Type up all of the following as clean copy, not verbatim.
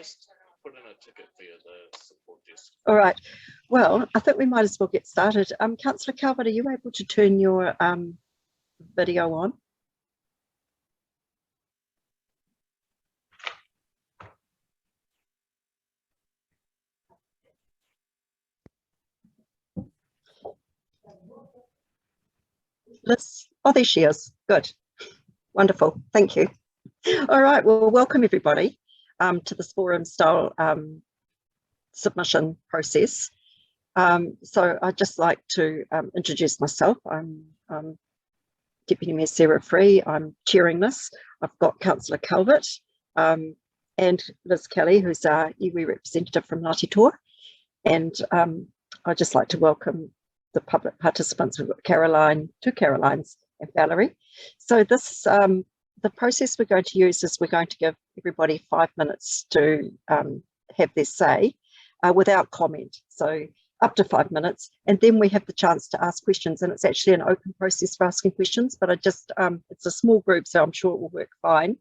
Just put in a ticket via the support desk. All right. Well, I think we might as well get started. Councillor Calvert, are you able to turn your video on? Liz? Oh, there she is. Good. Wonderful. Thank you. All right. Well, welcome everybody to this forum style submission process. So I'd just like to introduce myself. I'm Deputy Mayor Sarah Free. I'm chairing this. I've got Councillor Calvert and Liz Kelly, who's our iwi representative from Ngāti Toa. And I'd just like to welcome the public participants. We've got Caroline, two Carolines, and Valerie. So this, the process we're going to use is we're going to give everybody 5 minutes to have their say without comment. So up to 5 minutes, and then we have the chance to ask questions, and it's actually an open process for asking questions, but I just, it's a small group, so I'm sure it will work fine.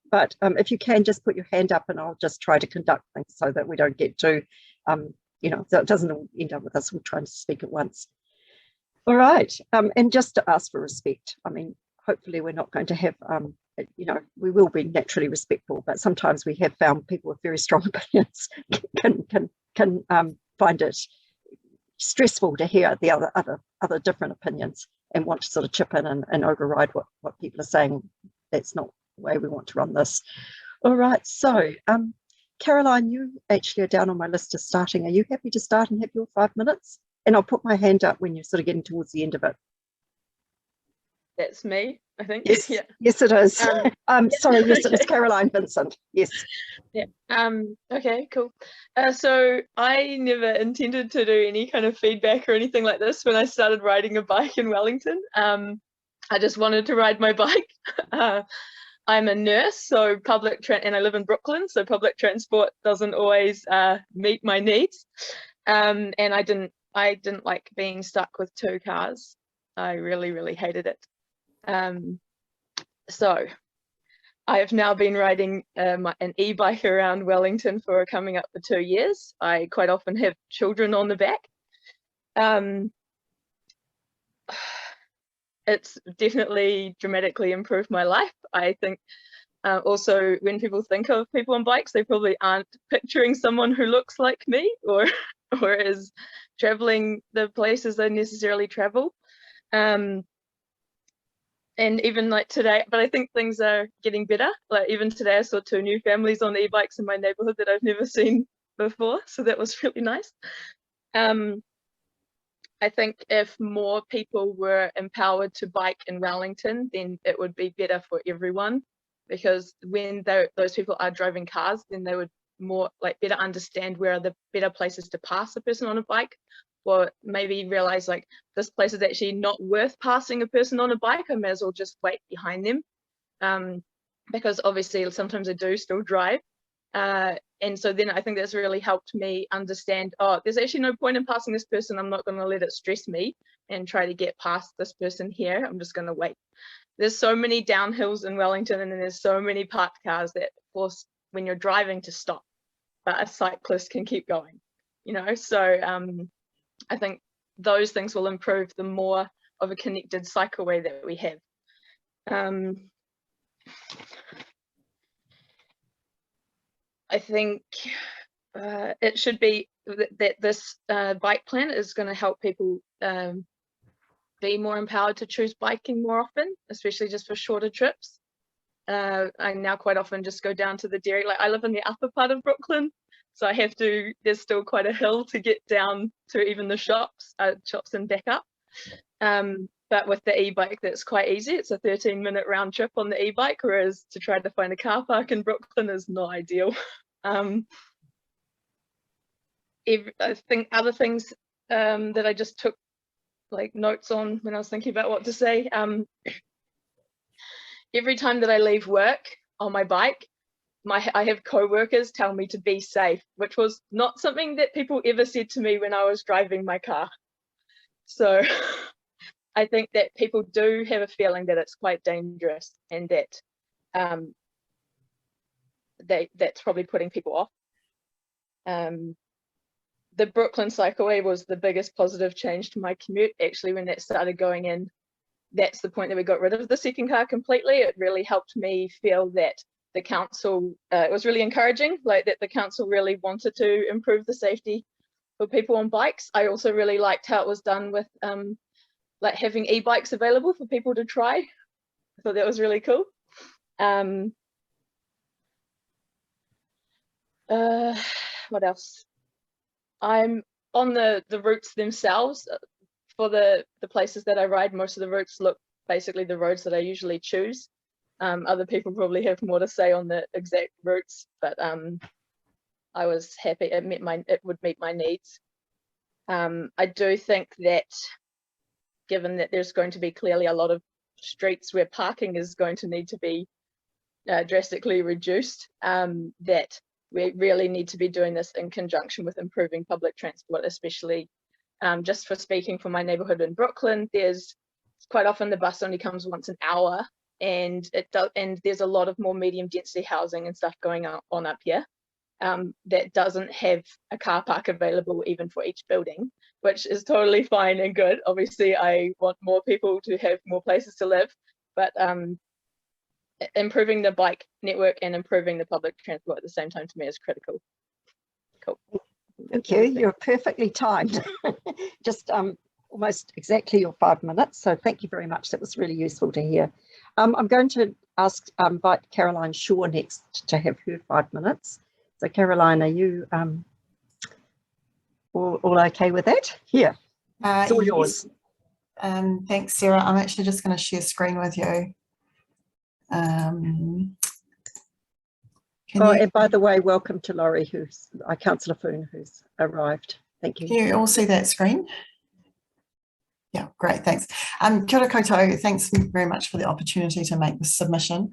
But if you can just put your hand up and I'll just try to conduct things so that we don't get too, you know, so it doesn't end up with us all trying to speak at once. All right, and just to ask for respect. I mean, hopefully we're not going to have, you know, we will be naturally respectful, but sometimes we have found people with very strong opinions can find it stressful to hear the other different opinions and want to sort of chip in and override what people are saying. That's not the way we want to run this. All right, so Caroline, you actually are down on my list of starting. Are you happy to start and have your 5 minutes? And I'll put my hand up when you're sort of getting towards the end of it. That's me, I think. Yes, yeah. Yes, it is. Sorry, yes, it is Caroline Vincent. Yes. Yeah. Okay, cool. So I never intended to do any kind of feedback or anything like this when I started riding a bike in Wellington. I just wanted to ride my bike. I'm a nurse, so and I live in Brooklyn, so public transport doesn't always meet my needs. And I didn't like being stuck with two cars. I really hated it. So I have now been riding an e-bike around Wellington for coming up for 2 years. I quite often have children on the back. It's definitely dramatically improved my life. I think also when people think of people on bikes, they probably aren't picturing someone who looks like me or is traveling the places they necessarily travel. And even like today, but I think things are getting better. Like even today I saw 2 new families on e-bikes in my neighborhood that I've never seen before, so that was really nice. I think if more people were empowered to bike in Wellington, then it would be better for everyone, because when those people are driving cars, then they would more like better understand where are the better places to pass a person on a bike, or maybe realize like this place is actually not worth passing a person on a bike. I may as well just wait behind them, because obviously sometimes I do still drive. And so then I think that's really helped me understand, oh, there's actually no point in passing this person. I'm not going to let it stress me and try to get past this person here. I'm just going to wait. There's so many downhills in Wellington, and then there's so many parked cars that force when you're driving to stop, but a cyclist can keep going, you know. So I think those things will improve the more of a connected cycleway that we have. I think it should be that this bike plan is going to help people be more empowered to choose biking more often, especially just for shorter trips. I now quite often just go down to the dairy. Like I live in the upper part of Brooklyn, so I have to, there's still quite a hill to get down to even the shops and back up. But with the e-bike, that's quite easy. It's a 13-minute round trip on the e-bike, whereas to try to find a car park in Brooklyn is not ideal. I think other things that I just took like notes on when I was thinking about what to say. Every time that I leave work on my bike, I have co-workers tell me to be safe, which was not something that people ever said to me when I was driving my car. So I think that people do have a feeling that it's quite dangerous, and that that's probably putting people off. The Brooklyn cycleway was the biggest positive change to my commute. Actually, when that started going in, that's the point that we got rid of the second car completely. It really helped me feel that the council, it was really encouraging, like that the council really wanted to improve the safety for people on bikes. I also really liked how it was done with like having e-bikes available for people to try. I thought that was really cool. What else? I'm on the routes themselves. For the places that I ride, most of the routes look basically the roads that I usually choose. Other people probably have more to say on the exact routes, but I was happy it would meet my needs. I do think that given that there's going to be clearly a lot of streets where parking is going to need to be drastically reduced, that we really need to be doing this in conjunction with improving public transport, especially just for speaking for my neighborhood in Brooklyn. There's quite often the bus only comes once an hour, and there's a lot of more medium density housing and stuff going on up here that doesn't have a car park available even for each building, which is totally fine and good. Obviously, I want more people to have more places to live, but improving the bike network and improving the public transport at the same time to me is critical. Cool. Thank you. You're perfectly timed. Just almost exactly your 5 minutes. So thank you very much. That was really useful to hear. I'm going to invite Caroline Shaw next to have her 5 minutes. So Caroline, are you all okay with that? Here, it's all yours. Thanks, Sarah. I'm actually just going to share screen with you. And by the way, welcome to Laurie, who's Councillor Foon, who's arrived. Thank you. Can you all see that screen? Yeah, great, thanks. Kia ora koutou, thanks very much for the opportunity to make this submission.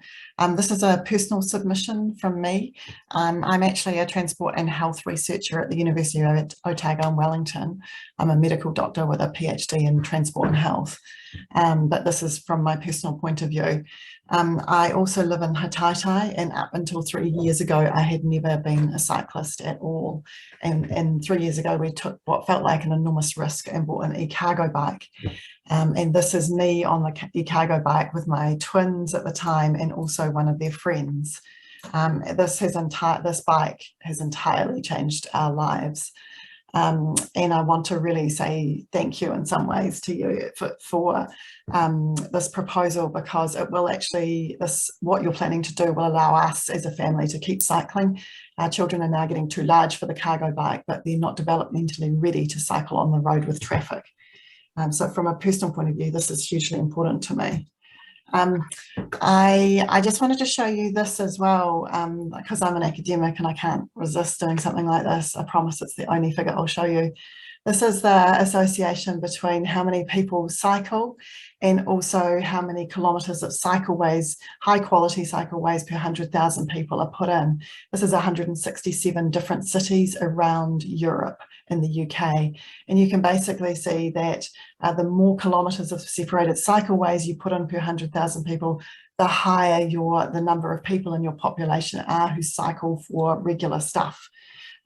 This is a personal submission from me. I'm actually a transport and health researcher at the University of Otago in Wellington. I'm a medical doctor with a PhD in transport and health, but this is from my personal point of view. I also live in Hataitai, and up until 3 years ago, I had never been a cyclist at all. And 3 years ago, we took what felt like an enormous risk and bought an e-cargo bike. And this is me on the e-cargo bike with my twins at the time and also one of their friends. This bike has entirely changed our lives. And I want to really say thank you in some ways to you for this proposal, because it will actually, what you're planning to do will allow us as a family to keep cycling. Our children are now getting too large for the cargo bike, but they're not developmentally ready to cycle on the road with traffic. So from a personal point of view, this is hugely important to me. I just wanted to show you this as well, because I'm an academic and I can't resist doing something like this. I promise it's the only figure I'll show you. This is the association between how many people cycle and also how many kilometres of cycleways, high quality cycleways per 100,000 people are put in. This is 167 different cities around Europe in the UK. And you can basically see that the more kilometres of separated cycleways you put in per 100,000 people, the higher the number of people in your population are who cycle for regular stuff.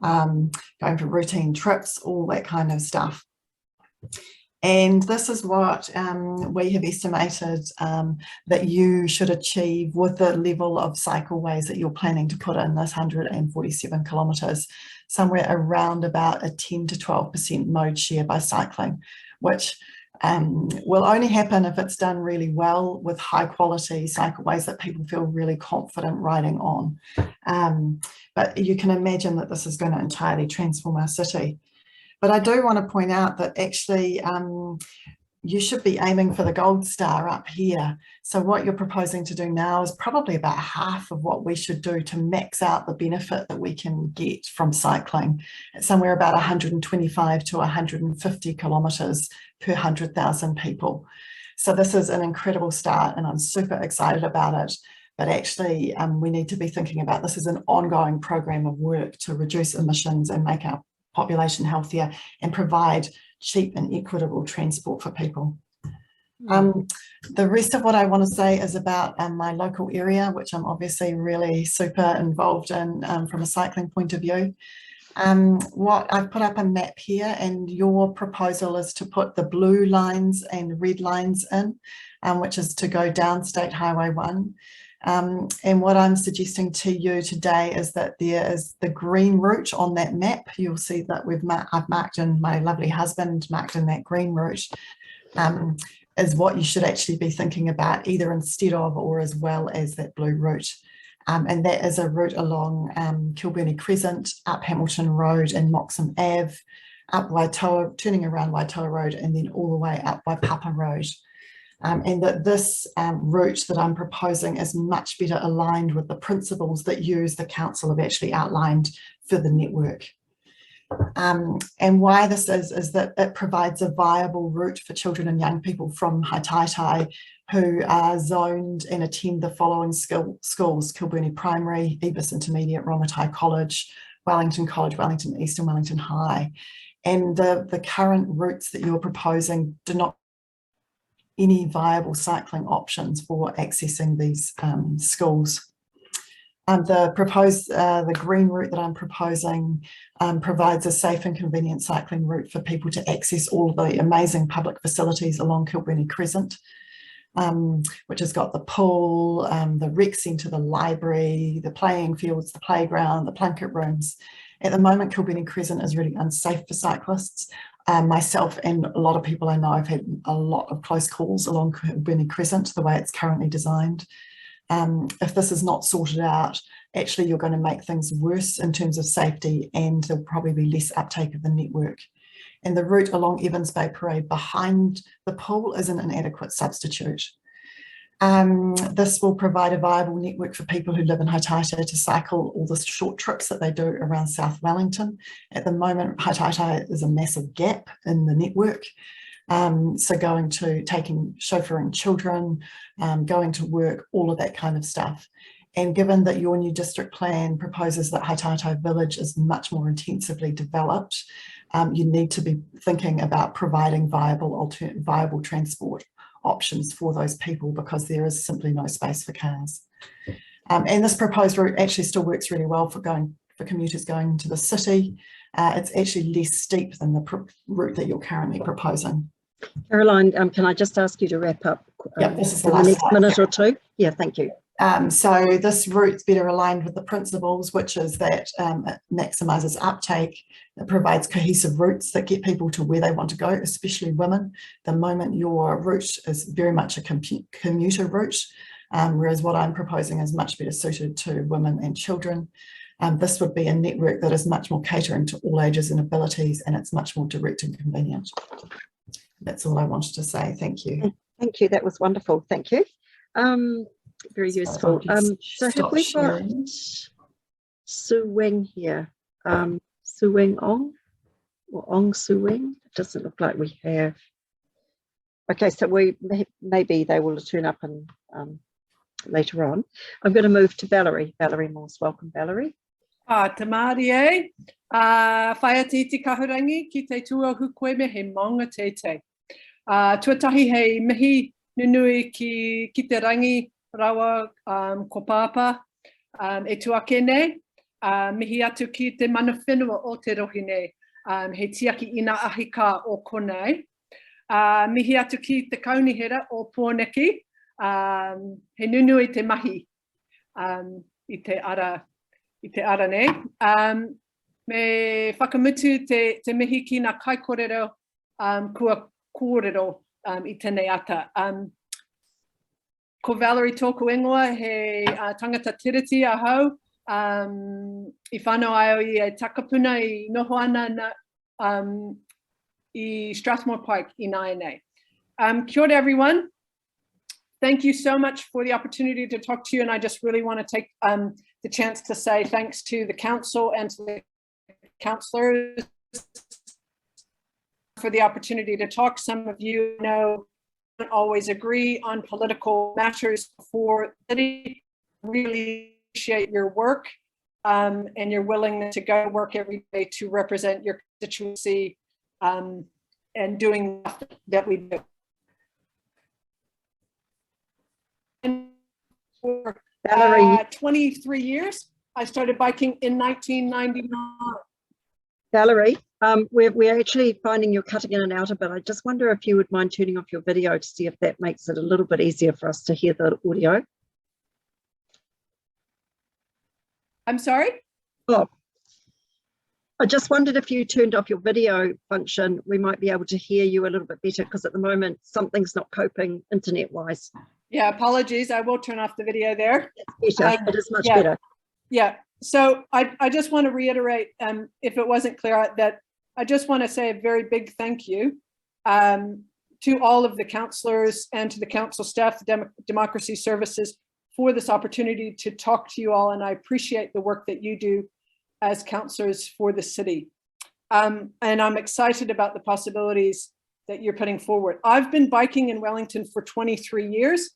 Going for routine trips, all that kind of stuff. And this is what we have estimated that you should achieve with the level of cycleways that you're planning to put in, this 147 kilometres, somewhere around about a 10 to 12% mode share by cycling, which will only happen if it's done really well with high quality cycleways that people feel really confident riding on. But you can imagine that this is going to entirely transform our city. But I do want to point out that actually you should be aiming for the gold star up here. So what you're proposing to do now is probably about half of what we should do to max out the benefit that we can get from cycling. It's somewhere about 125 to 150 kilometres per 100,000 people. So this is an incredible start and I'm super excited about it. But actually we need to be thinking about this as an ongoing program of work to reduce emissions and make our population healthier and provide cheap and equitable transport for people. The rest of what I want to say is about my local area, which I'm obviously really super involved in from a cycling point of view. What I've put up a map here, and your proposal is to put the blue lines and red lines in, which is to go down State Highway 1. And what I'm suggesting to you today is that there is the green route on that map. You'll see that I've marked in, my lovely husband marked in that green route, is what you should actually be thinking about, either instead of or as well as that blue route. And that is a route along Kilburnie Crescent, up Hamilton Road and Moxham Ave, up Waitoa, turning around Waitoa Road, and then all the way up Waipapa Road. And that this route that I'm proposing is much better aligned with the principles that the council have actually outlined for the network. And why this is that it provides a viable route for children and young people from Haitaitai who are zoned and attend the following schools: Kilburnie Primary, Ebis Intermediate, Rongotai College, Wellington College, Wellington East and Wellington High. And the current routes that you're proposing do not any viable cycling options for accessing these schools. The green route that I'm proposing provides a safe and convenient cycling route for people to access all of the amazing public facilities along Kilburnie Crescent, which has got the pool, the rec centre, the library, the playing fields, the playground, the plunket rooms. At the moment, Kilburnie Crescent is really unsafe for cyclists. Myself and a lot of people I know have had a lot of close calls along Kilburnie Crescent, the way it's currently designed. If this is not sorted out, actually you're going to make things worse in terms of safety, and there'll probably be less uptake of the network. And the route along Evans Bay Parade behind the pool is an inadequate substitute. This will provide a viable network for people who live in Haitaitai to cycle all the short trips that they do around South Wellington. At the moment, Haitaitai is a massive gap in the network. So chauffeuring children, going to work, all of that kind of stuff. And given that your new district plan proposes that Haitaitai Village is much more intensively developed, you need to be thinking about providing viable transport options for those people, because there is simply no space for cars. And this proposed route actually still works really well for commuters going into the city. It's actually less steep than the route that you're currently proposing. Caroline, can I just ask you to wrap up this is in the next minute or two? Yeah, thank you. So this route's better aligned with the principles, which is that it maximises uptake, it provides cohesive routes that get people to where they want to go, especially women. The moment your route is very much a commuter route, whereas what I'm proposing is much better suited to women and children. This would be a network that is much more catering to all ages and abilities, and it's much more direct and convenient. That's all I wanted to say. Thank you. Thank you. That was wonderful. Thank you. Very useful. So have we got Su Wing here? Su Wing Ong or Ong Su Wing? It doesn't look like we have. Okay, so maybe they will turn up and later on. I'm going to move to Valerie. Valerie Morse. Welcome, Valerie. Te maari e, whaia te iti kahurangi ki te tua hukwe me he maunga te. Tuatahi hei mihi nunui ki te rangi rawa ko papa e tuake nei, mihi atu ki te mana whenua o te rohi nei, he tiaki ina ahika o konei, mihi atu ki te kaunihera o Pōneke, he nunui te mahi i te ara nei. Me whakamutu te mihi ki ngā kaikorero kua kōrero i tēnei ata. Ko Valerie tōku ingoa he tangata tiriti ahau, I whanau ai i e takapuna I noho ana I Strathmore Pike I Naenei. Kia ora everyone. Thank you so much for the opportunity to talk to you, and I just really want to take the chance to say thanks to the council and to the councillors for the opportunity to talk. Some of you know don't always agree on political matters for city. Really appreciate your work and your willingness to go to work every day to represent your constituency and doing that we do. For 23 years. I started biking in 1999. Valerie, we're actually finding you're cutting in and out a bit. I just wonder if you would mind turning off your video to see if that makes it a little bit easier for us to hear the audio. I'm sorry? Oh, I just wondered if you turned off your video function, we might be able to hear you a little bit better, because at the moment something's not coping internet-wise. Yeah, apologies. I will turn off the video there. It's better. It is much yeah. better. Yeah, so I just want to reiterate, if it wasn't clear, that I just want to say a very big thank you to all of the councillors and to the council staff, the Democracy Services, for this opportunity to talk to you all. And I appreciate the work that you do as councillors for the city. And I'm excited about the possibilities that you're putting forward. I've been biking in Wellington for 23 years.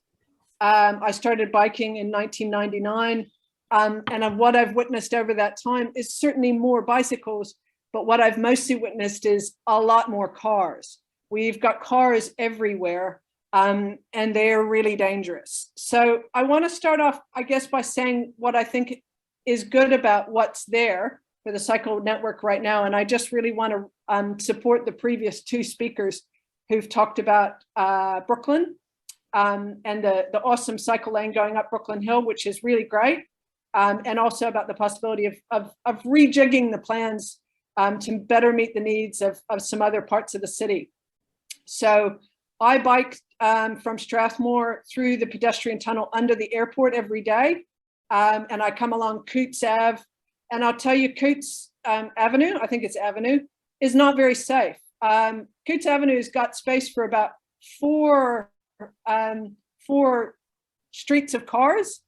I started biking in 1999. And what I've witnessed over that time is certainly more bicycles, but what I've mostly witnessed is a lot more cars. We've got cars everywhere, and they're really dangerous. So I want to start off, I guess, by saying what I think is good about what's there for the cycle network right now. And I just really want to support the previous two speakers who've talked about Brooklyn and the awesome cycle lane going up Brooklyn Hill, which is really great. And also about the possibility of rejigging the plans to better meet the needs of some other parts of the city. So I bike from Strathmore through the pedestrian tunnel under the airport every day. And I come along Coots Ave. And I'll tell you, Coots Avenue, I think it's Avenue, is not very safe. Coots Avenue's got space for about four streets of cars,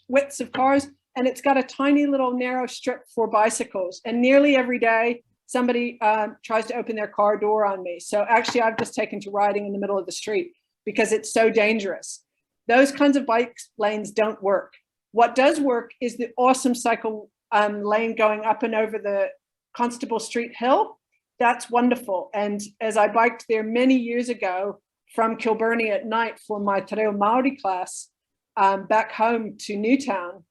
widths of cars, and it's got a tiny little narrow strip for bicycles. And nearly every day, somebody tries to open their car door on me. So actually, I've just taken to riding in the middle of the street because it's so dangerous. Those kinds of bike lanes don't work. What does work is the awesome cycle lane going up and over the Constable Street Hill. That's wonderful. And as I biked there many years ago from Kilburnie at night for my Te Reo Māori class, back home to Newtown,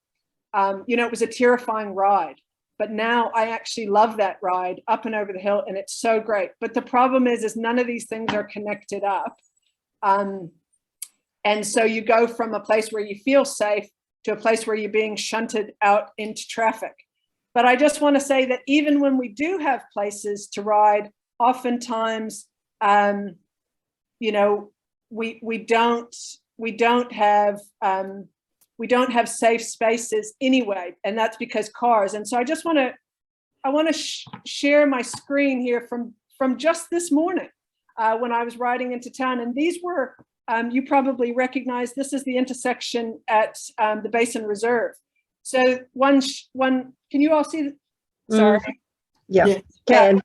it was a terrifying ride, but now I actually love that ride up and over the hill, and it's so great. But the problem is none of these things are connected up. And so you go from a place where you feel safe to a place where you're being shunted out into traffic. But I just want to say that even when we do have places to ride, oftentimes, we don't have safe spaces anyway, and that's because cars. And so I want to share my screen here from just this morning when I was riding into town. And these were, you probably recognize, this is the intersection at the Basin Reserve. So can you all see? Sorry. Yeah,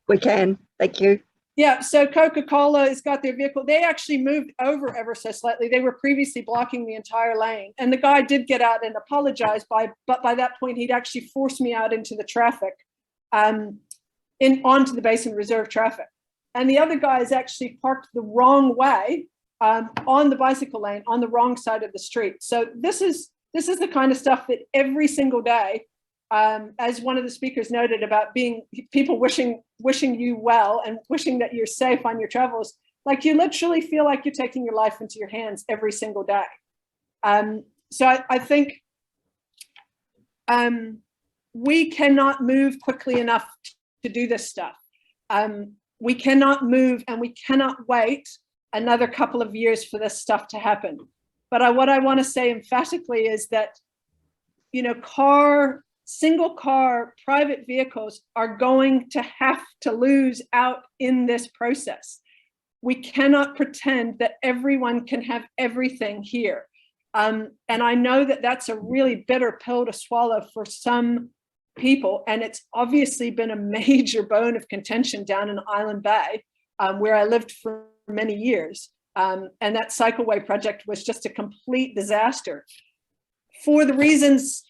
we can. Thank you. Yeah, so Coca-Cola has got their vehicle. They actually moved over ever so slightly. They were previously blocking the entire lane. And the guy did get out and apologize, but by that point, he'd actually forced me out into the traffic, onto the Basin Reserve traffic. And the other guy is actually parked the wrong way on the bicycle lane, on the wrong side of the street. So this is the kind of stuff that every single day, as one of the speakers noted about people wishing you well and wishing that you're safe on your travels, like you literally feel like you're taking your life into your hands every single day. So I think we cannot move quickly enough to do this stuff. We cannot move and we cannot wait another couple of years for this stuff to happen. But what I want to say emphatically is that, single car private vehicles are going to have to lose out in this process. We cannot pretend that everyone can have everything here. And I know that that's a really bitter pill to swallow for some people. And it's obviously been a major bone of contention down in Island Bay, where I lived for many years. And that cycleway project was just a complete disaster for the reasons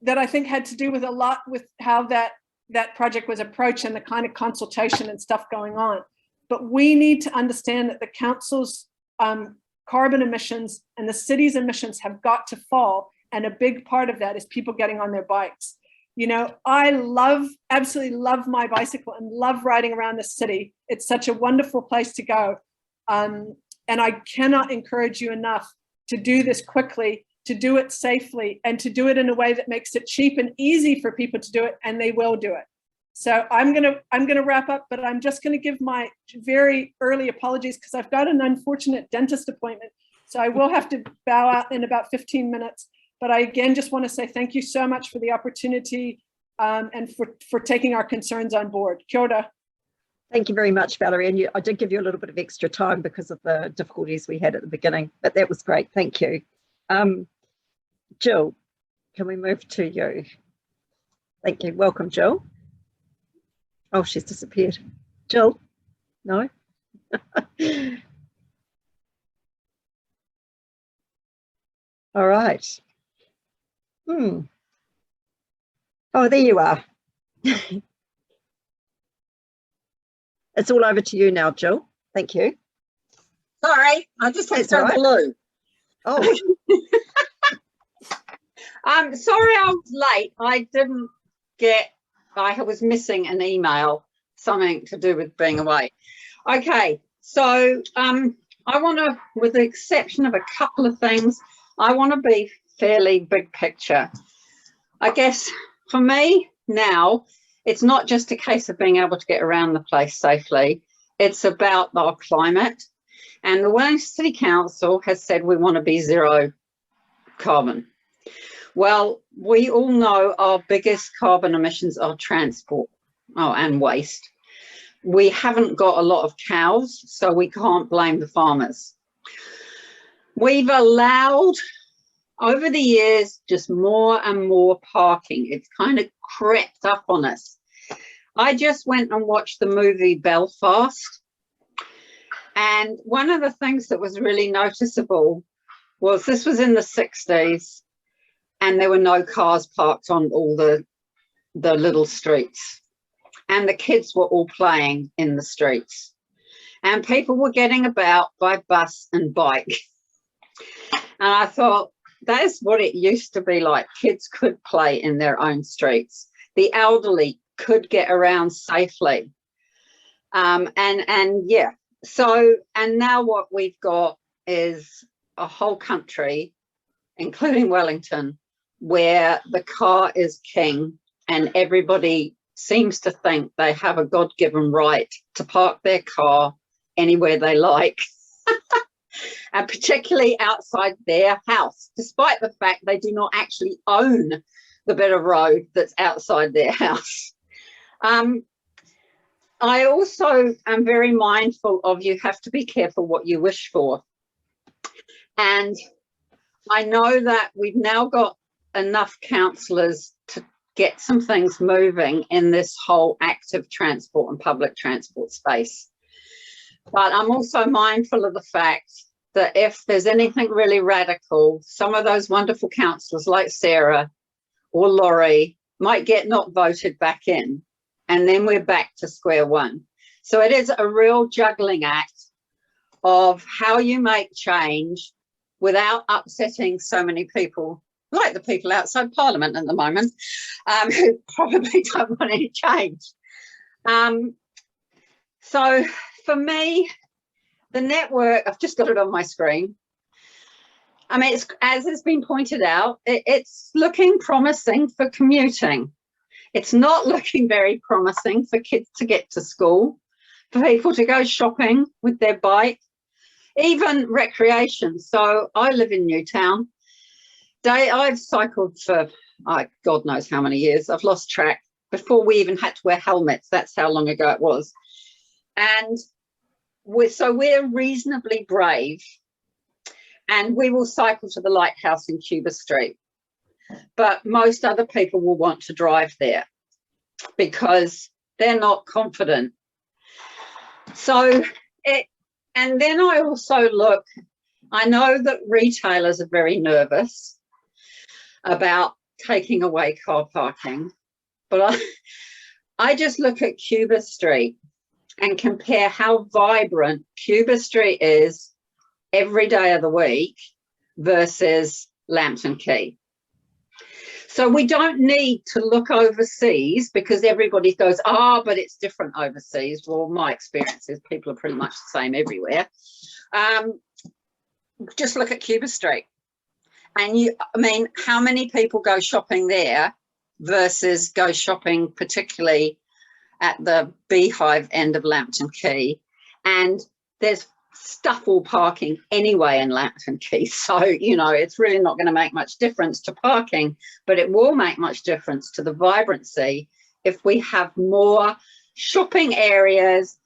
that I think had to do with a lot with how that project was approached and the kind of consultation and stuff going on. But we need to understand that the council's carbon emissions and the city's emissions have got to fall. And a big part of that is people getting on their bikes. You know, I absolutely love my bicycle and love riding around the city. It's such a wonderful place to go. And I cannot encourage you enough to do this quickly, to do it safely, and to do it in a way that makes it cheap and easy for people to do it, and they will do it. So I'm gonna wrap up, but I'm just gonna give my very early apologies because I've got an unfortunate dentist appointment. So I will have to bow out in about 15 minutes. But I again just want to say thank you so much for the opportunity and for taking our concerns on board. Kia ora. Thank you very much, Valerie. And I did give you a little bit of extra time because of the difficulties we had at the beginning, but that was great. Thank you. Jill, can we move to you? Thank you. Welcome, Jill. Oh, she's disappeared. Jill? No? All right. Oh, there you are. It's all over to you now, Jill. Thank you. Sorry, I just had That's to all right. go blue. Oh, Sorry I was late. I was missing an email, something to do with being away. Okay, so I want to, with the exception of a couple of things, I want to be fairly big picture. I guess for me now, it's not just a case of being able to get around the place safely. It's about our climate. And the Wellington City Council has said we want to be zero carbon. Well, we all know our biggest carbon emissions are transport and waste. We haven't got a lot of cows, so we can't blame the farmers. We've allowed, over the years, just more and more parking. It's kind of crept up on us. I just went and watched the movie Belfast. And one of the things that was really noticeable was this was in the 60s and there were no cars parked on all the little streets. And the kids were all playing in the streets. And people were getting about by bus and bike. And I thought, that's what it used to be like. Kids could play in their own streets. The elderly could get around safely. Yeah. So, and now what we've got is a whole country, including Wellington, where the car is king and everybody seems to think they have a God-given right to park their car anywhere they like. And particularly outside their house, despite the fact they do not actually own the bit of road that's outside their house. I also am very mindful of you have to be careful what you wish for. And I know that we've now got enough councillors to get some things moving in this whole active transport and public transport space. But I'm also mindful of the fact that if there's anything really radical, some of those wonderful councillors like Sarah or Laurie might get not voted back in. And then we're back to square one. So it is a real juggling act of how you make change without upsetting so many people, like the people outside Parliament at the moment, who probably don't want any change. So for me, the network, I've just got it on my screen. I mean, it's, as has been pointed out, it's looking promising for commuting. It's not looking very promising for kids to get to school, for people to go shopping with their bike, even recreation. So I live in Newtown. I've cycled for God knows how many years. I've lost track. Before we even had to wear helmets, that's how long ago it was. And we're reasonably brave, and we will cycle to the lighthouse in Cuba Street. But most other people will want to drive there because they're not confident. So and then I also look, I know that retailers are very nervous about taking away car parking, but I just look at Cuba Street and compare how vibrant Cuba Street is every day of the week versus Lambton Quay. So we don't need to look overseas because everybody goes, but it's different overseas. Well, my experience is people are pretty much the same everywhere. Just look at Cuba Street. And I mean, how many people go shopping there versus go shopping particularly at the Beehive end of Lambton Quay? And there's stuff all parking anyway in Lambton Quay, so it's really not going to make much difference to parking, but it will make much difference to the vibrancy if we have more shopping areas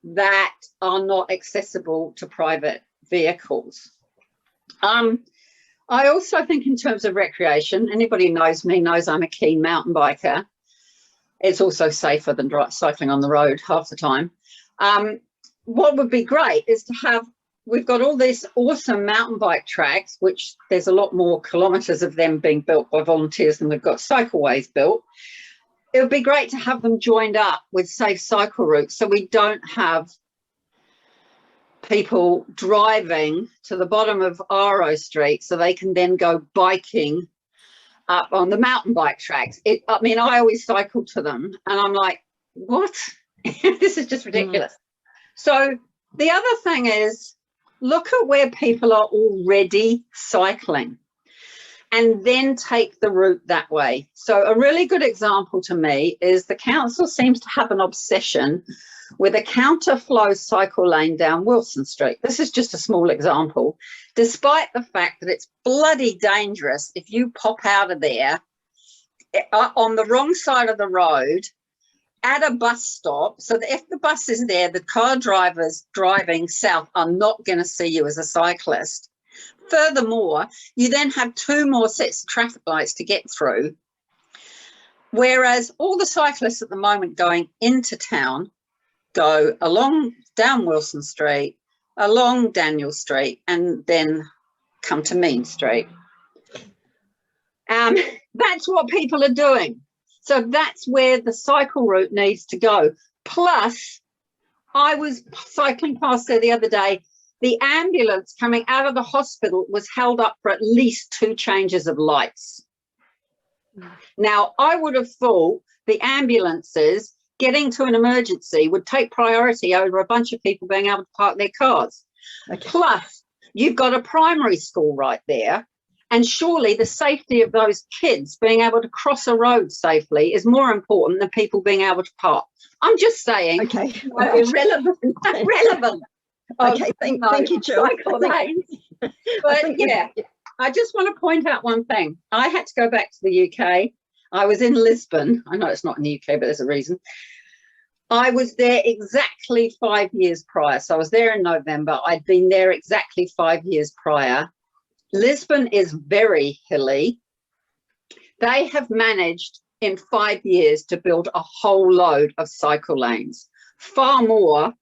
that are not accessible to private vehicles. I also think in terms of recreation, anybody knows me knows I'm a keen mountain biker. It's also safer than cycling on the road half the time. What would be great is to have, we've got all these awesome mountain bike tracks, which there's a lot more kilometres of them being built by volunteers than we've got cycleways built. It would be great to have them joined up with safe cycle routes so we don't have people driving to the bottom of Āmua Street so they can then go biking up on the mountain bike tracks. I mean, I always cycle to them and I'm like, what? This is just ridiculous. So the other thing is, look at where people are already cycling and then take the route that way. So a really good example to me is the council seems to have an obsession with a counterflow cycle lane down Wilson Street. This is just a small example, despite the fact that it's bloody dangerous if you pop out of there on the wrong side of the road at a bus stop, so that if the bus is there, the car drivers driving south are not going to see you as a cyclist. Furthermore, you then have 2 more sets of traffic lights to get through, whereas all the cyclists at the moment going into town go along down Wilson Street, along Daniel Street, and then come to Mean Street. That's what people are doing. So that's where the cycle route needs to go. Plus, I was cycling past there the other day. The ambulance coming out of the hospital was held up for at least 2 changes of lights. Now, I would have thought the ambulances getting to an emergency would take priority over a bunch of people being able to park their cars. Okay. Plus, you've got a primary school right there. And surely the safety of those kids being able to cross a road safely is more important than people being able to park. I'm just saying, okay, irrelevant. Okay, thank you, Jill. But yeah, I just want to point out one thing. I had to go back to the UK. I was in Lisbon. I know it's not in the UK, but there's a reason. I was there exactly 5 years prior. So I was there in November. I'd been there exactly 5 years prior. Lisbon is very hilly. They have managed in 5 years to build a whole load of cycle lanes, far more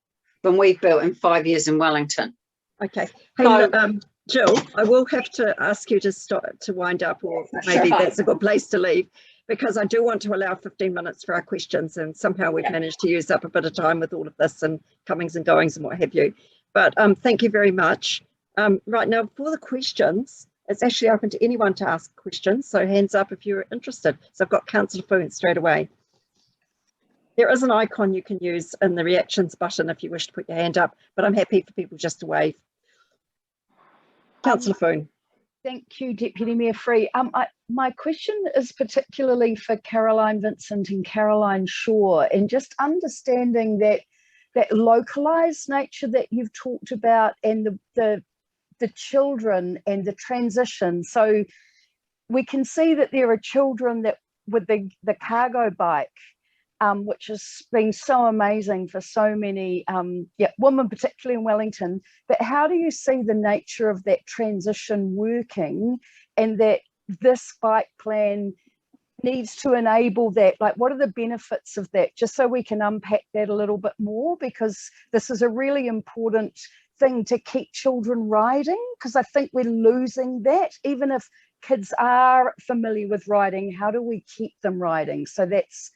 than we've built in 5 years in Wellington. Okay. Hey, so, Jill, I will have to ask you to stop to wind up, or maybe that's a good place to leave, because I do want to allow 15 minutes for our questions, and somehow we've managed to use up a bit of time with all of this and comings and goings and what have you. But thank you very much. Right now, for the questions, it's actually open to anyone to ask questions, so hands up if you're interested. So I've got Councillor Foon straight away. There is an icon you can use in the reactions button if you wish to put your hand up, but I'm happy for people just to wave. Councillor Foon. Thank you, Deputy Mayor Free. My question is particularly for Caroline Vincent and Caroline Shaw, and just understanding that localised nature that you've talked about, and the children and the transition. So we can see that there are children that with the cargo bike, which has been so amazing for so many women, particularly in Wellington. But how do you see the nature of that transition working, and that this bike plan needs to enable that? Like, what are the benefits of that? Just so we can unpack that a little bit more, because this is a really important thing to keep children riding, because I think we're losing that. Even if kids are familiar with riding, how do we keep them riding? So that's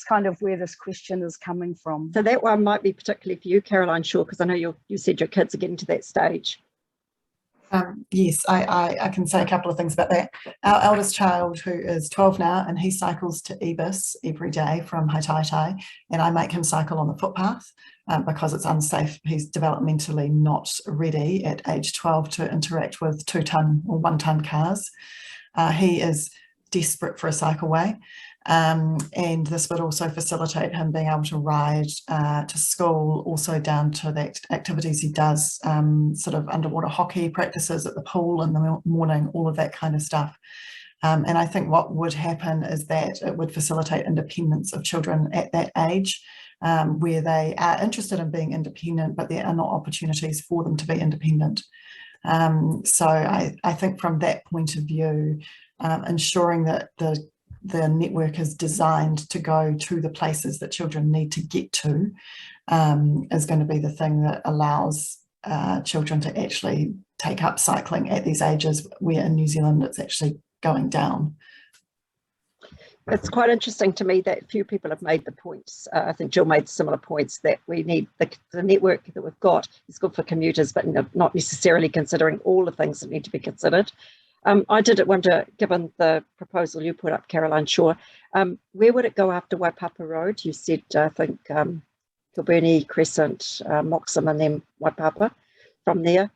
kind of where this question is coming from. So that one might be particularly for you, Caroline Shaw, because I know you said your kids are getting to that stage. Yes, I can say a couple of things about that. Our eldest child, who is 12 now, and he cycles to Ebis every day from Haitaitai, and I make him cycle on the footpath because it's unsafe. He's developmentally not ready at age 12 to interact with 2-ton or 1-ton cars. He is desperate for a cycleway. And this would also facilitate him being able to ride to school, also down to the activities he does, sort of underwater hockey practices at the pool in the morning, all of that kind of stuff. And I think what would happen is that it would facilitate independence of children at that age, where they are interested in being independent, but there are not opportunities for them to be independent. So I think from that point of view, ensuring that the network is designed to go to the places that children need to get to is going to be the thing that allows children to actually take up cycling at these ages, where in New Zealand it's actually going down. It's quite interesting to me that few people have made the points. I think Jill made similar points that we need the network that we've got is good for commuters, but not necessarily considering all the things that need to be considered. I did wonder, given the proposal you put up, Caroline Shaw, where would it go after Waipapa Road? You said, I think, Kilburnie, Crescent, Moxham, and then Waipapa. From there,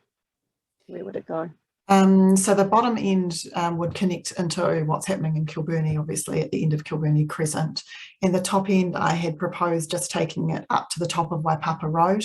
where would it go? So the bottom end would connect into what's happening in Kilburnie, obviously at the end of Kilburnie Crescent. And the top end, I had proposed just taking it up to the top of Waipapa Road,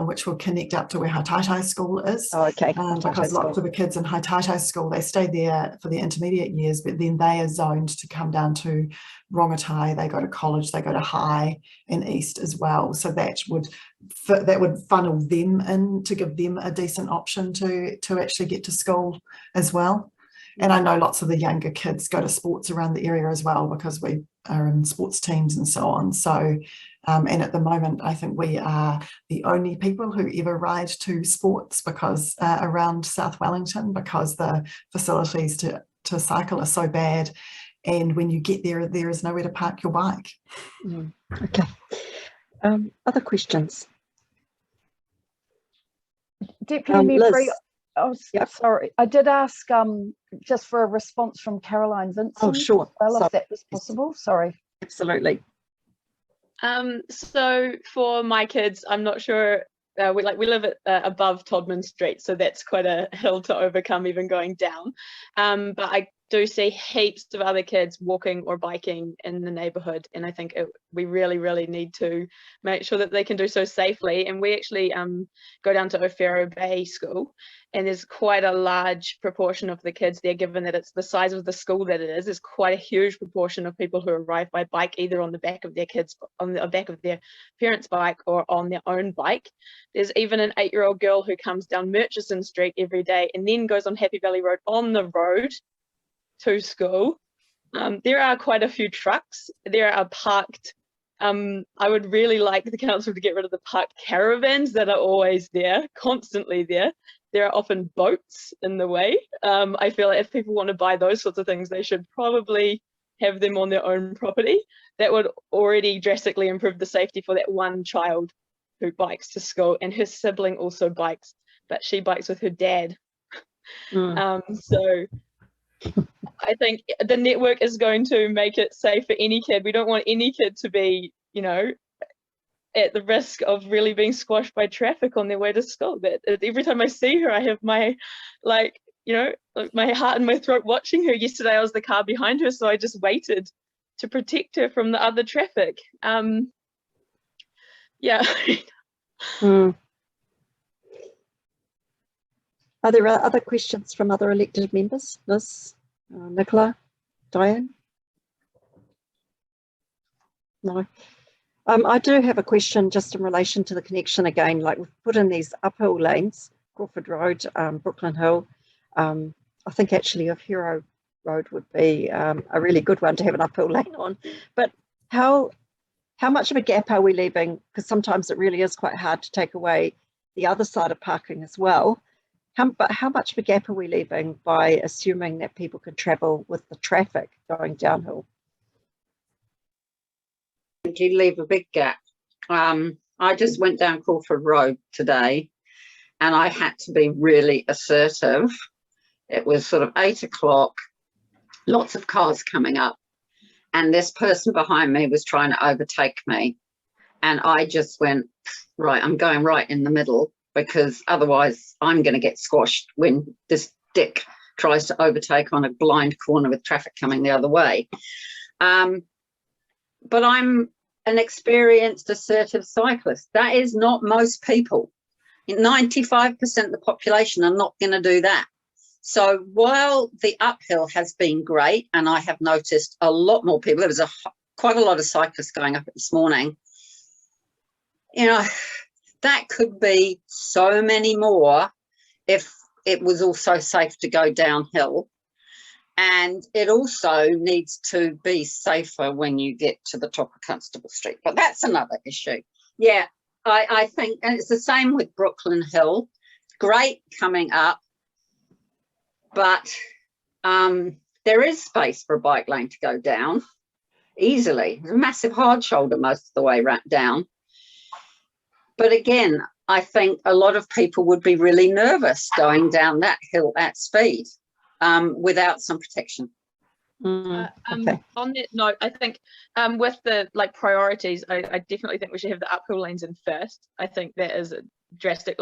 which will connect up to where Haitaitai School is. Oh, okay. Because lots of the kids in Haitaitai School, they stay there for the intermediate years, but then they are zoned to come down to Rongotai. They go to college, they go to high and east as well. So that would funnel them in to give them a decent option to actually get to school as well. And I know lots of the younger kids go to sports around the area as well, because we are in sports teams and so on. So, and at the moment, I think we are the only people who ever ride to sports because around South Wellington, because the facilities to cycle are so bad. And when you get there, there is nowhere to park your bike. Okay. Other questions? Deputy Mayor Free, oh, yep. Sorry, I did ask just for a response from Caroline Vincent. Oh, sure. Well, if that was possible. Sorry. Absolutely. So for my kids, I'm not sure. We live at above Todman Street, so that's quite a hill to overcome, even going down. But I do see heaps of other kids walking or biking in the neighbourhood, and I think we really need to make sure that they can do so safely. And we actually go down to O'Farrow Bay School, and there's quite a large proportion of the kids there, given that it's the size of the school that it is. There's quite a huge proportion of people who arrive by bike, either on the back of their back of their parents' bike or on their own bike. There's even an 8-year-old girl who comes down Murchison Street every day and then goes on Happy Valley Road on the road to school. There are quite a few trucks. There are parked, I would really like the council to get rid of the parked caravans that are always there, constantly there. There are often boats in the way. I feel like if people want to buy those sorts of things, they should probably have them on their own property. That would already drastically improve the safety for that one child who bikes to school, and her sibling also bikes, but she bikes with her dad. So I think the network is going to make it safe for any kid. We don't want any kid to be, at the risk of really being squashed by traffic on their way to school. That every time I see her, I have my, my heart in my throat watching her. Yesterday I was the car behind her, so I just waited to protect her from the other traffic. Yeah. Are there other questions from other elected members? Liz, Nicola, Diane? No. I do have a question just in relation to the connection again. Like, we've put in these uphill lanes, Crawford Road, Brooklyn Hill. I think actually O'Farrow Road would be a really good one to have an uphill lane on. But how much of a gap are we leaving? Because sometimes it really is quite hard to take away the other side of parking as well. But how much of a gap are we leaving by assuming that people can travel with the traffic going downhill? You leave a big gap. I just went down Crawford Road today, and I had to be really assertive. It was sort of 8 o'clock, lots of cars coming up, and this person behind me was trying to overtake me. And I just went, right, I'm going right in the middle, because otherwise I'm going to get squashed when this dick tries to overtake on a blind corner with traffic coming the other way. But I'm an experienced, assertive cyclist. That is not most people. 95% of the population are not going to do that. So while the uphill has been great, and I have noticed a lot more people, there was quite a lot of cyclists going up this morning, you know, that could be so many more if it was also safe to go downhill. And it also needs to be safer when you get to the top of Constable Street. But that's another issue. Yeah, I think, and it's the same with Brooklyn Hill. Great coming up, but there is space for a bike lane to go down easily. There's a massive hard shoulder most of the way down. But again, I think a lot of people would be really nervous going down that hill at speed without some protection. Okay. On that note, I think with the priorities, I definitely think we should have the uphill lanes in first. I think that is a drastic.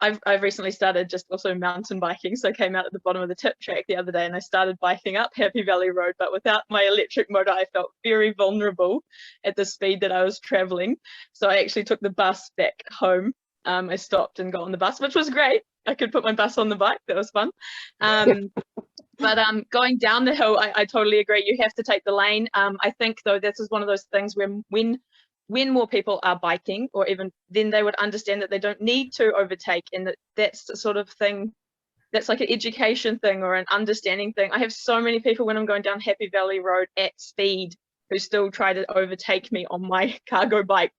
I've recently started just also mountain biking, so I came out at the bottom of the tip track the other day and I started biking up Happy Valley Road, but without my electric motor I felt very vulnerable at the speed that I was traveling, so I actually took the bus back home. I stopped and got on the bus, which was great. I could put my bus on the bike. That was fun. But going down the hill, I totally agree. You have to take the lane. I think, though, this is one of those things where when more people are biking, or even then they would understand that they don't need to overtake, and that's the sort of thing, that's like an education thing or an understanding thing. I have so many people when I'm going down Happy Valley Road at speed who still try to overtake me on my cargo bike.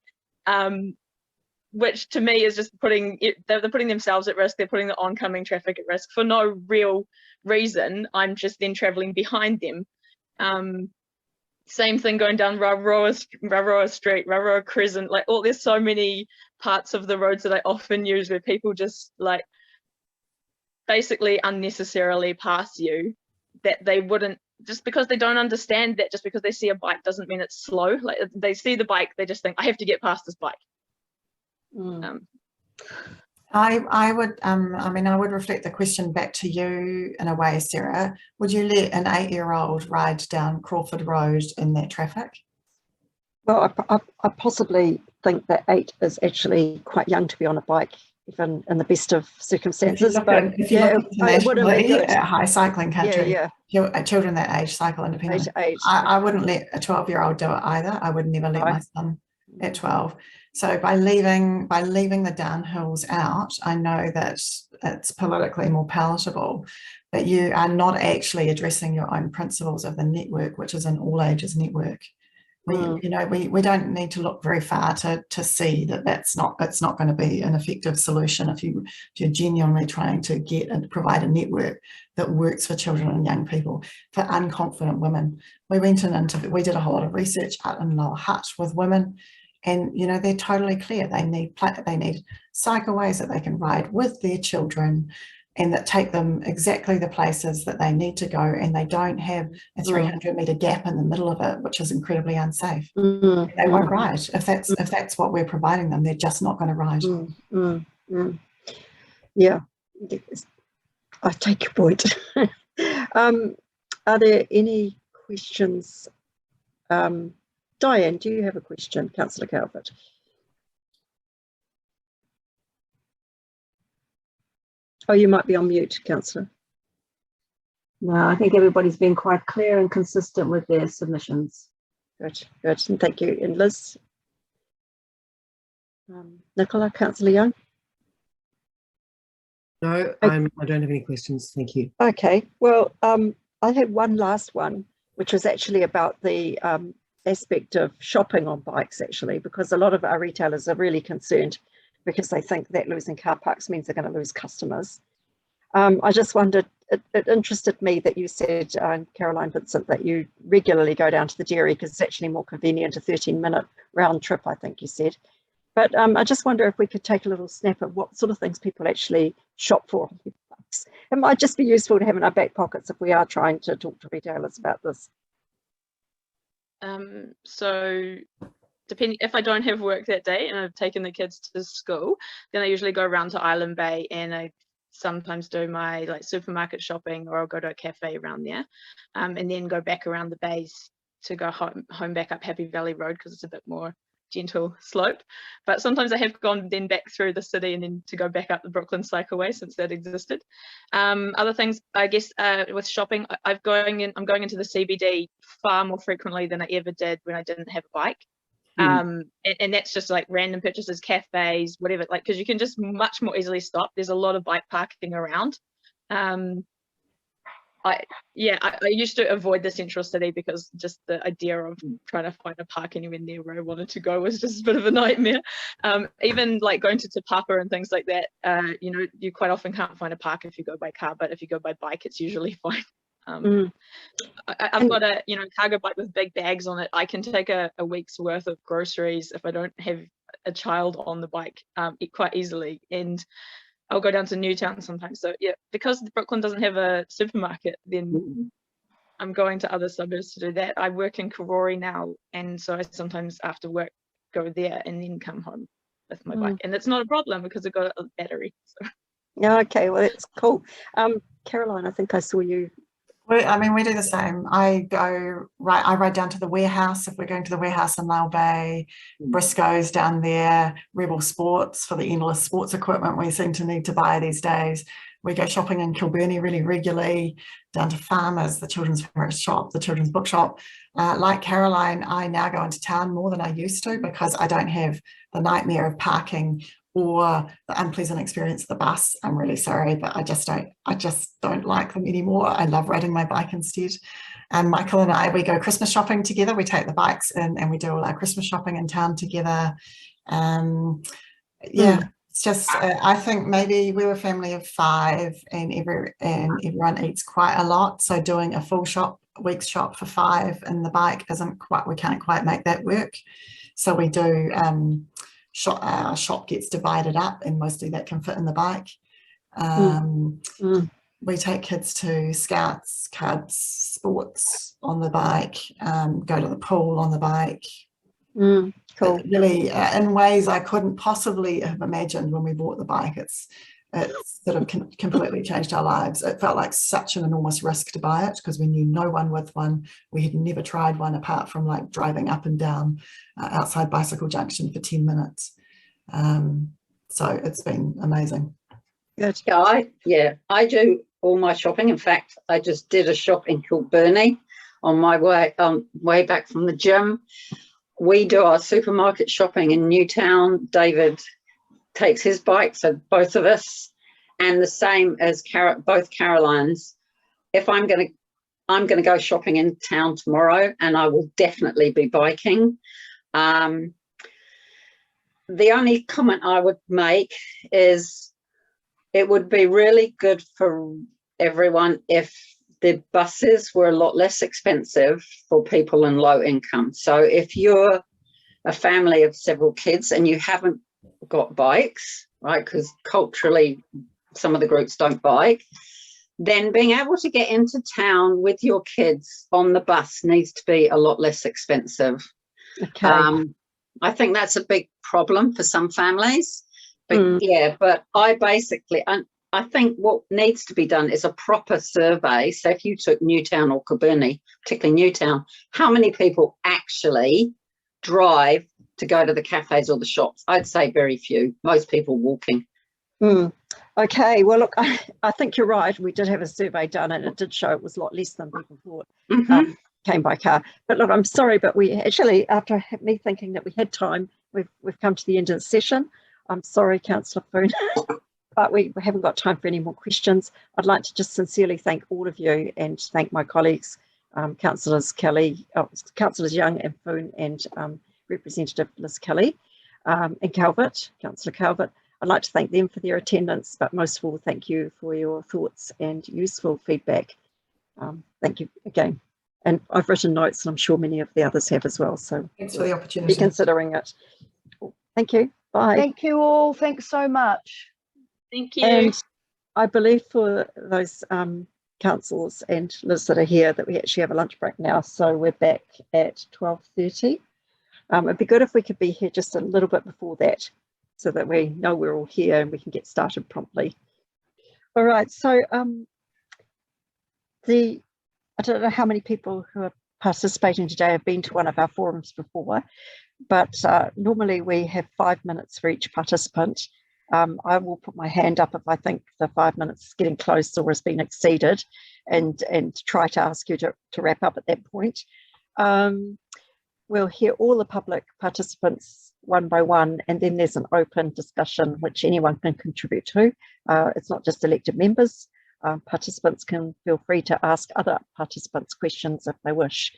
Which to me is just they're putting themselves at risk. They're putting the oncoming traffic at risk for no real reason. I'm just then traveling behind them. Same thing going down Raroa Street, Raroa Crescent, there's so many parts of the roads that I often use where people just basically unnecessarily pass you, that they wouldn't, just because they don't understand that just because they see a bike doesn't mean it's slow. They see the bike, they just think, I have to get past this bike. I would reflect the question back to you in a way, Sarah. Would you let an 8-year-old ride down Crawford Road in that traffic? Well, I possibly think that 8 is actually quite young to be on a bike, even in the best of circumstances. If you look internationally at high cycling country, children that age cycle independently. I wouldn't let a 12-year-old do it either. I would never let my son at 12. So by leaving the downhills out, I know that it's politically more palatable, but you are not actually addressing your own principles of the network, which is an all ages network. We don't need to look very far to see that it's not going to be an effective solution if you're genuinely trying to get and provide a network that works for children and young people. For unconfident women, we did a whole lot of research out in Lower Hutt with women. And they're totally clear. They need cycleways that they can ride with their children, and that take them exactly the places that they need to go, and they don't have a 300-meter gap in the middle of it, which is incredibly unsafe. They won't ride if that's what we're providing them. They're just not going to ride. Yeah, I take your point. Are there any questions? Diane, do you have a question, Councillor Calvert? Oh, you might be on mute, Councillor. No, I think everybody's been quite clear and consistent with their submissions. Good, and thank you. And Liz? Nicola, Councillor Young? No, I don't have any questions, thank you. Okay, well, I had one last one, which was actually about the aspect of shopping on bikes, actually, because a lot of our retailers are really concerned because they think that losing car parks means they're going to lose customers. I just wondered, it interested me that you said, Caroline Vincent, that you regularly go down to the dairy because it's actually more convenient, a 13-minute round trip, I think you said. But I just wonder if we could take a little snap at what sort of things people actually shop for. It might just be useful to have in our back pockets if we are trying to talk to retailers about this. So depending if I don't have work that day and I've taken the kids to school, then I usually go around to Island Bay and I sometimes do my like supermarket shopping, or I'll go to a cafe around there, and then go back around the bays to go home back up Happy Valley Road because it's a bit more gentle slope. But sometimes I have gone then back through the city and then to go back up the Brooklyn Cycleway since that existed. Other things, I guess, with shopping, I'm going into the CBD far more frequently than I ever did when I didn't have a bike. And that's just like random purchases, cafes, whatever, like, because you can just much more easily stop. There's a lot of bike parking around. I used to avoid the central city because just the idea of trying to find a park anywhere near where I wanted to go was just a bit of a nightmare. Even like going to Te Papa and things like that, you know, you quite often can't find a park if you go by car, but if you go by bike, it's usually fine. I've got a cargo bike with big bags on it. I can take a week's worth of groceries if I don't have a child on the bike quite easily, and I'll go down to Newtown sometimes. So yeah, because Brooklyn doesn't have a supermarket, then I'm going to other suburbs to do that. I work in Pūroro now, and so I sometimes after work go there and then come home with my bike, and it's not a problem because I've got a battery. So. Yeah, okay, well that's cool. Caroline, I think I saw you. I mean, we do the same. I ride down to the warehouse if we're going to the warehouse in Lau Bay, Briscoe's down there, Rebel Sports for the endless sports equipment we seem to need to buy these days. We go shopping in Kilburnie really regularly, down to Farmers, the children's favorite shop, the children's bookshop. Like Caroline, I now go into town more than I used to because I don't have the nightmare of parking or the unpleasant experience of the bus. I'm really sorry, but I just don't like them anymore. I love riding my bike instead. And Michael and I, we go Christmas shopping together. We take the bikes in and we do all our Christmas shopping in town together. It's just, I think maybe we're a family of 5 and everyone eats quite a lot. So doing a full week's shop for 5 in the bike we can't quite make that work. So we do, our shop gets divided up and mostly that can fit in the bike. We take kids to scouts, cubs, sports on the bike, go to the pool on the bike. Cool. Really, in ways I couldn't possibly have imagined when we bought the bike. It's sort of completely changed our lives. It felt like such an enormous risk to buy it because we knew no one with one. We had never tried one apart from like driving up and down outside Bicycle Junction for 10 minutes. So it's been amazing. Good. I do all my shopping. In fact, I just did a shop in Kilburnie on my way back from the gym. We do our supermarket shopping in Newtown. David takes his bike, so both of us, and the same as both Carolines. If I'm going to go shopping in town tomorrow, and I will definitely be biking. The only comment I would make is it would be really good for everyone if the buses were a lot less expensive for people in low income. So if you're a family of several kids and you haven't got bikes, right, because culturally some of the groups don't bike, then being able to get into town with your kids on the bus needs to be a lot less expensive. Okay. I think that's a big problem for some families. But but I think what needs to be done is a proper survey. So if you took Newtown or Kilburnie, particularly Newtown, how many people actually drive to go to the cafes or the shops? I'd say very few. Most people walking. Okay, well look, I think you're right. We did have a survey done and it did show it was a lot less than people thought came by car. But look, I'm sorry, but we actually, after me thinking that we had time, we've come to the end of the session. I'm sorry, Councillor Poon, but we haven't got time for any more questions. I'd like to just sincerely thank all of you and thank my colleagues, Councillors Councillors Young and Poon and Representative Liz Kelly and Calvert, Councillor Calvert. I'd like to thank them for their attendance, but most of all, thank you for your thoughts and useful feedback. Thank you again. And I've written notes, and I'm sure many of the others have as well. So thanks for the opportunity. Be considering it. Thank you. Bye. Thank you all. Thanks so much. Thank you. And I believe for those councillors and Liz that are here that we actually have a lunch break now. So we're back at 12:30. It'd be good if we could be here just a little bit before that so that we know we're all here and we can get started promptly. All right, so I don't know how many people who are participating today have been to one of our forums before, but normally we have 5 minutes for each participant. I will put my hand up if I think the 5 minutes is getting close or has been exceeded, and try to ask you to wrap up at that point. We'll hear all the public participants one by one, and then there's an open discussion which anyone can contribute to. It's not just elected members. Participants can feel free to ask other participants questions if they wish.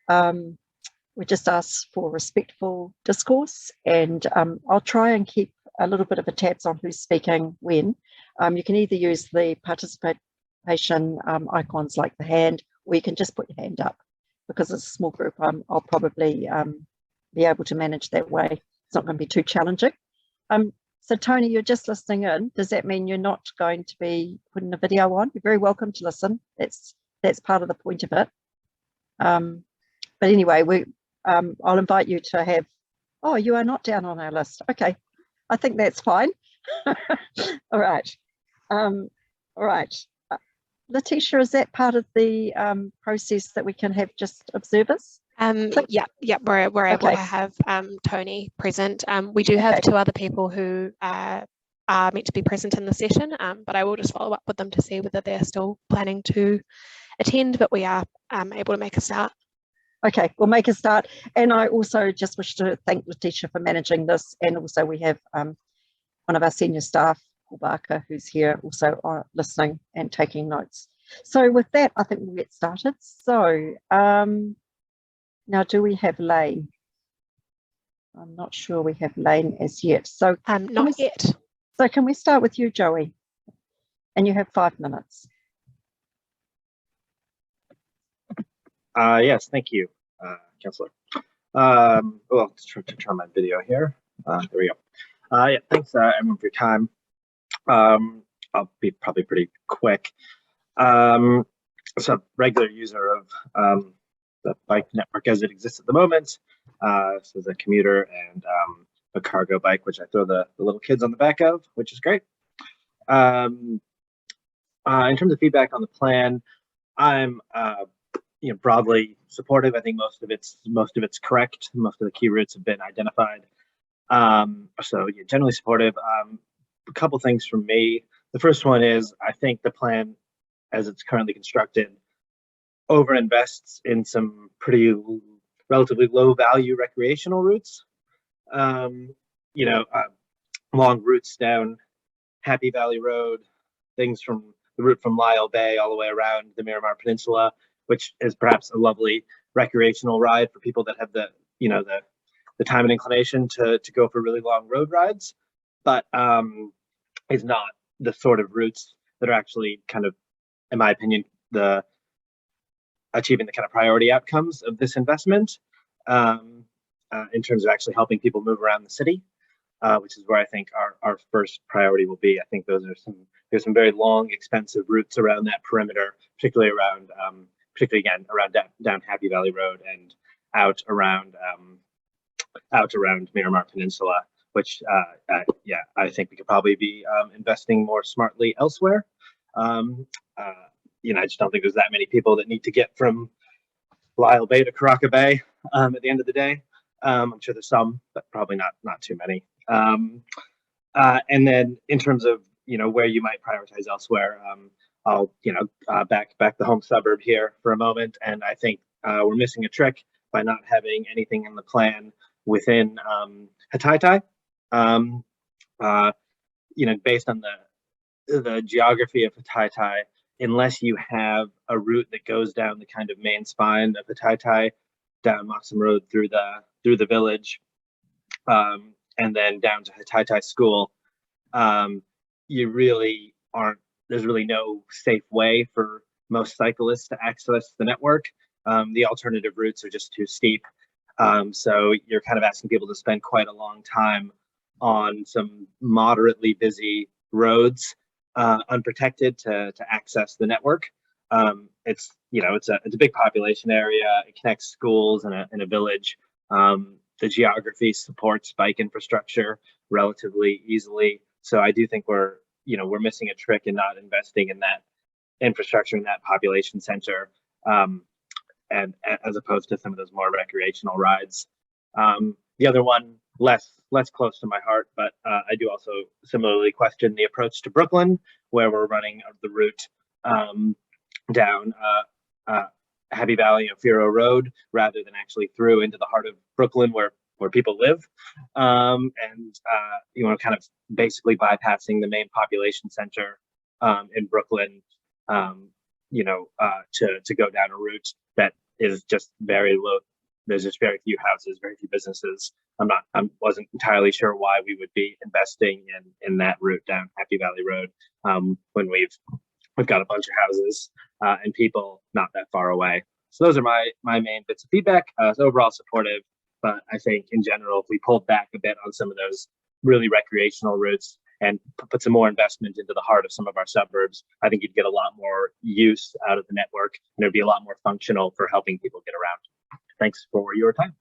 We just ask for respectful discourse, and I'll try and keep a little bit of a tabs on who's speaking when. You can either use the participation icons like the hand, or you can just put your hand up. Because it's a small group, I'll probably be able to manage that way. It's not going to be too challenging. So Tony, you're just listening in. Does that mean you're not going to be putting a video on? You're very welcome to listen. That's part of the point of it. But anyway, I'll invite you to have, oh, you are not down on our list. Okay, I think that's fine. All right. All right. Letitia, is that part of the process that we can have just observers? Yeah, we're able to have Tony present. We do have two other people who are meant to be present in the session, but I will just follow up with them to see whether they're still planning to attend, but we are able to make a start. Okay, we'll make a start. And I also just wish to thank Letitia for managing this, and also we have one of our senior staff, Paul Barker, who's here also listening and taking notes. So with that, I think we'll get started. So now, do we have Lane? I'm not sure we have Lane as yet. So not yet. So can we start with you, Joey? And you have 5 minutes. Yes, thank you, Councillor. Well, let's try to turn my video here. There we go. Yeah, thanks everyone for your time. I'll be probably pretty quick. So regular user of the bike network as it exists at the moment. So the commuter and a cargo bike, which I throw the little kids on the back of, which is great. In terms of feedback on the plan, I'm broadly supportive. I think most of it's correct. Most of the key routes have been identified. So yeah, generally supportive. A couple things from me. The first one is I think the plan, as it's currently constructed, overinvests in some pretty relatively low value recreational routes. Long routes down Happy Valley Road, things from the route from Lyle Bay all the way around the Miramar Peninsula, which is perhaps a lovely recreational ride for people that have the time and inclination to go for really long road rides, but is not the sort of routes that are actually kind of, in my opinion, achieving the kind of priority outcomes of this investment in terms of actually helping people move around the city, which is where I think our first priority will be. I think there's some very long, expensive routes around that perimeter, particularly again around down Happy Valley Road and out around Miramar Peninsula, which I think we could probably be investing more smartly elsewhere. I just don't think there's that many people that need to get from Lyle Bay to Karaka Bay at the end of the day. I'm sure there's some, but probably not too many. And then in terms of where you might prioritize elsewhere, I'll back the home suburb here for a moment, and I think we're missing a trick by not having anything in the plan within Hataitai. Based on the geography of Hataitai, unless you have a route that goes down the kind of main spine of Hataitai, down Moxham Road through the village, and then down to Hataitai School, there's really no safe way for most cyclists to access the network. The alternative routes are just too steep. So you're kind of asking people to spend quite a long time on some moderately busy roads, unprotected to access the network. It's a big population area. It connects schools in a village. The geography supports bike infrastructure relatively easily. So I do think we're missing a trick in not investing in that infrastructure in that population center, and as opposed to some of those more recreational rides. The other one, less close to my heart, but I do also similarly question the approach to Brooklyn, where we're running the route down Happy Valley and Pūroro Road rather than actually through into the heart of Brooklyn where people live, and kind of basically bypassing the main population center in Brooklyn, to go down a route that is just very low. There's just very few houses, very few businesses. I wasn't entirely sure why we would be investing in that route down Happy Valley Road when we've got a bunch of houses and people not that far away. So those are my main bits of feedback. So overall supportive, but I think in general, if we pulled back a bit on some of those really recreational routes and put some more investment into the heart of some of our suburbs, I think you'd get a lot more use out of the network, and it'd be a lot more functional for helping people get around. Thanks for your time.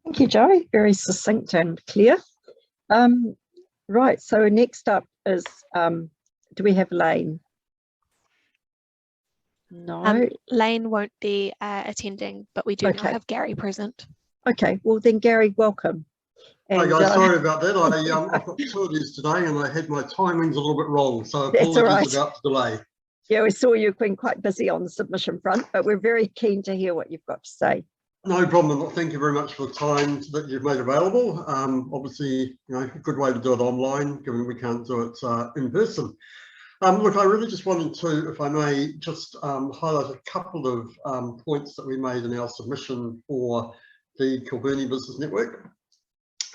Thank you, Joey. Very succinct and clear. Right, so next up is, do we have Lane? No. Lane won't be attending, but we do now have Gary present. Okay, well then Gary, welcome. And, hi guys, sorry about that. I've got 2 of these today and I had my timings a little bit wrong, so apologies about the delay. Yeah, we saw you've been quite busy on the submission front, but we're very keen to hear what you've got to say. No problem. Thank you very much for the time that you've made available. Obviously, a good way to do it online, given we can't do it in person. Look, I really just wanted to, if I may, just highlight a couple of points that we made in our submission for the Kilbirnie Business Network.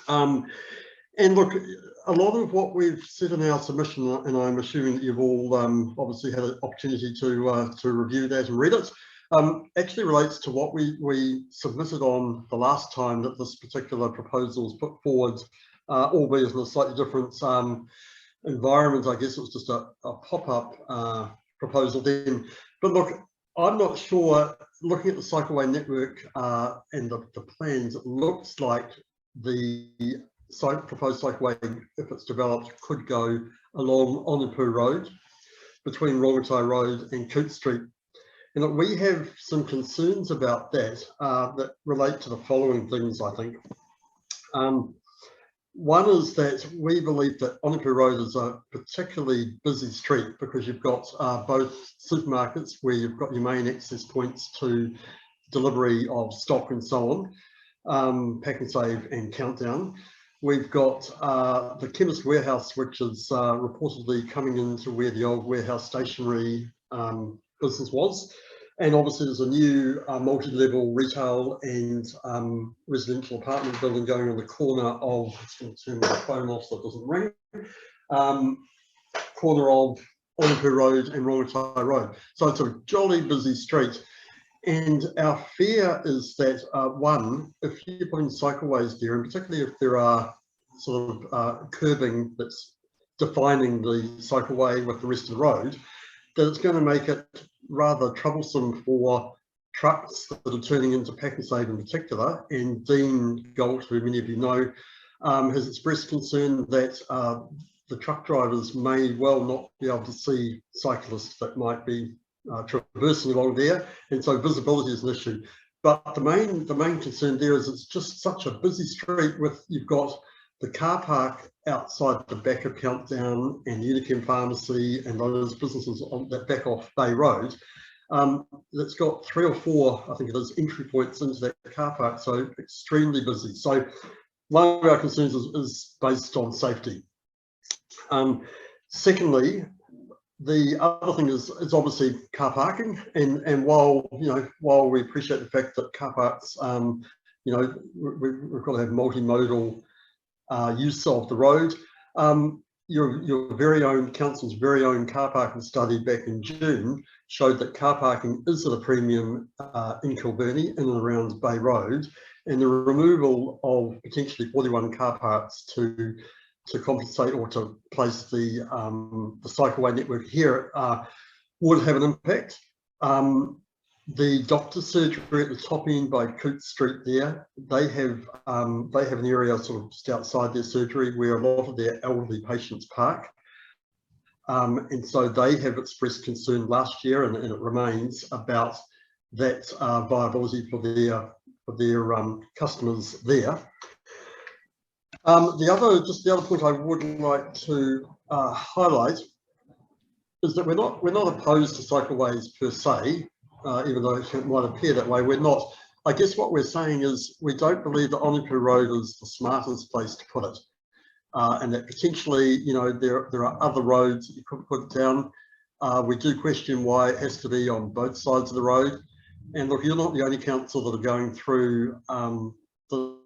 And look, a lot of what we've said in our submission, and I'm assuming that you've all obviously had an opportunity to review that and read it, actually relates to what we submitted on the last time that this particular proposal was put forward, albeit in a slightly different environment. I guess it was just a pop-up proposal then. But look, I'm not sure, looking at the cycleway network and the plans, it looks like the proposed cycleway, if it's developed, could go along Āmua Road between Rongotai Road and Coot Street. And look, we have some concerns about that that relate to the following things, I think. One is that we believe that Āmua Road is a particularly busy street because you've got both supermarkets where you've got your main access points to delivery of stock and so on, Pack and Save and Countdown. We've got the Chemist Warehouse, which is reportedly coming into where the old warehouse stationery business was. And obviously there's a new multi-level retail and residential apartment building going on the corner of, I'm just going to turn my phone off so it doesn't ring, corner of Āmua Road and Rongotai Road. So it's a jolly busy street. And our fear is that, one, if you put in cycleways there, and particularly if there are sort of curbing that's defining the cycleway with the rest of the road, that it's going to make it rather troublesome for trucks that are turning into Pack and Save in particular. And Dean Galt, who many of you know, has expressed concern that the truck drivers may well not be able to see cyclists that might be traversing along there, and so visibility is an issue. But the main concern there is it's just such a busy street with, you've got the car park outside the back of Countdown and Unichem Pharmacy and those businesses on that back off Bay Road. That's got 3 or 4, I think it is, entry points into that car park, so extremely busy. So one of our concerns is based on safety. Secondly, the other thing is obviously car parking, and while we appreciate the fact that car parks, we've got to have multimodal use of the road. Your very own council's very own car parking study back in June showed that car parking is at a premium in Kilbirnie, in and around Bay Road, and the removal of potentially 41 car parks to compensate or to place the cycleway network here would have an impact. The doctor's surgery at the top end by Coote Street there, they have an area sort of just outside their surgery where a lot of their elderly patients park. And so they have expressed concern last year, and it remains, about that viability for their customers there. The other point I would like to highlight is that we're not opposed to cycleways per se, even though it might appear that way. We're not. I guess what we're saying is we don't believe that Ōnupū Road is the smartest place to put it, and that potentially, you know, there are other roads that you could put down. We do question why it has to be on both sides of the road. And look, you're not the only council that are going through the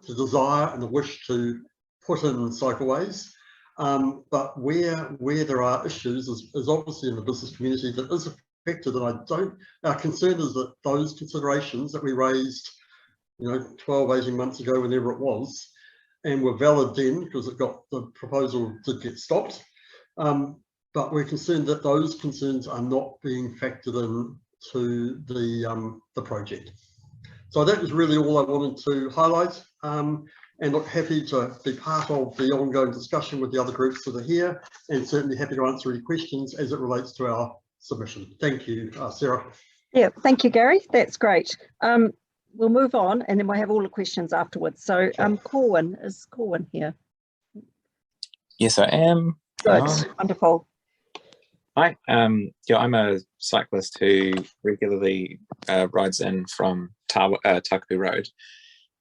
desire and the wish to put in cycleways. But where there are issues is obviously in the business community that is affected. And our concern is that those considerations that we raised, you know, 12, 18 months ago, whenever it was, and were valid then because the proposal did get stopped. But we're concerned that those concerns are not being factored in to the project. So that was really all I wanted to highlight. And look, happy to be part of the ongoing discussion with the other groups that are here, and certainly happy to answer any questions as it relates to our submission. Thank you, Sarah. Yeah, thank you, Gary. That's great. We'll move on, and then we'll have all the questions afterwards. So, Corwin, is Corwin here? Yes, I am. Good, wonderful. Hi, yeah, I'm a cyclist who regularly rides in from Takapū Road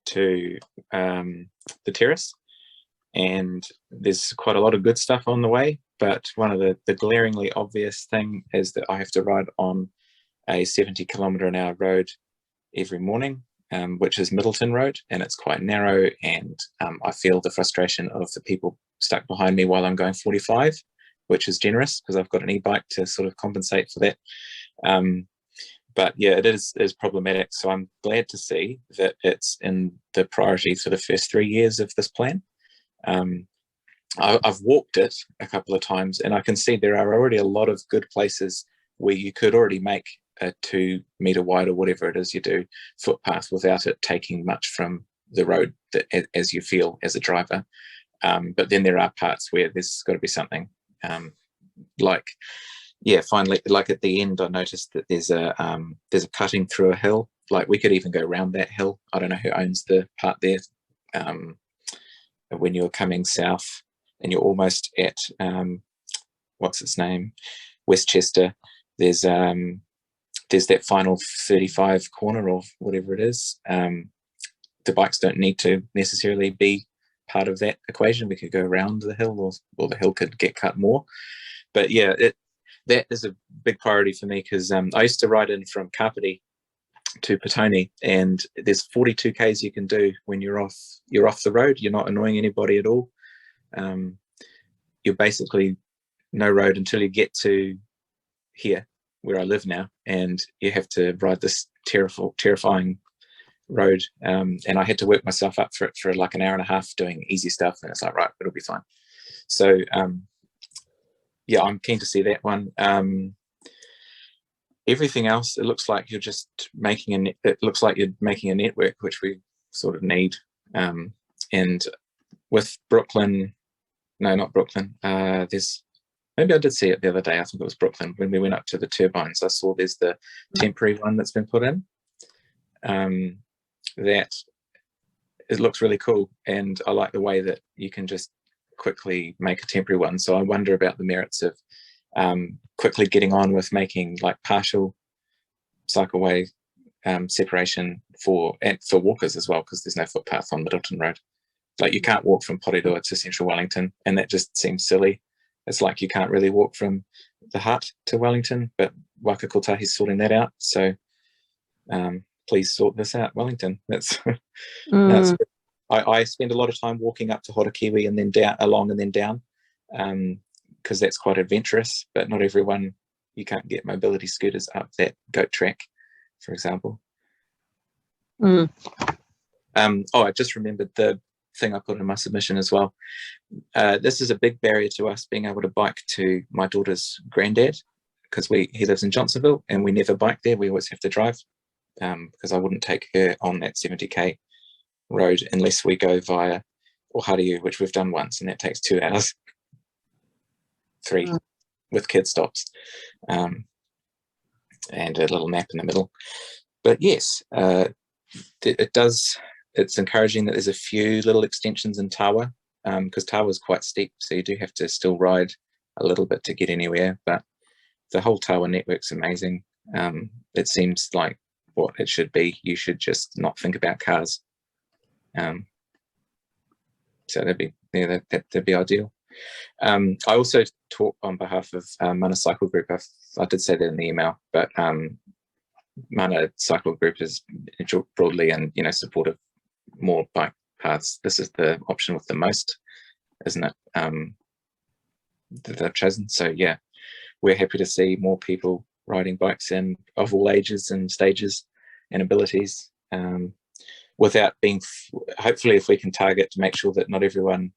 to the terrace, and there's quite a lot of good stuff on the way, but one of the glaringly obvious thing is that I have to ride on a 70km/h road every morning, which is Middleton Road, and it's quite narrow, and I feel the frustration of the people stuck behind me while I'm going 45, which is generous because I've got an e-bike to sort of compensate for that. But yeah, it is problematic. So I'm glad to see that it's in the priority for the first 3 years of this plan. I've walked it a couple of times, and I can see there are already a lot of good places where you could already make a 2 metre wide or whatever it is you do footpath without it taking much from the road that, as you feel as a driver. But then there are parts where there's got to be something like, yeah, finally, like at the end, I noticed that there's a cutting through a hill. Like we could even go around that hill. I don't know who owns the part there. When you're coming south and you're almost at what's its name, Westchester, there's that final 35 corner or whatever it is. The bikes don't need to necessarily be part of that equation. We could go around the hill, or the hill could get cut more. But yeah, that is a big priority for me because I used to ride in from Kapiti to Pōneke, and there's 42 k's you can do when you're off the road. You're not annoying anybody at all. You're basically no road until you get to here where I live now, and you have to ride this terrifying road, and I had to work myself up for it for like an hour and a half doing easy stuff, and it's like, right, it'll be fine. So yeah, I'm keen to see that one. Everything else, it looks like you're just making a network, which we sort of need. And with Brooklyn, no, not Brooklyn. Maybe I did see it the other day. I think it was Brooklyn when we went up to the turbines. I saw there's the temporary one that's been put in. That it looks really cool, and I like the way that you can just quickly make a temporary one. So I wonder about the merits of quickly getting on with making like partial cycleway separation for walkers as well, because there's no footpath on Middleton Road. Like you can't walk from Pōroro to Central Wellington, and that just seems silly. It's like you can't really walk from the hut to Wellington, but Waka Kotahi's sorting that out. So please sort this out, Wellington. That's I spend a lot of time walking up to Hotokiwi and then down along and then down, because that's quite adventurous, but not everyone, you can't get mobility scooters up that goat track, for example. Mm. Oh, I just remembered the thing I put in my submission as well. This is a big barrier to us being able to bike to my daughter's granddad, because he lives in Johnsonville and we never bike there. We always have to drive, because I wouldn't take her on that 70k road unless we go via Ohariu, which we've done once, and that takes 2 hours, 3 with kid stops, and a little nap in the middle. But yes, it's encouraging that there's a few little extensions in Tawa, because Tawa is quite steep, so you do have to still ride a little bit to get anywhere, but the whole Tawa network's amazing. It seems like what it should be. You should just not think about cars. So that'd be ideal. I also talk on behalf of Mana Cycle Group. I did say that in the email, but Mana Cycle Group is broadly and supportive more bike paths. This is the option with the most, isn't it? That they've chosen. So yeah, we're happy to see more people riding bikes and of all ages and stages and abilities, without being, hopefully if we can target to make sure that not everyone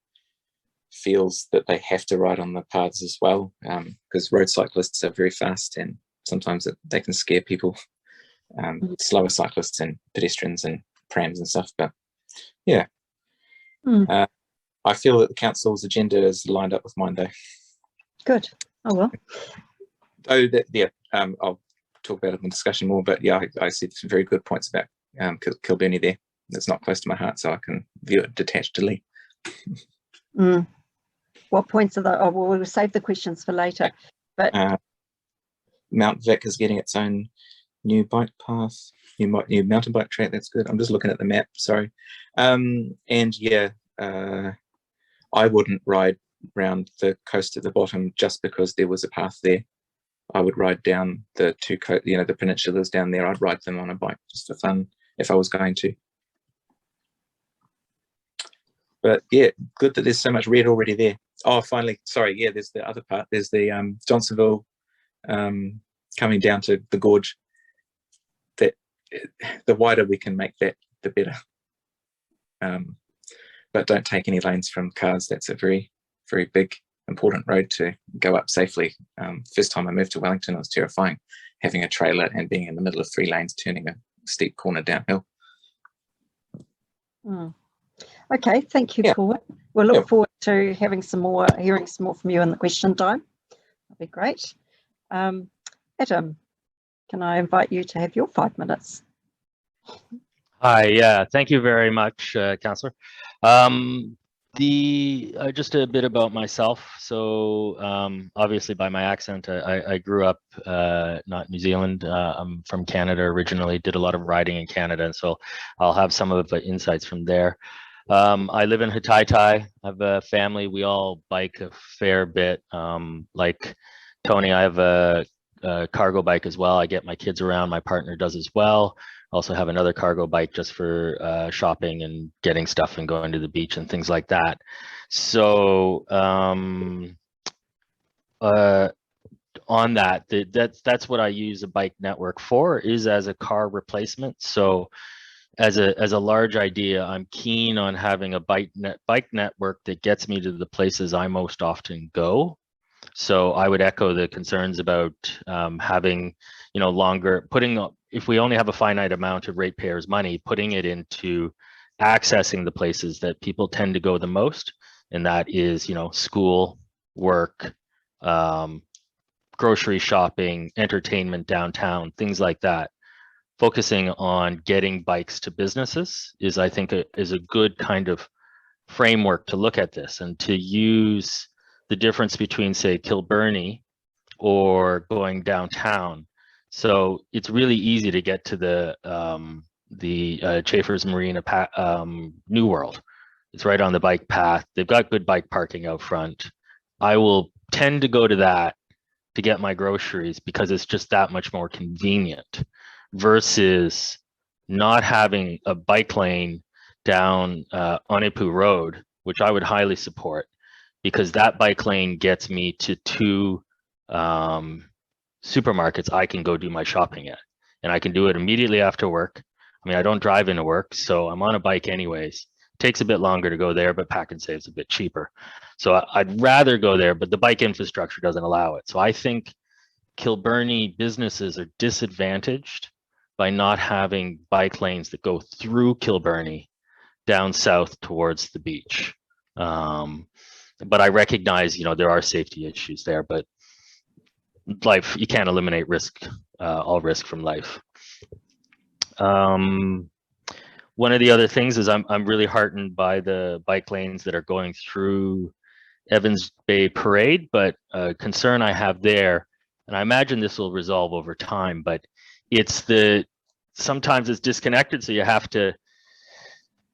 feels that they have to ride on the paths as well, because road cyclists are very fast and sometimes they can scare people, slower cyclists and pedestrians and prams and stuff. But yeah, I feel that the council's agenda is lined up with mine though. Good. Oh well. Oh, I'll talk about it in the discussion more, but yeah, I see some very good points about Kilburnie there. That's not close to my heart, so I can view it detachedly. What points are those? Oh, well, we'll save the questions for later. But Mount Vic is getting its own new bike path, new mountain bike track. That's good. I'm just looking at the map. Sorry. And yeah, I wouldn't ride round the coast at the bottom just because there was a path there. I would ride down the the peninsulas down there. I'd ride them on a bike just for fun if I was going to. But yeah, good that there's so much red already there. Oh, finally, sorry, yeah, there's the other part. There's the Johnsonville coming down to the gorge. That the wider we can make that, the better. But don't take any lanes from cars. That's a very, very big, important road to go up safely. First time I moved to Wellington, it was terrifying, having a trailer and being in the middle of 3 lanes, turning a steep corner downhill. Okay, thank you, Paul. We'll look forward to hearing some more from you in the question time. That'd be great. Adam, can I invite you to have your 5 minutes? Hi, yeah, thank you very much, Councillor. Just a bit about myself. So obviously by my accent, I grew up not New Zealand. I'm from Canada originally, did a lot of riding in Canada, and so I'll have some of the insights from there. I live in Hataitai. I have a family. We all bike a fair bit. Like Tony, I have a cargo bike as well. I get my kids around. My partner does as well. Also have another cargo bike just for shopping and getting stuff and going to the beach and things like that. So on that, that's what I use a bike network for, is as a car replacement. So as a large idea, I'm keen on having a bike network that gets me to the places I most often go. So I would echo the concerns about having, longer, if we only have a finite amount of ratepayers' money, putting it into accessing the places that people tend to go the most, and that is, school, work, grocery shopping, entertainment downtown, things like that. Focusing on getting bikes to businesses is, I think, is a good kind of framework to look at this, and to use the difference between, say, Kilburnie or going downtown. So it's really easy to get to the Chaffers Marina New World. It's right on the bike path. They've got good bike parking out front. I will tend to go to that to get my groceries because it's just that much more convenient, versus not having a bike lane down Āmua Road, which I would highly support, because that bike lane gets me to 2 supermarkets I can go do my shopping at. And I can do it immediately after work. I mean, I don't drive into work, so I'm on a bike anyways. It takes a bit longer to go there, but Pack and Save's a bit cheaper. So I'd rather go there, but the bike infrastructure doesn't allow it. So I think Kilbirnie businesses are disadvantaged by not having bike lanes that go through Kilbirnie down south towards the beach. But I recognize, you know, there are safety issues there, but life, you can't eliminate risk, all risk from life. One of the other things is I'm really heartened by the bike lanes that are going through Evans Bay Parade, but a concern I have there, and I imagine this will resolve over time, but it's sometimes it's disconnected, so you have to,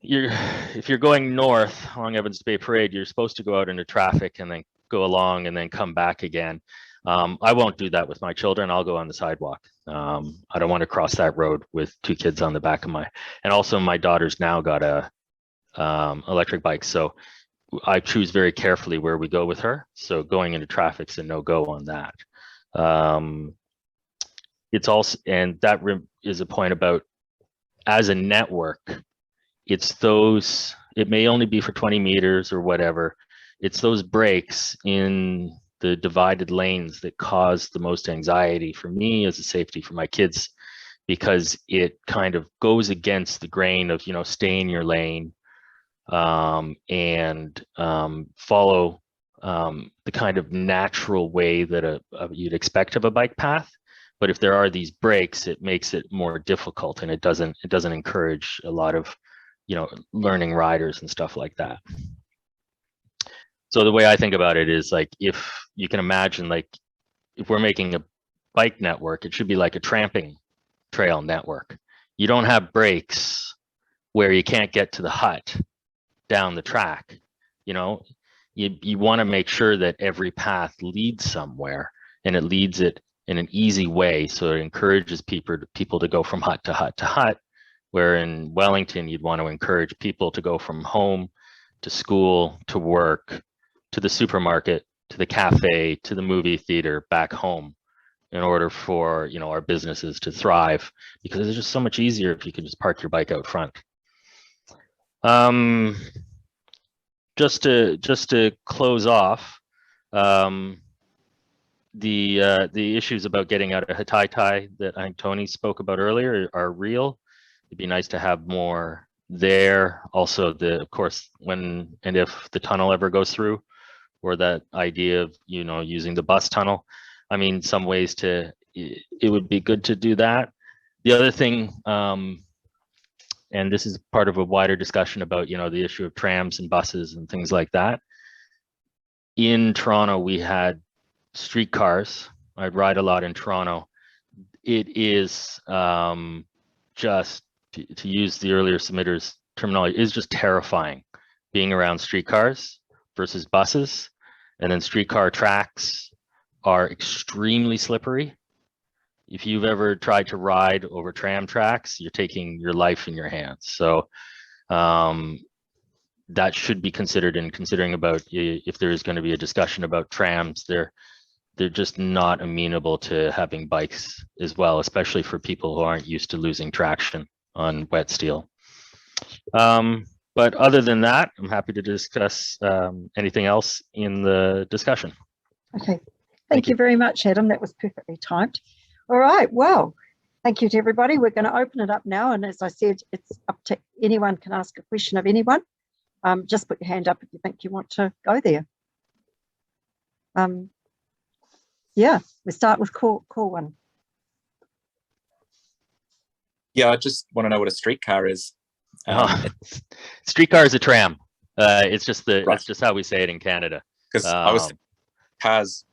if you're going north along Evans Bay Parade, you're supposed to go out into traffic and then go along and then come back again. I won't do that with my children. I'll go on the sidewalk. I don't want to cross that road with 2 kids on the back of and also my daughter's now got a electric bike, so I choose very carefully where we go with her. So going into traffic's a no-go on that. It's also, and that is a point about, as a network, it's those, it may only be for 20 meters or whatever, it's those breaks in the divided lanes that cause the most anxiety for me as a safety for my kids, because it kind of goes against the grain of, you know, stay in your lane and follow the kind of natural way that you'd expect of a bike path. But if there are these breaks, it makes it more difficult, and it doesn't encourage a lot of, you know, learning riders and stuff like that. So the way I think about it is, like, if you can imagine, like, if we're making a bike network, it should be like a tramping trail network. You don't have breaks where you can't get to the hut down the track. You know, you want to make sure that every path leads somewhere, and it leads it in an easy way, so it encourages people to go from hut to hut to hut, where in Wellington you'd want to encourage people to go from home to school to work to the supermarket to the cafe to the movie theater back home, in order for, you know, our businesses to thrive, because it's just so much easier if you can just park your bike out front. Just to close off, the issues about getting out of Hataitai that I think Tony spoke about earlier are real. It'd be nice to have more there. Also, of course, when and if the tunnel ever goes through, or that idea of, you know, using the bus tunnel. I mean, some ways it would be good to do that. The other thing, and this is part of a wider discussion about, you know, the issue of trams and buses and things like that. In Toronto, we had streetcars. I'd ride a lot in Toronto. It is just, to use the earlier submitters terminology, is just terrifying being around streetcars versus buses. And then streetcar tracks are extremely slippery. If you've ever tried to ride over tram tracks, you're taking your life in your hands. So that should be considered in considering about if there is going to be a discussion about trams. They're just not amenable to having bikes as well, especially for people who aren't used to losing traction on wet steel. But other than that, I'm happy to discuss anything else in the discussion. Okay, thank you very much, Adam. That was perfectly timed. All right, well, thank you to everybody. We're going to open it up now. And as I said, it's up to anyone can ask a question of anyone. Just put your hand up if you think you want to go there. Yeah, we start with call one. Yeah, I just want to know what a streetcar is. Streetcar is a tram. It's just Right. it's just how we say it in Canada. Because I was cars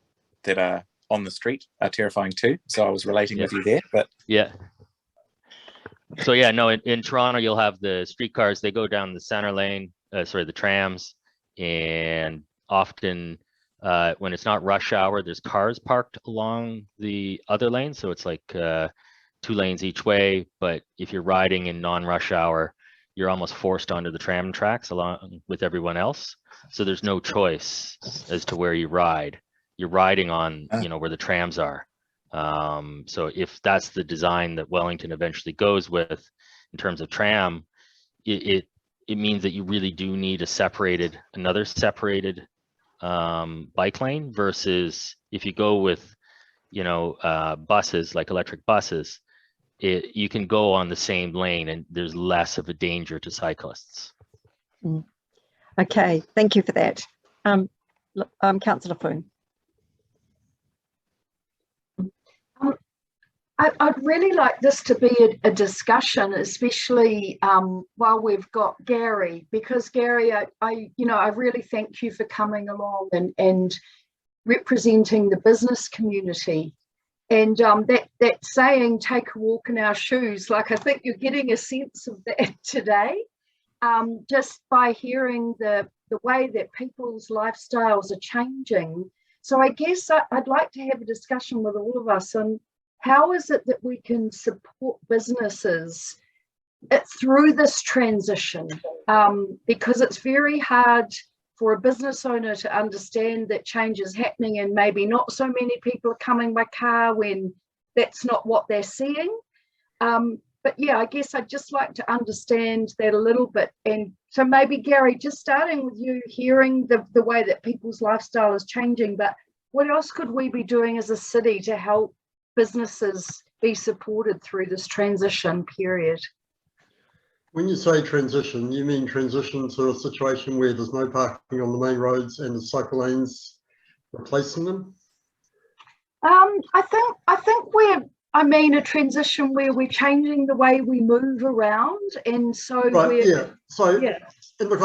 that are on the street are terrifying too. So I was relating with you there, but yeah. So yeah, no, in Toronto you'll have the streetcars. They go down the center lane. The trams, and often when it's not rush hour, there's cars parked along the other lane. So it's like 2 lanes each way. But if you're riding in non-rush hour, you're almost forced onto the tram tracks along with everyone else. So there's no choice as to where you ride. You're riding on, you know, where the trams are. So if that's the design that Wellington eventually goes with, in terms of tram, it means that you really do need another separated bike lane, versus if you go with, you know, buses, like electric buses, you can go on the same lane and there's less of a danger to cyclists. Okay, thank you for that. Councillor Foon. I'd really like this to be a discussion, especially while we've got Gary, because Gary, I really thank you for coming along and representing the business community. And that saying, take a walk in our shoes, like I think you're getting a sense of that today, just by hearing the way that people's lifestyles are changing. So I guess I'd like to have a discussion with all of us on how is it that we can support businesses through this transition? Because it's very hard for a business owner to understand that change is happening and maybe not so many people are coming by car when that's not what they're seeing. But yeah, I guess I'd just like to understand that a little bit. And so maybe Gary, just starting with you, hearing the way that people's lifestyle is changing, but what else could we be doing as a city to help businesses be supported through this transition period? When you say transition, you mean transition to a situation where there's no parking on the main roads and the cycle lanes replacing them? I think I mean a transition where we're changing the way we move around, and so right, yeah. So yeah. And look,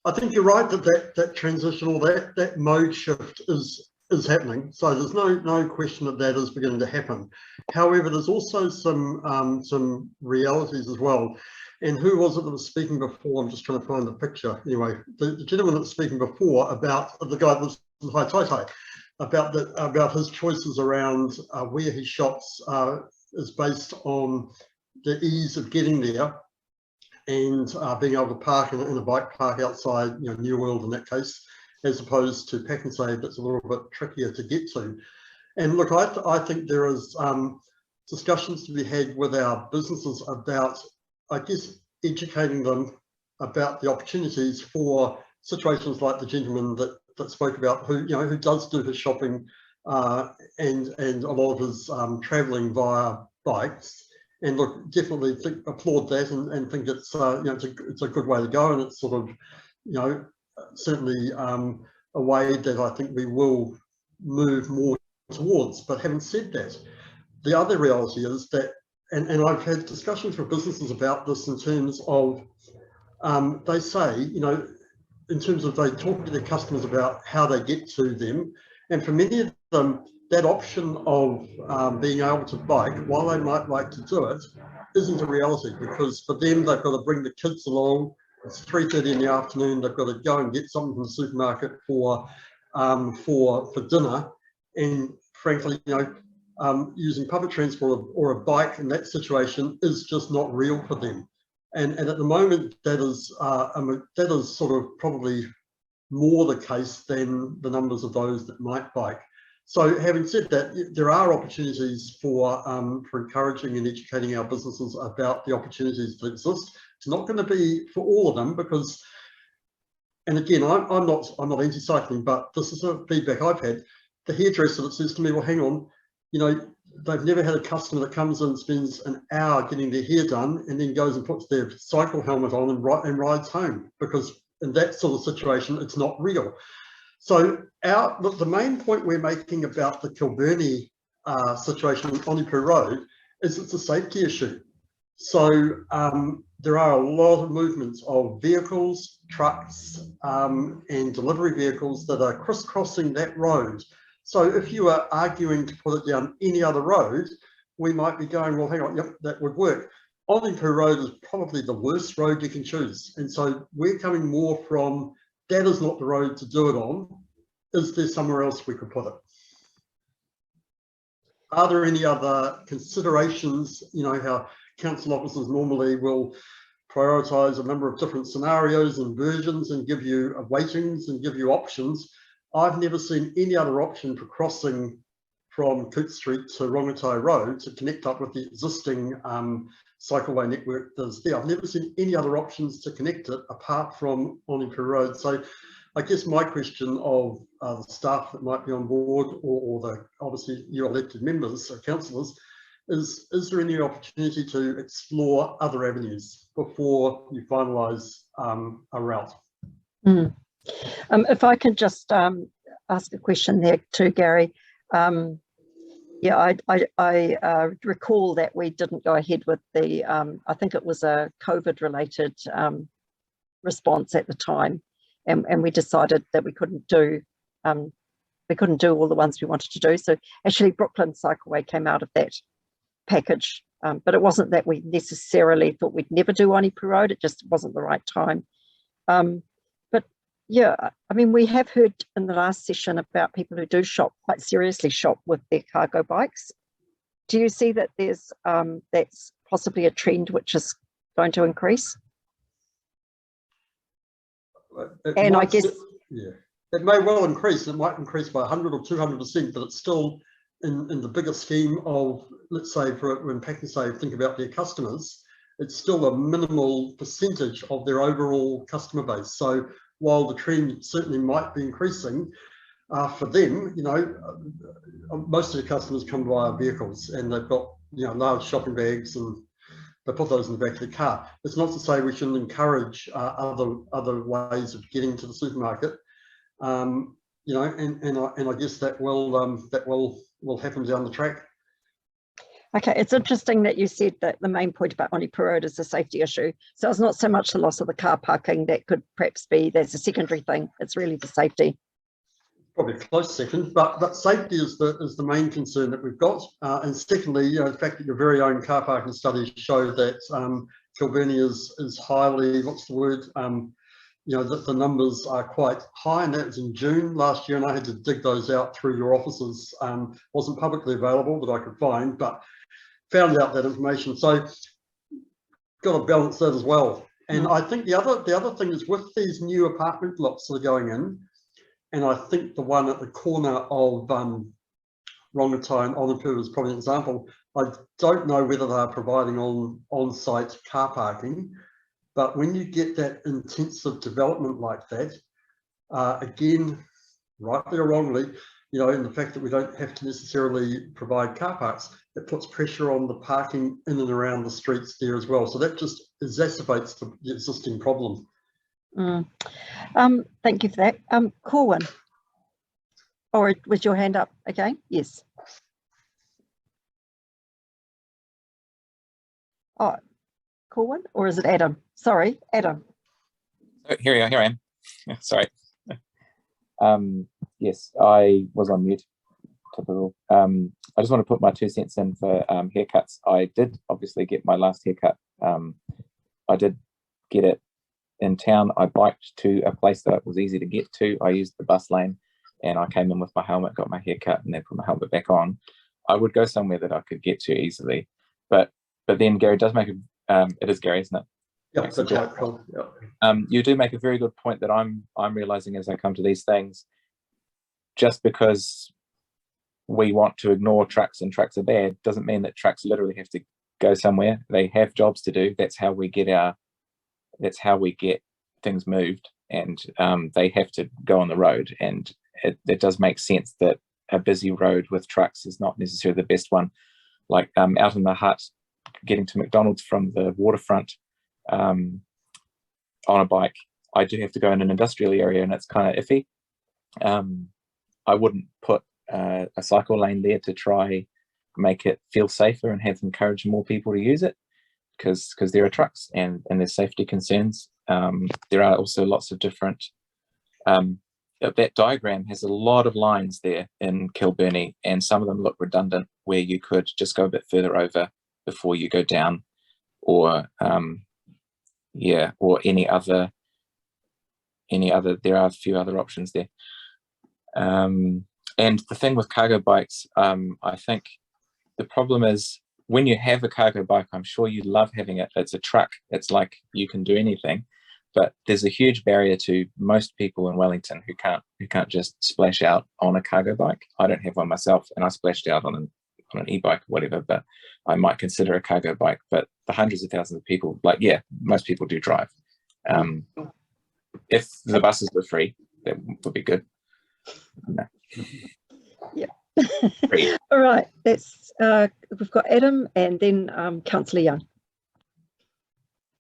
I think you're right that transition or that mode shift is happening. So there's no question that is beginning to happen. However, there's also some realities as well. And who was it that was speaking before? I'm just trying to find the picture. Anyway, the gentleman that was speaking before about the guy that was in Haitaitai, about his choices around where he shops is based on the ease of getting there and being able to park in a bike park outside, you know, New World in that case, as opposed to Pack and Save that's a little bit trickier to get to. And look, I think there is discussions to be had with our businesses about, I guess, educating them about the opportunities for situations like the gentleman that spoke about, who does do his shopping and a lot of his travelling via bikes. And look, definitely applaud that and think it's it's a good way to go, and it's sort of certainly a way that I think we will move more towards. But having said that, the other reality is that, and I've had discussions with businesses about this in terms of they say, in terms of they talk to their customers about how they get to them, and for many of them, that option of being able to bike, while they might like to do it, isn't a reality, because for them, they've got to bring the kids along. It's 3:30 in the afternoon. They've got to go and get something from the supermarket for dinner, and frankly, using public transport or a bike in that situation is just not real for them. And at the moment, that is sort of probably more the case than the numbers of those that might bike. So having said that, there are opportunities for encouraging and educating our businesses about the opportunities that exist. It's not going to be for all of them, because, and again, I'm not anti-cycling, but this is a feedback I've had. The hairdresser that says to me, well, hang on, they've never had a customer that comes in and spends an hour getting their hair done and then goes and puts their cycle helmet on and rides home, because in that sort of situation, it's not real. So the main point we're making about the Kilbirnie situation on Āmua Road is it's a safety issue. So there are a lot of movements of vehicles, trucks, and delivery vehicles that are crisscrossing that road. So if you are arguing to put it down any other road, we might be going, well, hang on, yep, that would work. Āmua Road is probably the worst road you can choose. And so we're coming more from, that is not the road to do it on. Is there somewhere else we could put it? Are there any other considerations? How council officers normally will prioritise a number of different scenarios and versions and give you weightings and give you options. I've never seen any other option for crossing from Coot Street to Rongotai Road to connect up with the existing cycleway network does there. I've never seen any other options to connect it apart from Ōniku Road. So I guess my question of the staff that might be on board, or the obviously your elected members or councillors, is there any opportunity to explore other avenues before you finalise a route? If I could just ask a question there too, Gary. Yeah, I recall that we didn't go ahead with the, I think it was a COVID-related response at the time, and we decided that we couldn't do all the ones we wanted to do. So actually, Brooklyn Cycleway came out of that package, but it wasn't that we necessarily thought we'd never do Ōniku Road. It just wasn't the right time. But yeah, I mean, we have heard in the last session about people who do shop, quite seriously shop with their cargo bikes. Do you see that there's that's possibly a trend which is going to increase? And I guess, yeah, it may well increase. It might increase by 100 or 200%, but it's still in the bigger scheme of, let's say, when Pak'nSave think about their customers, it's still a minimal percentage of their overall customer base. So while the trend certainly might be increasing, for them, you know, most of the customers come via vehicles, and they've got, you know, large shopping bags, and they put those in the back of the car. It's not to say we shouldn't encourage other ways of getting to the supermarket, you know, and I guess that will happen down the track. okay, it's interesting that you said that the main point about Ōniku Road is a safety issue. So it's not so much the loss of the car parking that could perhaps be, that's a secondary thing. It's really the safety. Probably a close second, but safety is the main concern that we've got. And secondly, you know, the fact that your very own car parking studies show that Kilburnie is highly, what's the word? You know, that the numbers are quite high, and that was in June last year, and I had to dig those out through your offices. Wasn't publicly available that I could find, but found out that information. So got to balance that as well. And I think the other thing is, with these new apartment blocks that are going in, and I think the one at the corner of Rongotai and Ōniku is probably an example. I don't know whether they're providing on-site car parking, but when you get that intensive development like that, again, rightly or wrongly, you know, in the fact that we don't have to necessarily provide car parks, it puts pressure on the parking in and around the streets there as well. So that just exacerbates the existing problem. Thank you for that. Corwin, or was your hand up again? Yes. Oh, Corwin, or is it Adam? Sorry, Adam. Oh, here I am. Sorry. Yes, I was on mute. Typical. I just want to put my 2 cents in for haircuts. I did obviously get my last haircut. I did get it in town. I biked to a place that was easy to get to. I used the bus lane, and I came in with my helmet, got my hair cut, and then put my helmet back on. I would go somewhere that I could get to easily, but then Gary does make it is Gary, isn't it? Yeah, that's right. Yeah. You do make a very good point that I'm realizing as I come to these things. Just because we want to ignore trucks and trucks are bad doesn't mean that trucks literally have to go somewhere. They have jobs to do. That's how we get things moved, and they have to go on the road. And it does make sense that a busy road with trucks is not necessarily the best one. Like out in the hut, getting to McDonald's from the waterfront on a bike, I do have to go in an industrial area, and it's kind of iffy. I wouldn't put a cycle lane there to try make it feel safer and have encourage more people to use it, because there are trucks and there's safety concerns. There are also lots of different that diagram has a lot of lines there in Kilburnie, and some of them look redundant, where you could just go a bit further over before you go down, or or any other there are a few other options there. And the thing with cargo bikes, I think the problem is, when you have a cargo bike, I'm sure you love having it. It's a truck. It's like you can do anything, but there's a huge barrier to most people in Wellington who can't just splash out on a cargo bike. I don't have one myself, and I splashed out on an e-bike or whatever, but I might consider a cargo bike. But the hundreds of thousands of people, like, yeah, most people do drive. If the buses were free, that would be good. No. Yeah. All right, that's we've got Adam and then Councillor Young.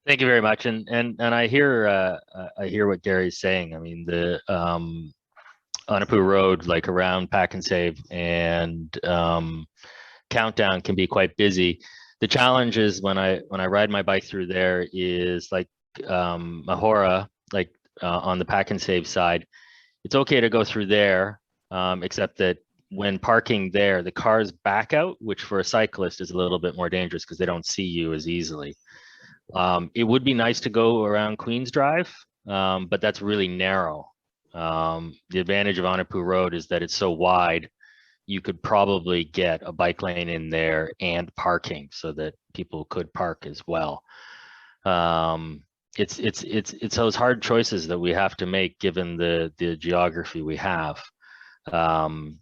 Thank you very much, and I hear what Gary's saying. I mean, the Āmua Road, like around Pack and Save and Countdown, can be quite busy. The challenge is when I ride my bike through there is like Mahora, like on the Pack and Save side. It's okay to go through there, except that when parking there, the cars back out, which for a cyclist is a little bit more dangerous because they don't see you as easily. It would be nice to go around Queens Drive, but that's really narrow. The advantage of Āmua Road is that it's so wide, you could probably get a bike lane in there and parking so that people could park as well. It's those hard choices that we have to make given the geography we have. The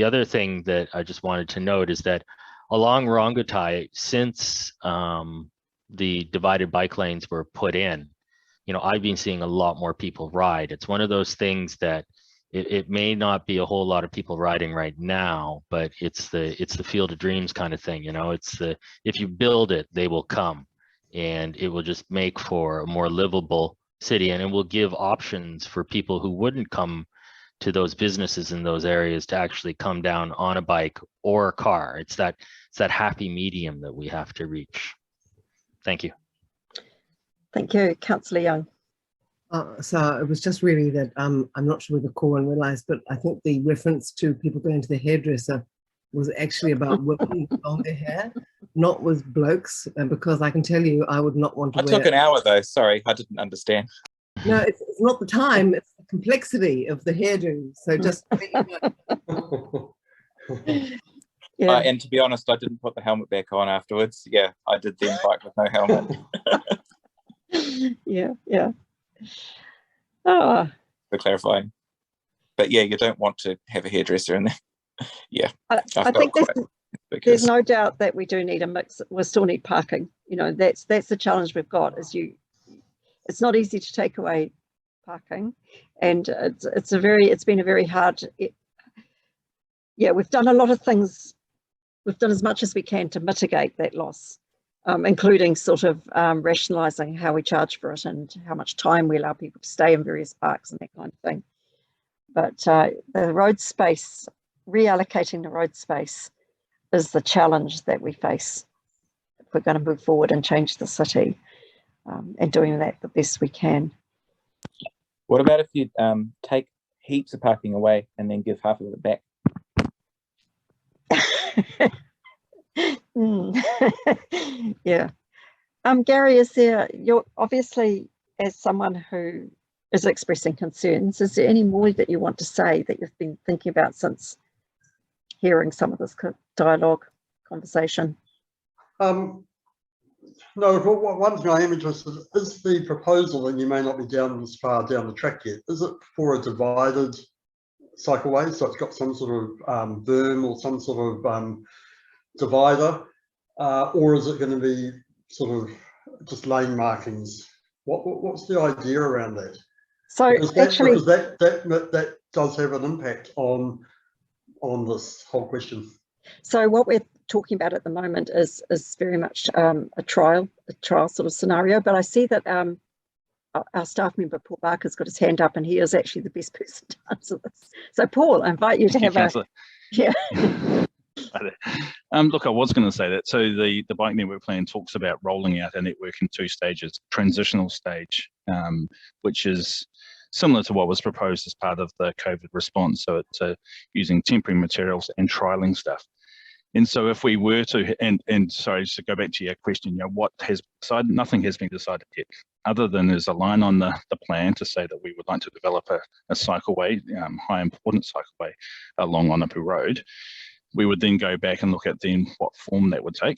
other thing that I just wanted to note is that along Rongotai, since the divided bike lanes were put in, you know, I've been seeing a lot more people ride. It's one of those things that it may not be a whole lot of people riding right now, but it's the field of dreams kind of thing. You know, it's the, if you build it, they will come, and it will just make for a more livable city, and it will give options for people who wouldn't come to those businesses in those areas to actually come down on a bike or a car. It's that happy medium that we have to reach. Thank you. Thank you, Councillor Young. So it was just really that I'm not sure whether Corwin realised, but I think the reference to people going to the hairdresser was actually about women with longer hair, not with blokes. And because I can tell you, I would not want to I took an hour though. Sorry, I didn't understand. No, it's not the time, it's the complexity of the hairdo. So just yeah. And to be honest, I didn't put the helmet back on afterwards. Yeah, I did then bike with no helmet. Yeah. Oh. For clarifying. But yeah, you don't want to have a hairdresser in there. Yeah. I think there's no doubt that we do need a mix. We still need parking. You know, that's the challenge we've got, is it's not easy to take away parking, and it's been a very hard. We've done a lot of things. We've done as much as we can to mitigate that loss, including sort of rationalising how we charge for it and how much time we allow people to stay in various parks and that kind of thing. But the road space, reallocating the road space, is the challenge that we face if we're going to move forward and change the city, and doing that the best we can. What about if you take heaps of parking away and then give half of it back? Yeah. Gary, you're obviously, as someone who is expressing concerns, is there any more that you want to say that you've been thinking about since hearing some of this dialogue, conversation? No, but one thing I am interested in is the proposal, and you may not be down as far down the track yet, is it for a divided cycleway? So it's got some sort of berm or some sort of divider, or is it going to be sort of just lane markings? What's the idea around that? So because that does have an impact on this whole question. So what we're talking about at the moment is very much a trial sort of scenario, but I see that our staff member Paul Barker's got his hand up, and he is actually the best person to answer this. So Paul, I invite you to have a look, I was going to say that. So the bike network plan talks about rolling out a network in 2 stages. Transitional stage, which is similar to what was proposed as part of the COVID response. So it's using temporary materials and trialing stuff. And so if we were to, and sorry, just to go back to your question, what has decided? Nothing has been decided yet, other than there's a line on the plan to say that we would like to develop a cycleway, high importance cycleway along Āmua Road. We would then go back and look at then what form that would take.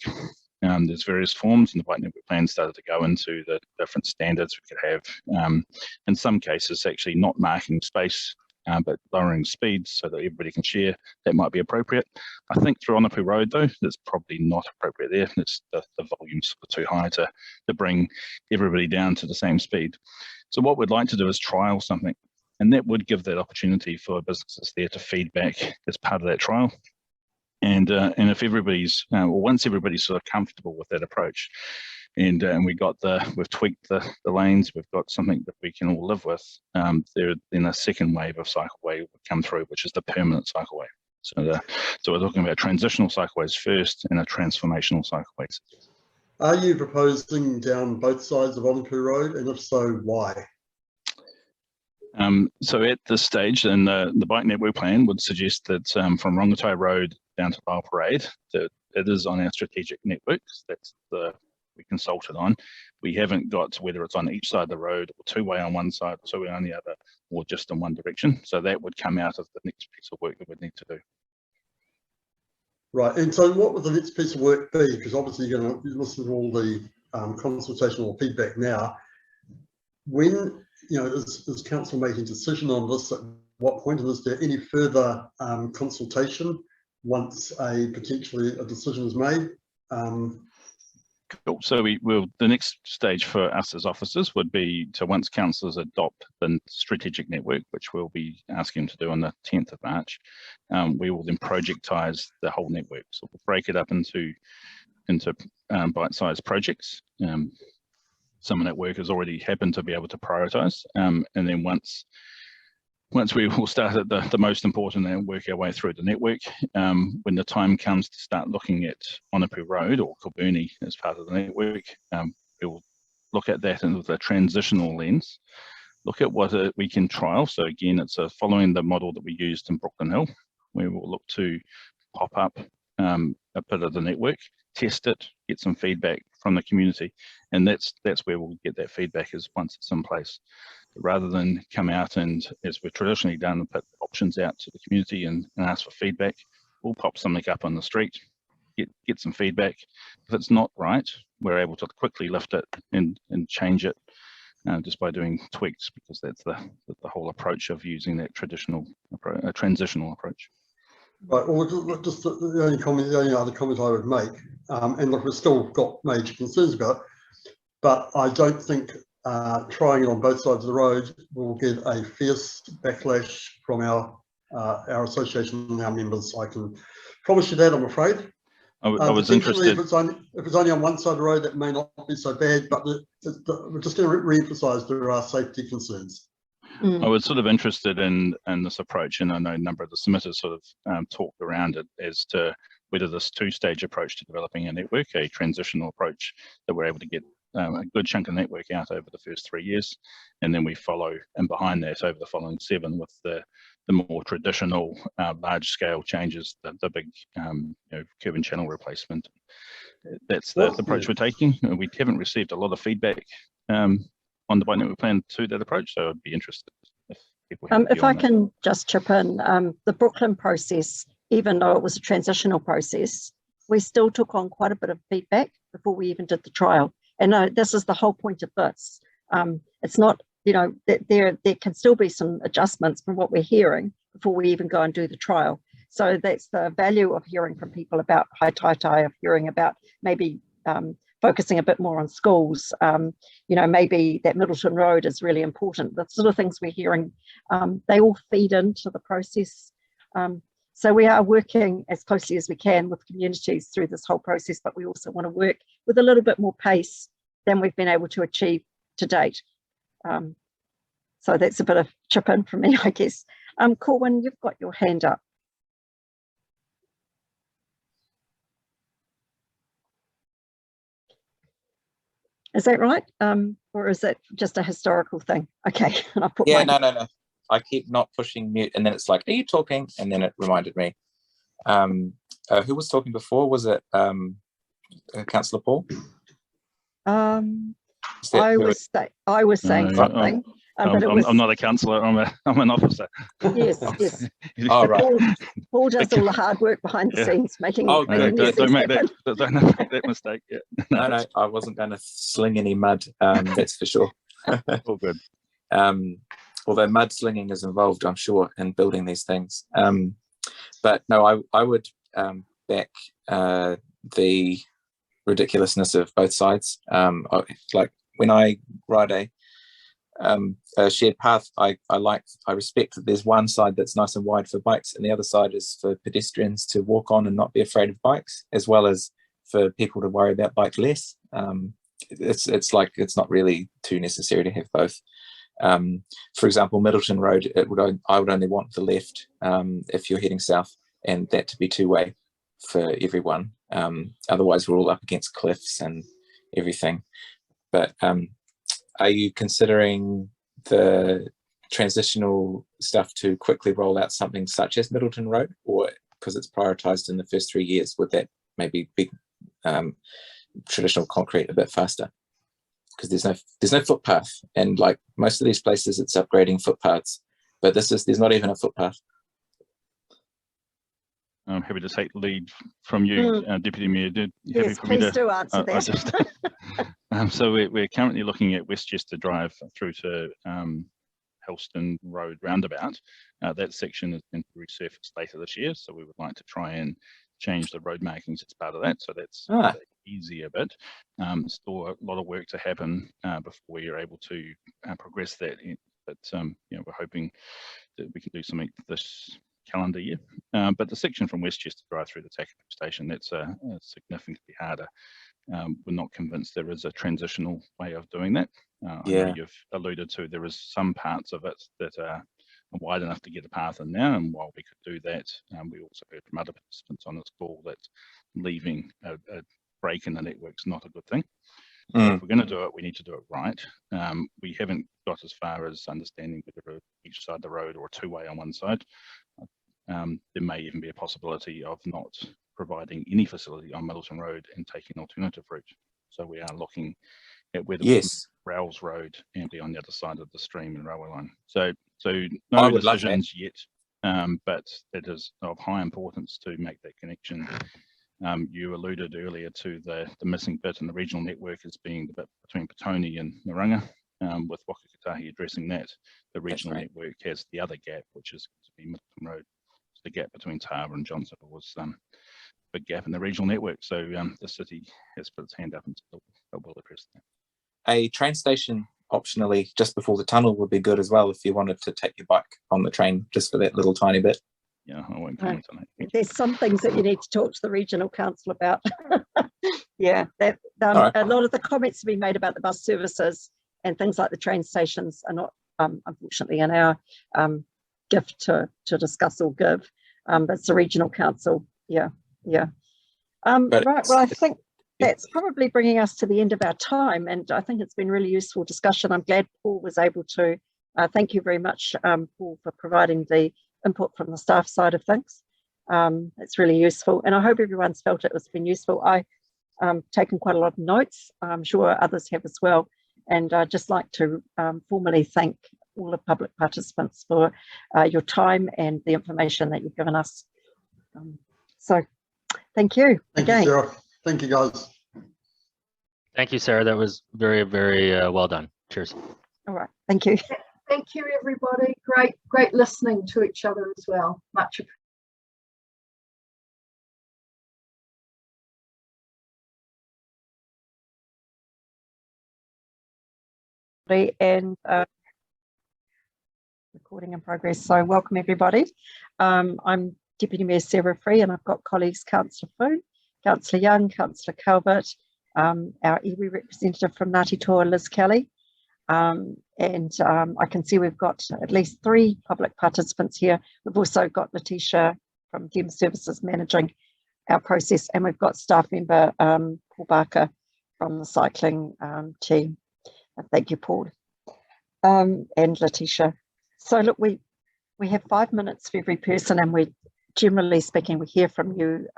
There's various forms, and the bike network plan started to go into the different standards we could have. In some cases, actually not marking space but lowering speeds so that everybody can share, that might be appropriate. I think through Āmua Road though, that's probably not appropriate there. It's the volume's too high to bring everybody down to the same speed. So what we'd like to do is trial something, and that would give that opportunity for businesses there to feedback as part of that trial. And if everybody's, once everybody's sort of comfortable with that approach, and we've tweaked the lanes, we've got something that we can all live with, then a second wave of cycleway will come through, which is the permanent cycleway. So we're talking about transitional cycleways first and a transformational cycleways. Are you proposing down both sides of Āmua Road, and if so, why? So at this stage, and the bike network plan would suggest that from Rongotai Road down to Lyle Parade, that it is on our strategic networks. That's we consulted on. We haven't got whether it's on each side of the road, or two-way on one side, or two-way on the other, or just in one direction. So that would come out of the next piece of work that we'd need to do. Right, and so what would the next piece of work be? Because obviously you're going to listen to all the consultational feedback now. When, is council making a decision on this, at what point, and is there any further consultation once potentially a decision is made? Cool. So the next stage for us as officers would be to, once councillors adopt the strategic network, which we'll be asking them to do on the 10th of March, we will then projectise the whole network. So we'll break it up into bite-sized projects. Some of that work has already happened to be able to prioritise, and then once we will start at the most important and work our way through the network, when the time comes to start looking at Āmua Road or Kilburnie as part of the network, we will look at that with a transitional lens, look at what we can trial. So again, it's following the model that we used in Brooklyn Hill. We will look to pop up a bit of the network, test it, get some feedback from the community, and that's where we'll get that feedback, is once it's in place. Rather than come out and, as we've traditionally done, put options out to the community and ask for feedback, we'll pop something up on the street, get some feedback. If it's not right, we're able to quickly lift it and change it just by doing tweaks, because that's the whole approach of using that transitional approach. Right, well, just the only other comment I would make, and look, we've still got major concerns about it, but I don't think trying it on both sides of the road will get a fierce backlash from our association and our members. I can promise you that, I'm afraid. I was interested. If it's only on one side of the road, that may not be so bad, but we're just going to re-emphasise there are safety concerns. I was sort of interested in this approach, and I know a number of the submitters sort of talked around it as to whether this two-stage approach to developing a network, a transitional approach that we're able to get a good chunk of network out over the first 3 years, and then we follow in behind that over the following 7 with the more traditional large-scale changes, the big curb and channel replacement. That's the approach we're taking. We haven't received a lot of feedback on the bike network plan to that approach, so I'd be interested if people have if I can just chip in, the Brooklyn process, even though it was a transitional process, we still took on quite a bit of feedback before we even did the trial. And this is the whole point of this. It's not, that there can still be some adjustments from what we're hearing before we even go and do the trial. So that's the value of hearing from people about high taitai, of hearing about maybe focusing a bit more on schools. Maybe that Middleton Road is really important. The sort of things we're hearing, they all feed into the process. So we are working as closely as we can with communities through this whole process, but we also want to work with a little bit more pace than we've been able to achieve to date. So that's a bit of chip in from me, I guess. Corwin, you've got your hand up. Is that right? Or is it just a historical thing? Okay. And I put no. I keep not pushing mute, and then it's like, are you talking? And then it reminded me. Who was talking before? Was it Councillor Paul? I was saying something. I'm not a councillor. I'm an officer. Yes, yes. Oh, right. Paul does all the hard work behind the scenes, making. Don't make that mistake. Yeah. No, I wasn't going to sling any mud. That's for sure. All good. although mudslinging is involved, I'm sure, in building these things. But no, I would back the ridiculousness of both sides. Like when I ride a shared path, I respect that there's one side that's nice and wide for bikes, and the other side is for pedestrians to walk on and not be afraid of bikes, as well as for people to worry about bike less. It's like it's not really too necessary to have both. For example, Middleton Road, I would only want the left if you're heading south, and that to be two-way for everyone. Otherwise, we're all up against cliffs and everything. But are you considering the transitional stuff to quickly roll out something such as Middleton Road, or because it's prioritised in the first 3 years, would that maybe be traditional concrete a bit faster? Because there's no footpath, and like most of these places, it's upgrading footpaths, but there's not even a footpath. I'm happy to take the lead from you, Deputy Mayor. Yes, please do answer that. So we're currently looking at Westchester Drive through to Helston Road roundabout. That section has been resurfaced later this year, so we would like to try and change the road markings as part of that. So that's the easier bit. Still a lot of work to happen before you're able to progress that. But you know, we're hoping that we can do something this calendar year. But the section from Westchester Drive through the Takapuna station, that's significantly harder. We're not convinced there is a transitional way of doing that. I know you've alluded to there is some parts of it that are wide enough to get a path in now, and while we could do that, we also heard from other participants on this call that leaving a break in the network is not a good thing. So if we're going to do it, we need to do it right. We haven't got as far as understanding whether each side of the road or a two-way on one side. There may even be a possibility of not providing any facility on Middleton Road and taking an alternative route. So we are looking at whether we can Rails Road and be on the other side of the stream and railway line. So no decisions yet, but it is of high importance to make that connection. You alluded earlier to the missing bit in the regional network as being the bit between Pōneke and Naranga, with Wakakatahi addressing that. The regional network has the other gap, which is to be Middleton Road. So the gap between Tara and Johnson was a big gap in the regional network. So the city has put its hand up and will address that. A train station optionally just before the tunnel would be good as well if you wanted to take your bike on the train just for that little tiny bit. Yeah, I won't comment on that. There's some things that you need to talk to the regional council about. Yeah, a lot of the comments have been made about the bus services and things like the train stations are not, unfortunately, in our gift to discuss or give. But it's the regional council. Yeah. Right. Well, I think that's probably bringing us to the end of our time, and I think it's been really useful discussion. I'm glad Paul was able to. Thank you very much, Paul, for providing the input from the staff side of things. It's really useful, and I hope everyone's felt it's been useful. I've taken quite a lot of notes. I'm sure others have as well, and I'd just like to formally thank all the public participants for your time and the information that you've given us. So thank you again. Thank you, Sarah. Thank you, guys. Thank you, Sarah. That was very, very well done. Cheers. All right. Thank you. Thank you, everybody. Great listening to each other as well. Much appreciated. And recording in progress. So welcome, everybody. I'm Deputy Mayor Sarah Free, and I've got colleagues Councillor Foon, Councillor Young, Councillor Calvert, our iwi representative from Ngāti Toa, Liz Kelly. I can see we've got at least 3 public participants here. We've also got Letitia from Game Services managing our process, and we've got staff member Paul Barker from the cycling team. Thank you, Paul, and Letitia. So look, we have 5 minutes for every person, and we generally speaking, we hear from you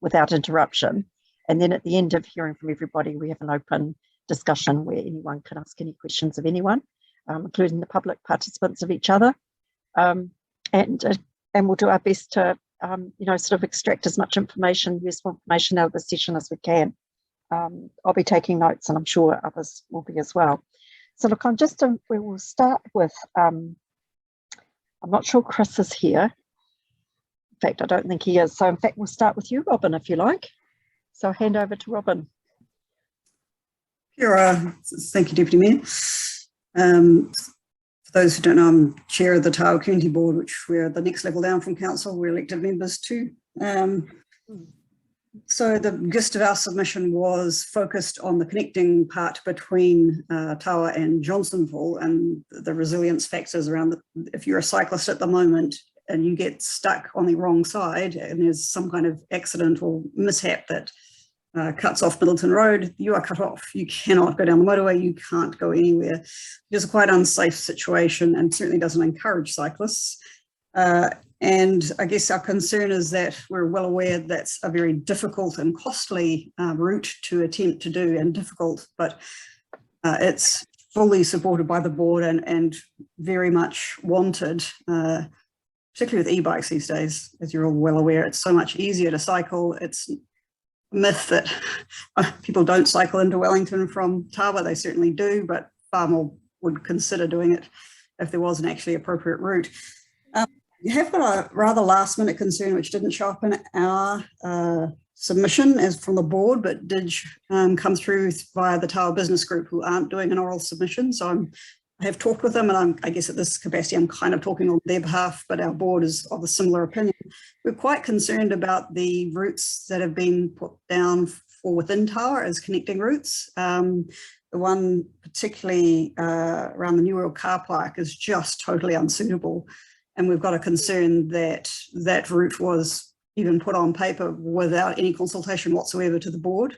without interruption. And then at the end of hearing from everybody, we have an open discussion where anyone can ask any questions of anyone, including the public participants of each other. And we'll do our best to, sort of extract as much information, useful information out of the session as we can. I'll be taking notes, and I'm sure others will be as well. So look, we will start with I'm not sure Chris is here. In fact, I don't think he is. So in fact, we'll start with you, Robin, if you like. So I'll hand over to Robin. Thank you, Deputy Mayor. For those who don't know, I'm chair of the Tawa Community Board, which we're the next level down from council. We're elected members too. So the gist of our submission was focused on the connecting part between Tawa and Johnsonville and the resilience factors around if you're a cyclist at the moment and you get stuck on the wrong side and there's some kind of accident or mishap that cuts off Middleton Road, you are cut off. You cannot go down the motorway, you can't go anywhere. It's a quite unsafe situation and certainly doesn't encourage cyclists. And I guess our concern is that we're well aware that's a very difficult and costly route to attempt to do, and difficult, but it's fully supported by the board and very much wanted, particularly with e-bikes these days. As you're all well aware, it's so much easier to cycle. It's a myth that people don't cycle into Wellington from Tawa. They certainly do, but far more would consider doing it if there was an actually appropriate route. You have got a rather last minute concern which didn't show up in our submission as from the board, but did come through via the Tawa Business Group, who aren't doing an oral submission. So I have talked with them, and I guess at this capacity I'm kind of talking on their behalf, but our board is of a similar opinion. We're quite concerned about the routes that have been put down for within Tawa as connecting routes. The one particularly around the New World Car Park is just totally unsuitable. And we've got a concern that that route was even put on paper without any consultation whatsoever to the board.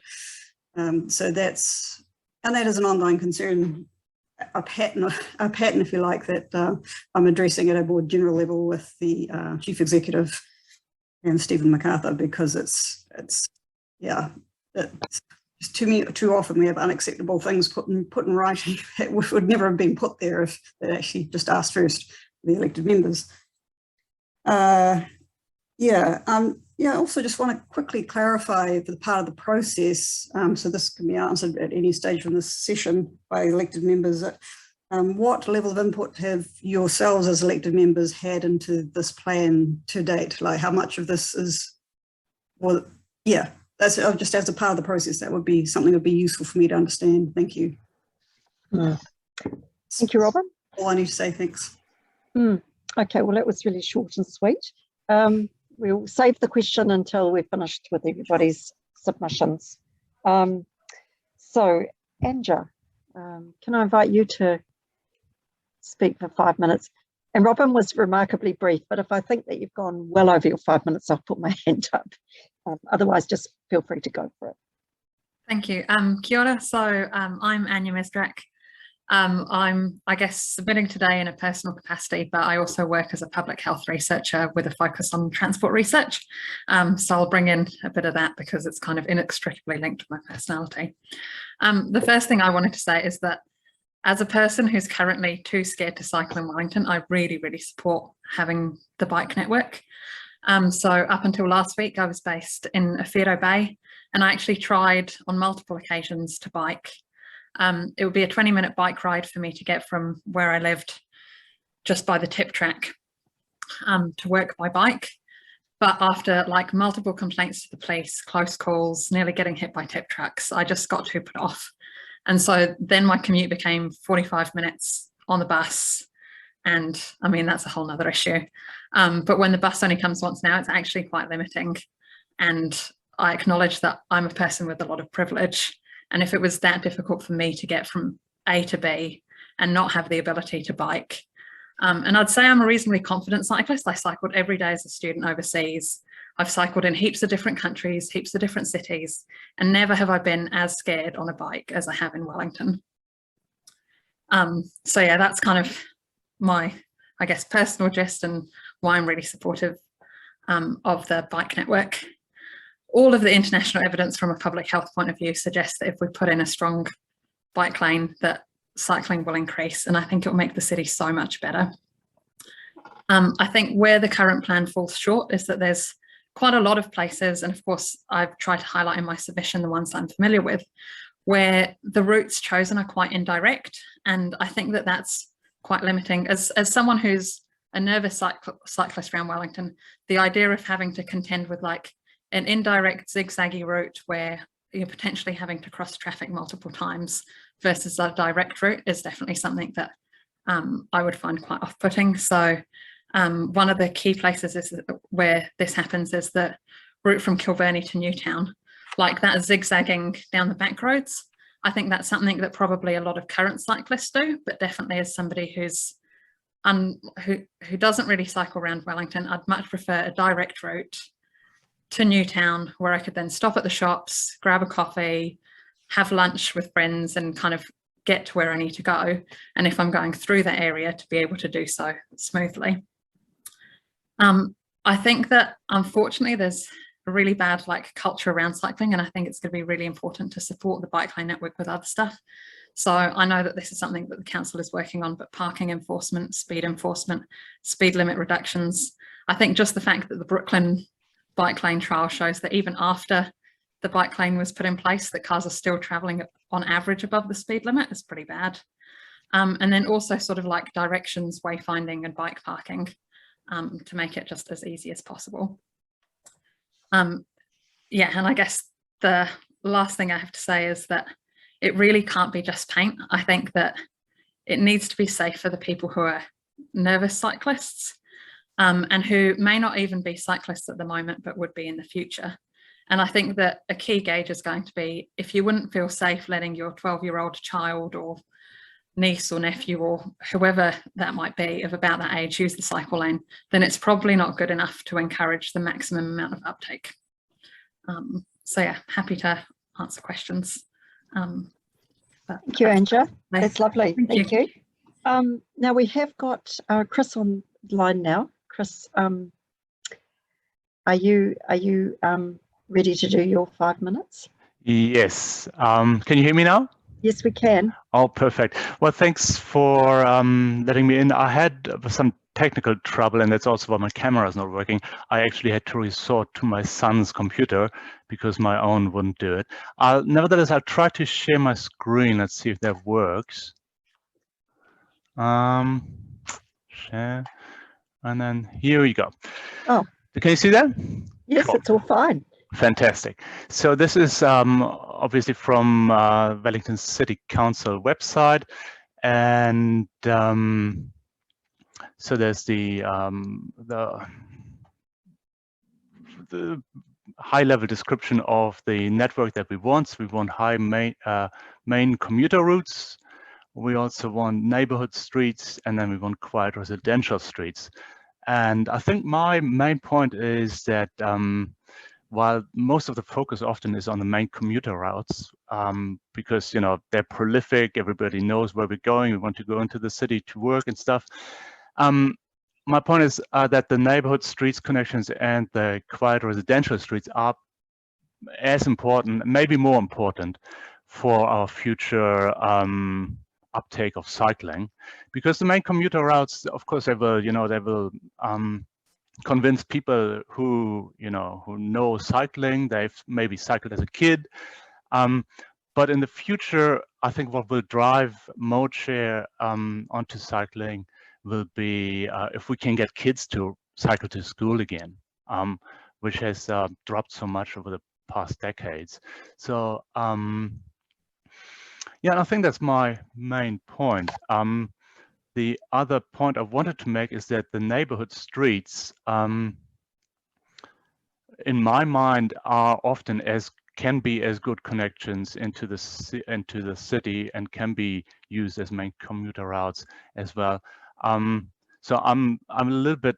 So that is an ongoing concern, a pattern if you like, that I'm addressing at a board general level with the Chief Executive and Stephen MacArthur, because it's too often we have unacceptable things put in writing that would never have been put there if they actually just asked first the elected members. I also just want to quickly clarify the part of the process, so this can be answered at any stage from this session by elected members. What level of input have yourselves as elected members had into this plan to date? Like, how much of this is, that's just as a part of the process. That would be something that would be useful for me to understand. Thank you. Thank you, Robin. All I need to say, thanks. Okay, well, that was really short and sweet. We'll save the question until we're finished with everybody's submissions. So, Anja, can I invite you to speak for 5 minutes? And Robin was remarkably brief, but if I think that you've gone well over your 5 minutes, I'll put my hand up. Otherwise, just feel free to go for it. Thank you. Kia ora. So I'm Anya Mesdrak. I'm, I guess, submitting today in a personal capacity, but I also work as a public health researcher with a focus on transport research. So I'll bring in a bit of that because it's kind of inextricably linked to my personality. The first thing I wanted to say is that as a person who's currently too scared to cycle in Wellington, I really, really support having the bike network. So up until last week, I was based in Āwhiro Bay, and I actually tried on multiple occasions to bike. It would be a 20-minute bike ride for me to get from where I lived just by the tip track to work by bike. But after like multiple complaints to the police, close calls, nearly getting hit by tip trucks, I just got too put off. And so then my commute became 45 minutes on the bus. And I mean, that's a whole nother issue. But when the bus only comes once now, it's actually quite limiting. And I acknowledge that I'm a person with a lot of privilege. And if it was that difficult for me to get from A to B and not have the ability to bike, and I'd say I'm a reasonably confident cyclist. I cycled every day as a student overseas. I've cycled in heaps of different countries, heaps of different cities, and never have I been as scared on a bike as I have in Wellington. So yeah, that's kind of my, I guess, personal gist and why I'm really supportive of the bike network. All of the international evidence from a public health point of view suggests that if we put in a strong bike lane, that cycling will increase, and I think it will make the city so much better. I think where the current plan falls short is that there's quite a lot of places, and of course I've tried to highlight in my submission the ones that I'm familiar with, where the routes chosen are quite indirect, and I think that that's quite limiting. As someone who's a nervous cyclist around Wellington, the idea of having to contend with like an indirect zigzaggy route where you're potentially having to cross traffic multiple times versus a direct route is definitely something that I would find quite off-putting. So one of the key places is where this happens is the route from Kilverney to Newtown, like that zigzagging down the back roads. I think that's something that probably a lot of current cyclists do, but definitely as somebody who's who doesn't really cycle around Wellington, I'd much prefer a direct route to Newtown where I could then stop at the shops, grab a coffee, have lunch with friends and kind of get to where I need to go. And if I'm going through that area, to be able to do so smoothly. I think that unfortunately there's a really bad like culture around cycling, and I think it's going to be really important to support the bike lane network with other stuff. So I know that this is something that the council is working on, but parking enforcement, speed limit reductions. I think just the fact that the Brooklyn bike lane trial shows that even after the bike lane was put in place, that cars are still traveling on average above the speed limit is pretty bad. And then also sort of like directions, wayfinding and bike parking to make it just as easy as possible. Yeah, and I guess the last thing I have to say is that it really can't be just paint. I think that it needs to be safe for the people who are nervous cyclists and who may not even be cyclists at the moment, but would be in the future. And I think that a key gauge is going to be if you wouldn't feel safe letting your 12-year-old child or niece or nephew or whoever that might be of about that age use the cycle lane, then it's probably not good enough to encourage the maximum amount of uptake. So yeah, happy to answer questions. Thank you, Anja. That's lovely. Thank you. Now we have got Chris on the line now. Chris, are you ready to do your 5 minutes? Yes. Can you hear me now? Yes, we can. Oh, perfect. Well, thanks for letting me in. I had some technical trouble, and that's also why my camera is not working. I actually had to resort to my son's computer because my own wouldn't do it. Nevertheless, I'll try to share my screen. Let's see if that works. Share. And then here we go. Oh. Can you see that? Yes, cool. It's all fine. Fantastic. So this is obviously from Wellington City Council website, and so there's the high-level description of the network that we want. So we want high main commuter routes. We also want neighborhood streets, and then we want quiet residential streets. And I think my main point is that while most of the focus often is on the main commuter routes, because they're prolific, everybody knows where we're going, we want to go into the city to work and stuff. My point is that the neighborhood streets connections and the quiet residential streets are as important, maybe more important, for our future uptake of cycling, because the main commuter routes, of course, they will convince people who know cycling. They've maybe cycled as a kid, but in the future, I think what will drive mode share onto cycling will be if we can get kids to cycle to school again, which has dropped so much over the past decades. So yeah, I think that's my main point. The other point I wanted to make is that the neighborhood streets, in my mind, are often can be as good connections into the city and can be used as main commuter routes as well. So I'm a little bit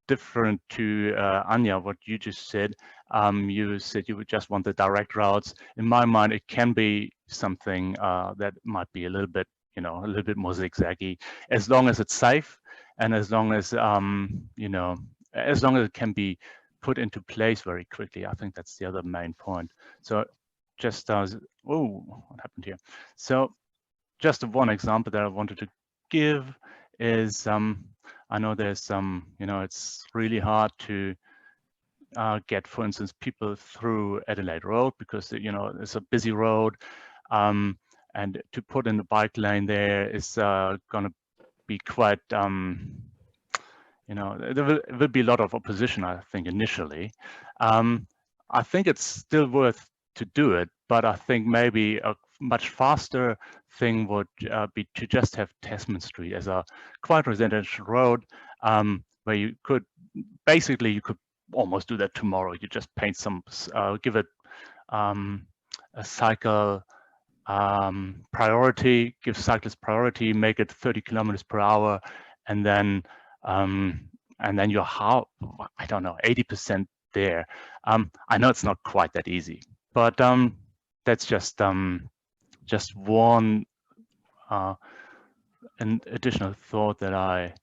different to Anja, what you just said. You said you would just want the direct routes. In my mind, it can be something that might be a little bit more zigzaggy, as long as it's safe and as long as as long as it can be put into place very quickly. I think that's the other main point. So just what happened here? So just one example that I wanted to give is I know there's some it's really hard to get, for instance, people through Adelaide Road because it's a busy road. And to put in the bike lane there is going to be quite there will be a lot of opposition, I think, initially. I think it's still worth to do it, but I think maybe a much faster thing would be to just have Tasman Street as a quite residential road, where you could almost do that tomorrow. You just paint some, give it a cycle priority, give cyclists priority, make it 30 kilometers per hour, and then you're I don't know, 80% there. I know it's not quite that easy, but that's just one an additional thought that I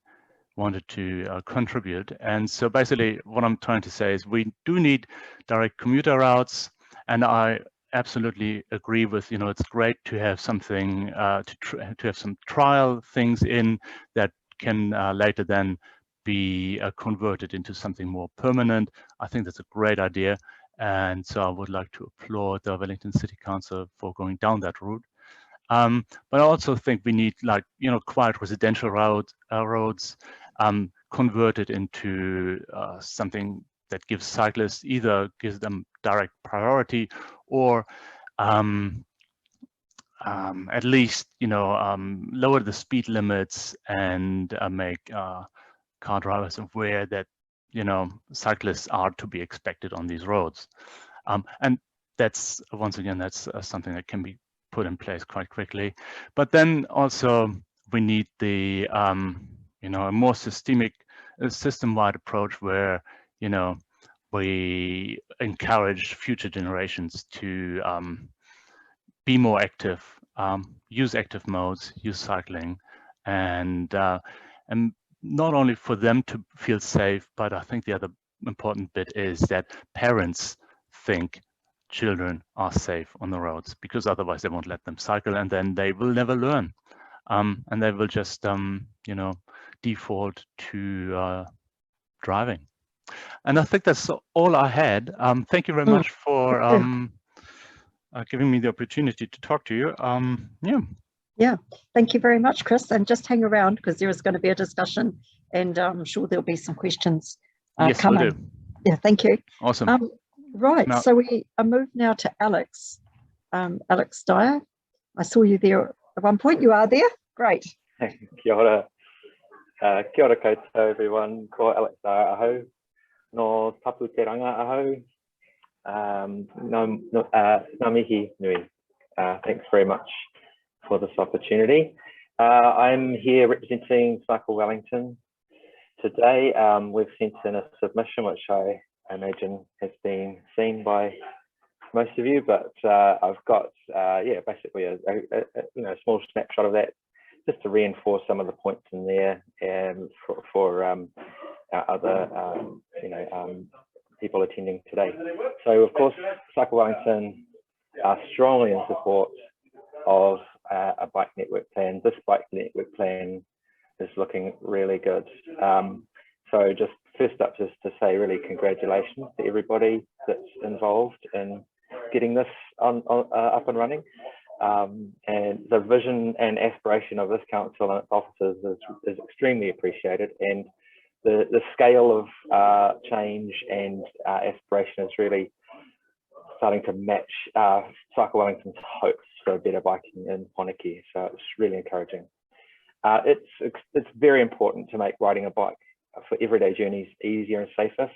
wanted to contribute. And so basically what I'm trying to say is we do need direct commuter routes, and I absolutely agree with, it's great to have something to have some trial things in that can later then be converted into something more permanent. I think that's a great idea, and so I would like to applaud the Wellington City Council for going down that route. But I also think we need, quiet residential roads converted into something that gives cyclists, either gives them direct priority, or at least lower the speed limits and make car drivers aware that cyclists are to be expected on these roads. And that's, once again, that's something that can be put in place quite quickly. But then also we need the a more system-wide approach where we encourage future generations to be more active, use active modes, use cycling, and not only for them to feel safe, but I think the other important bit is that parents think children are safe on the roads, because otherwise they won't let them cycle, and then they will never learn, and they will just default to driving. And I think that's all I had. Thank you very much for giving me the opportunity to talk to you. Yeah, thank you very much, Chris. And just hang around, because there is going to be a discussion, and I'm sure there'll be some questions coming. Will do. Yeah, thank you. Awesome. Right, Now, so we are moved now to Alex. Alex Dyer, I saw you there at one point. You are there? Great. Kia ora. Kia ora koutou, everyone. Ko Alex Dyer aho. No tapu te ranga aho. Ngā mihi nui. Thanks very much for this opportunity. I'm here representing Cycle Wellington. Today, we've sent in a submission, which I imagine has been seen by most of you, but I've got basically a small snapshot of that, just to reinforce some of the points in there, and for our other people attending today. So of course, Cycle Wellington are strongly in support of a bike network plan. This bike network plan is looking really good. So just first up, just to say really congratulations to everybody that's involved in getting this up and running. And the vision and aspiration of this council and its officers is extremely appreciated, and the scale of change and aspiration is really starting to match Cycle Wellington's hopes for better biking in Pōneke. So it's really encouraging. It's very important to make riding a bike for everyday journeys easier and safer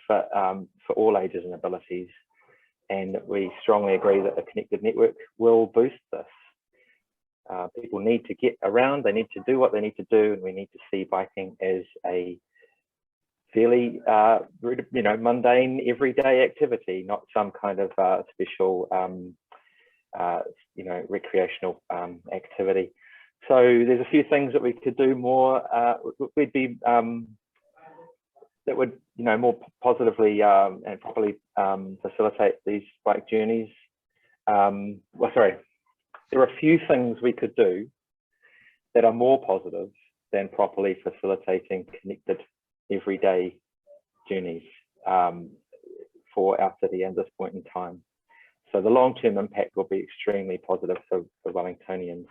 for all ages and abilities. And we strongly agree that a connected network will boost this. People need to get around, they need to do what they need to do, and we need to see biking as a fairly mundane everyday activity, not some kind of special recreational activity. So there's a few things that we could do more. We'd be that would more positively and properly facilitate these bike journeys. There are a few things we could do that are more positive than properly facilitating connected everyday journeys for our city at this point in time. So the long-term impact will be extremely positive for Wellingtonians.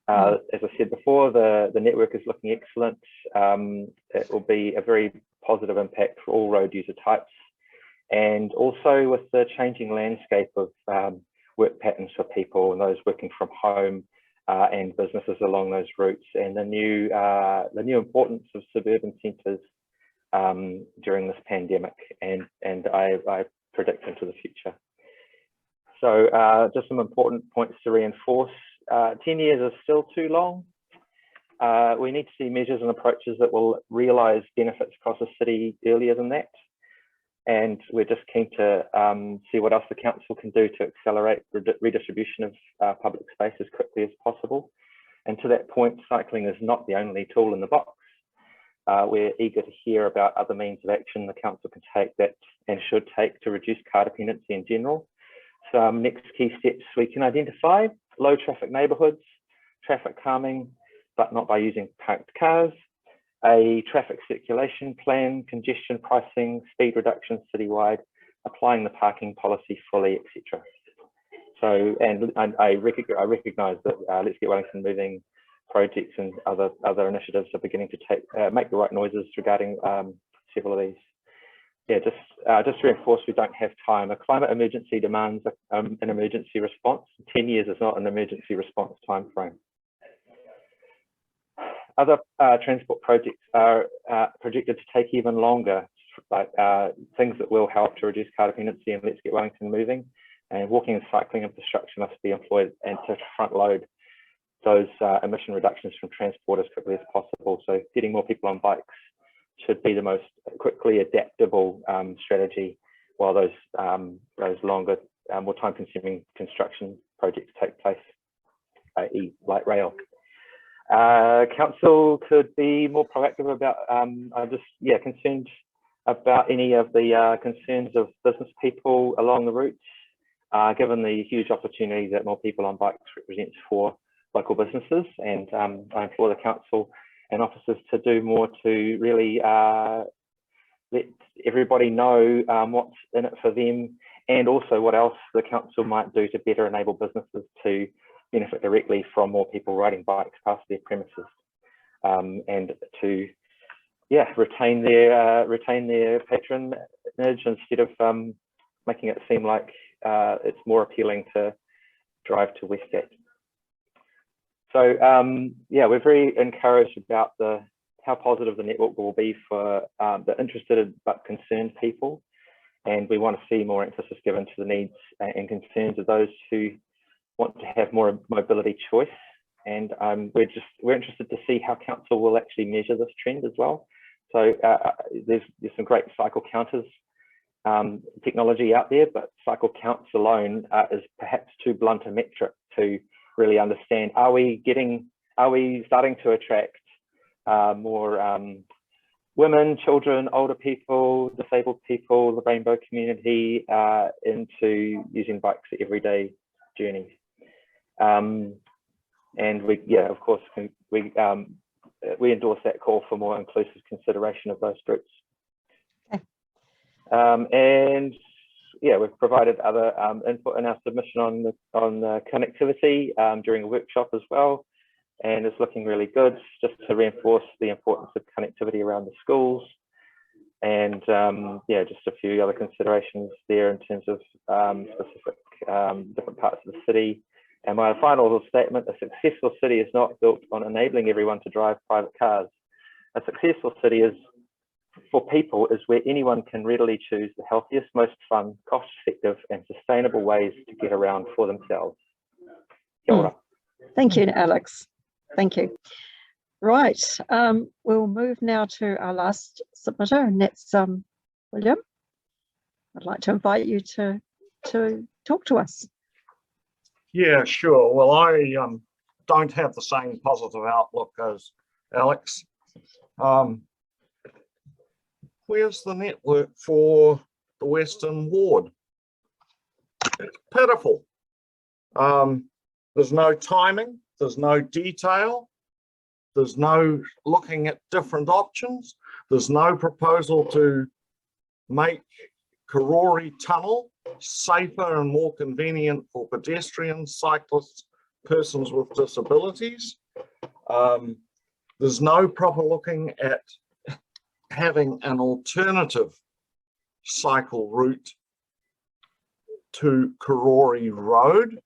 As I said before, the network is looking excellent. It will be a very positive impact for all road user types. And also with the changing landscape of work patterns for people and those working from home and businesses along those routes, and the new importance of suburban centres during this pandemic, and I predict into the future. So just some important points to reinforce. 10 years is still too long. We need to see measures and approaches that will realise benefits across the city earlier than that. And we're just keen to see what else the council can do to accelerate redistribution of public space as quickly as possible. And to that point, cycling is not the only tool in the box. We're eager to hear about other means of action the council can take that and should take to reduce car dependency in general. Some next key steps we can identify: low traffic neighbourhoods, traffic calming, but not by using parked cars, a traffic circulation plan, congestion pricing, speed reduction citywide, applying the parking policy fully, etc. So, and I recognise that Let's Get Wellington Moving projects and other initiatives are beginning to make the right noises regarding several of these. Yeah, just to reinforce, we don't have time. A climate emergency demands an emergency response. 10 years is not an emergency response time frame. Other transport projects are projected to take even longer, like things that will help to reduce car dependency and Let's Get Wellington Moving. And walking and cycling infrastructure must be employed and to front load those emission reductions from transport as quickly as possible. So getting more people on bikes should be the most quickly adaptable strategy, while those longer, more time-consuming construction projects take place, i.e. light rail. Council could be more proactive about, I'm just concerned about any of the concerns of business people along the route, given the huge opportunity that more people on bikes represents for local businesses. And I implore the council and officers to do more to really let everybody know what's in it for them, and also what else the council might do to better enable businesses to benefit directly from more people riding bikes past their premises, and to retain their patronage instead of making it seem like it's more appealing to drive to Westgate. So we're very encouraged about how positive the network will be for the interested but concerned people, and we want to see more emphasis given to the needs and concerns of those who want to have more mobility choice. And we're interested to see how council will actually measure this trend as well. So there's some great cycle counters technology out there, but cycle counts alone is perhaps too blunt a metric to really understand, are we starting to attract more women, children, older people, disabled people, the rainbow community into using bikes for everyday journeys? And of course, we endorse that call for more inclusive consideration of those groups. Okay. And we've provided other input in our submission on the connectivity during a workshop as well, and it's looking really good, just to reinforce the importance of connectivity around the schools. And just a few other considerations there in terms of specific different parts of the city. And my final statement: a successful city is not built on enabling everyone to drive private cars. A successful city for people is where anyone can readily choose the healthiest, most fun, cost-effective and sustainable ways to get around for themselves. Kia ora. Thank you, Alex. Thank you. Right, we'll move now to our last submitter, and that's William. I'd like to invite you to talk to us. Yeah, sure. Well, I don't have the same positive outlook as Alex. Where's the network for the Western Ward? It's pitiful. There's no timing, there's no detail, there's no looking at different options, there's no proposal to make Pūroro Tunnel safer and more convenient for pedestrians, cyclists persons with disabilities. There's no proper looking at having an alternative cycle route to Karori Road,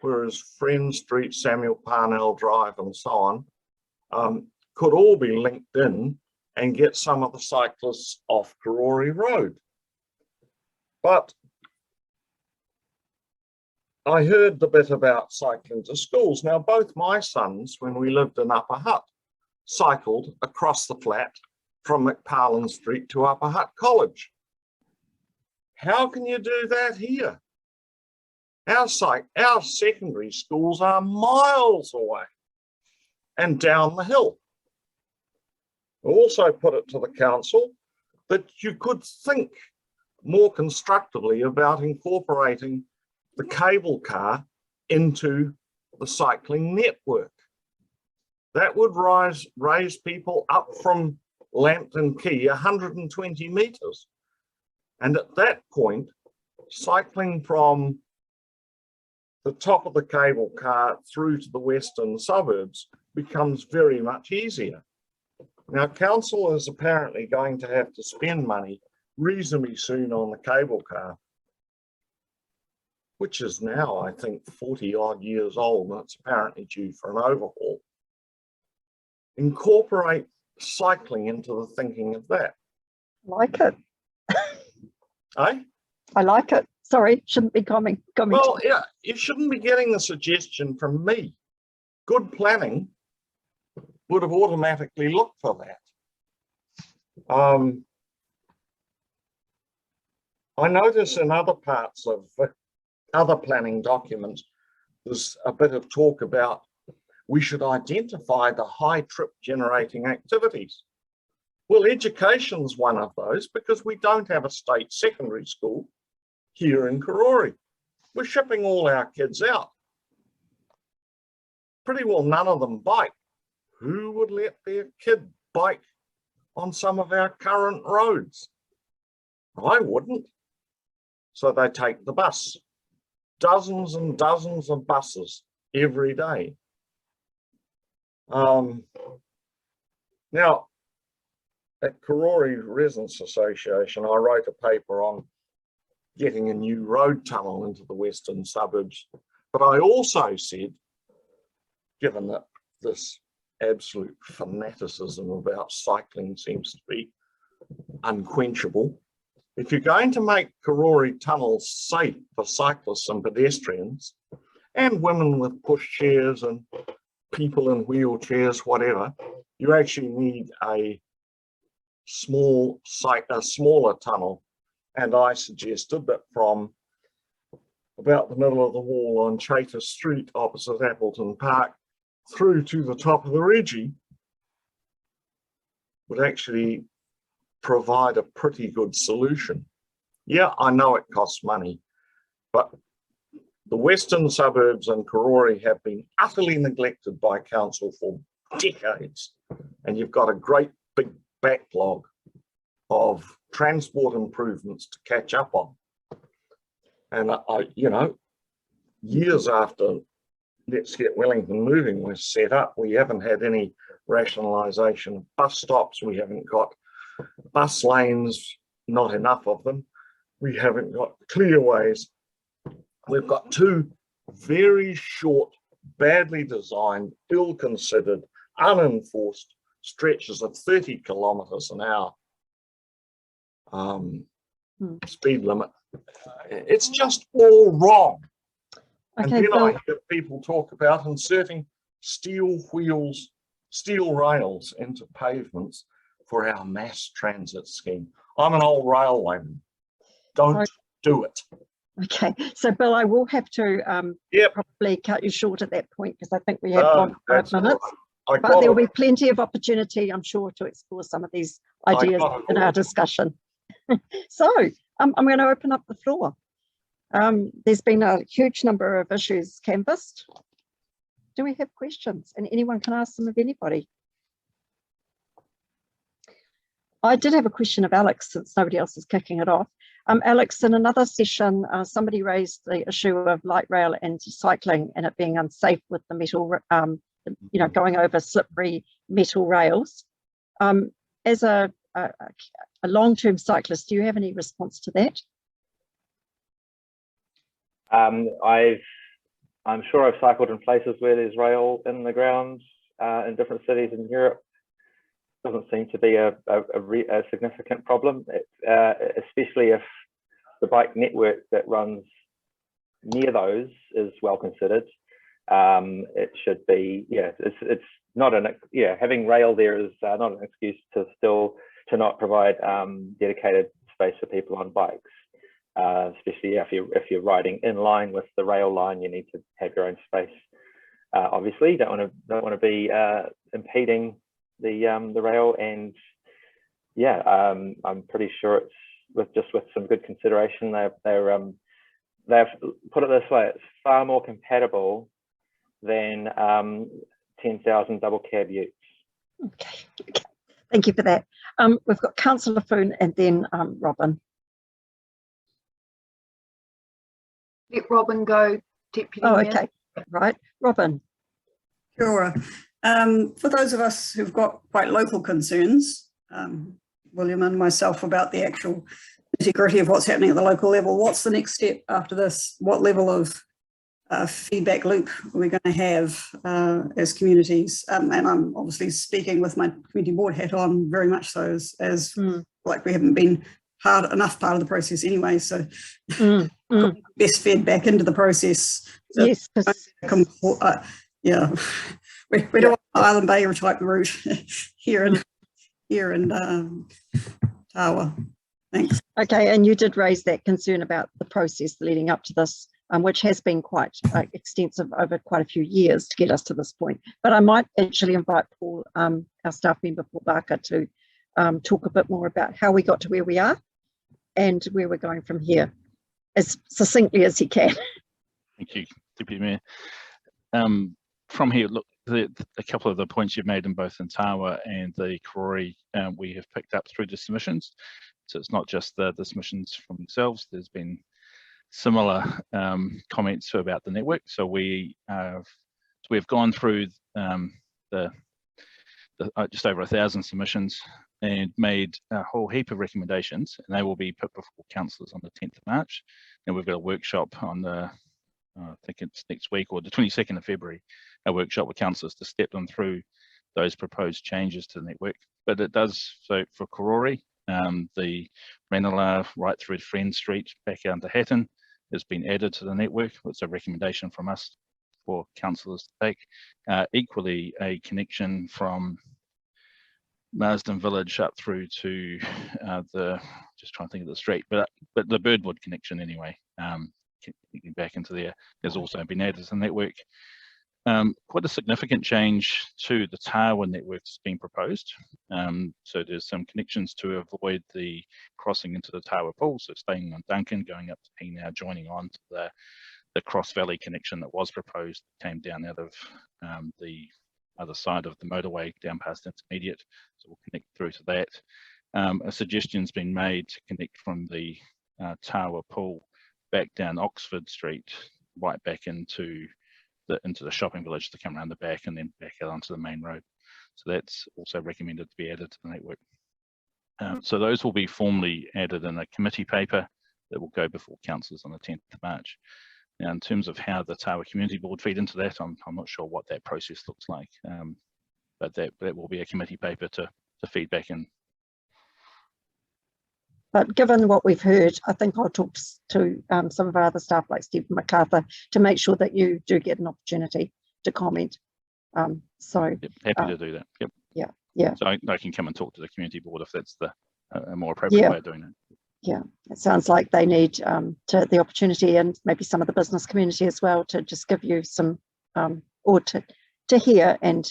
whereas Friend Street, Samuel Parnell Drive and so on could all be linked in and get some of the cyclists off Karori Road. But I heard the bit about cycling to schools. Now, both my sons, when we lived in Upper Hutt, cycled across the flat from McParlin Street to Upper Hutt College. How can you do that here? Our secondary schools are miles away and down the hill. I also put it to the council that you could think more constructively about incorporating the cable car into the cycling network. That would raise people up from Lambton Quay 120 metres. And at that point, cycling from the top of the cable car through to the western suburbs becomes very much easier. Now, council is apparently going to have to spend money reasonably soon on the cable car, which is now, I think, 40 odd years old, and it's apparently due for an overhaul. Incorporate cycling into the thinking of that. Like it. Eh? I like it. Sorry, shouldn't be commenting. Well, yeah, you shouldn't be getting the suggestion from me. Good planning would have automatically looked for that. I notice in other parts of other planning documents, there's a bit of talk about we should identify the high trip generating activities. Well, education's one of those because we don't have a state secondary school here in Karori. We're shipping all our kids out. Pretty well none of them bike. Who would let their kid bike on some of our current roads? I wouldn't. So they take the bus. Dozens and dozens of buses every day. Now, at Karori Residents Association, I wrote a paper on getting a new road tunnel into the western suburbs. But I also said, given that this absolute fanaticism about cycling seems to be unquenchable, if you're going to make Karori tunnels safe for cyclists and pedestrians, and women with pushchairs and people in wheelchairs, whatever, you actually need a smaller tunnel. And I suggested that from about the middle of the wall on Chater Street opposite Appleton Park through to the top of the Reggie would actually provide a pretty good solution. Yeah, I know it costs money, but the western suburbs and Karori have been utterly neglected by council for decades, and you've got a great big backlog of transport improvements to catch up on. And you know, years after Let's Get Wellington Moving was set up, we haven't had any rationalisation of bus stops. We haven't got bus lanes, not enough of them. We haven't got clearways. We've got two very short, badly designed, ill-considered, unenforced stretches of 30 kilometres an hour speed limit. It's just all wrong. Okay, and then Bill, I hear people talk about inserting steel wheels, steel rails into pavements for our mass transit scheme. I'm an old railwayman. Don't do it. Okay, so Bill, I will have to probably cut you short at that point because I think we have gone 5 minutes. But there will be plenty of opportunity, I'm sure, to explore some of these ideas in our discussion. So I'm going to open up the floor. There's been a huge number of issues canvassed. Do we have questions? And anyone can ask them of anybody. I did have a question of Alex, since nobody else is kicking it off. Alex, in another session, somebody raised the issue of light rail and cycling and it being unsafe with the metal, going over slippery metal rails. As a long-term cyclist, do you have any response to that? I'm sure I've cycled in places where there's rail in the ground in different cities in Europe. Doesn't seem to be a significant problem, especially if the bike network that runs near those is well considered. It should be, it's not having rail there is not an excuse to not provide dedicated space for people on bikes. Especially if you're riding in line with the rail line, you need to have your own space. Obviously, you don't want to be impeding the rail, and I'm pretty sure it's with some good consideration. They've put it this way: it's far more compatible than 10,000 double cab utes. Okay, thank you for that. We've got Councillor Foon and then Robin. Let Robin go, Deputy Mayor. Okay, right. Robin. Kia ora. For those of us who've got quite local concerns, William and myself, about the actual nitty-gritty of what's happening at the local level, what's the next step after this? What level of feedback loop are we going to have as communities? And I'm obviously speaking with my community board hat on, very much so, as like we haven't been part of the process anyway, so best fed back into the process. So yes. We don't want Island Bay type route here in Tawa. Thanks. Okay, and you did raise that concern about the process leading up to this, which has been quite extensive over quite a few years to get us to this point. But I might actually invite Paul, our staff member, Paul Barker, to talk a bit more about how we got to where we are and where we're going from here, as succinctly as he can. Thank you, Deputy Mayor. From here, look, a couple of the points you've made in both in Tawa and the Karori, we have picked up through the submissions. So it's not just the submissions from themselves. There's been similar comments about the network. So we've gone through the just over 1,000 submissions and made a whole heap of recommendations, and they will be put before councillors on the 10th of March. And we've got a workshop on the, I think it's next week, or the 22nd of February, a workshop with councillors to step them through those proposed changes to the network. But it does, so for Karori, the Ranelagh right through Friend Street back down to Hatton has been added to the network. It's a recommendation from us for councillors to take. Equally, a connection from Marsden Village up through to just trying to think of the street, but the Birdwood connection anyway, getting back into there, has also been added to the network. Quite a significant change to the Tawa network is being proposed. So there's some connections to avoid the crossing into the Tawa pool, so staying on Duncan, going up to Pina, joining on to the Cross Valley connection that was proposed, came down out of the other side of the motorway down past Intermediate, so we'll connect through to that. A suggestion's been made to connect from the Tawa pool back down Oxford Street, right back into the shopping village, to come around the back and then back out onto the main road. So that's also recommended to be added to the network. So those will be formally added in a committee paper that will go before councillors on the 10th of March. Now, in terms of how the Tawa Community Board feed into that, I'm not sure what that process looks like, but that will be a committee paper to feed back in. But given what we've heard, I think I'll talk to some of our other staff like Stephen MacArthur to make sure that you do get an opportunity to comment. Happy to do that. Yep. Yeah. So I can come and talk to the community board if that's a more appropriate way of doing it. Yeah, it sounds like they need the opportunity, and maybe some of the business community as well, to just give you some or to hear and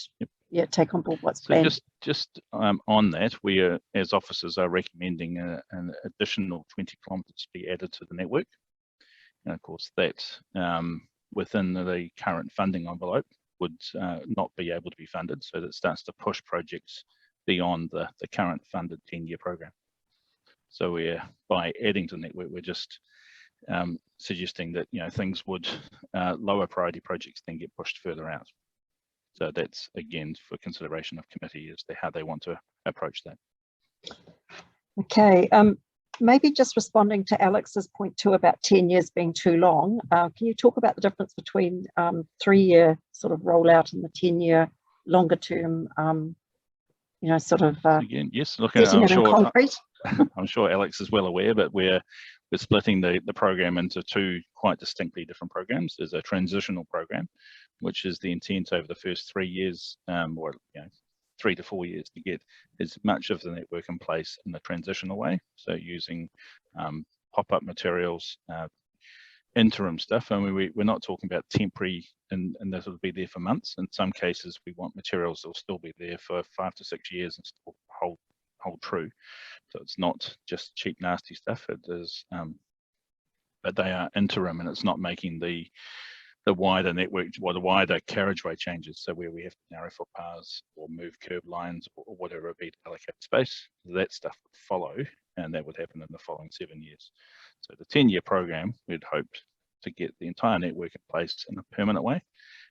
take on board what's planned. So just on that, we are, as officers, are recommending an additional 20 kilometres be added to the network, and of course that within the current funding envelope would not be able to be funded, so that starts to push projects beyond the current funded 10-year program. So we're, by adding to the network, we're just suggesting that, you know, things would, lower priority projects then get pushed further out. So that's, again, for consideration of committee as to how they want to approach that. Okay, maybe just responding to Alex's point too about 10 years being too long. Can you talk about the difference between 3-year sort of rollout and the 10-year longer term, you know, sort of again, yes, looking, setting it in concrete? I'm sure Alex is well aware, but we're splitting the program into 2 quite distinctly different programs. There's a transitional program, which is the intent over the first 3 years, or, you know, 3 to 4 years, to get as much of the network in place in the transitional way. So using pop-up materials, interim stuff. I mean, we're not talking about temporary and that will be there for months. In some cases, we want materials that will still be there for 5 to 6 years and still hold true. So it's not just cheap, nasty stuff. It is, but they are interim, and it's not making the wider network or the wider carriageway changes. So where we have to narrow footpaths or move curb lines or whatever it be to allocate space, that stuff would follow, and that would happen in the following 7 years. So the 10-year program, we'd hoped to get the entire network in place in a permanent way.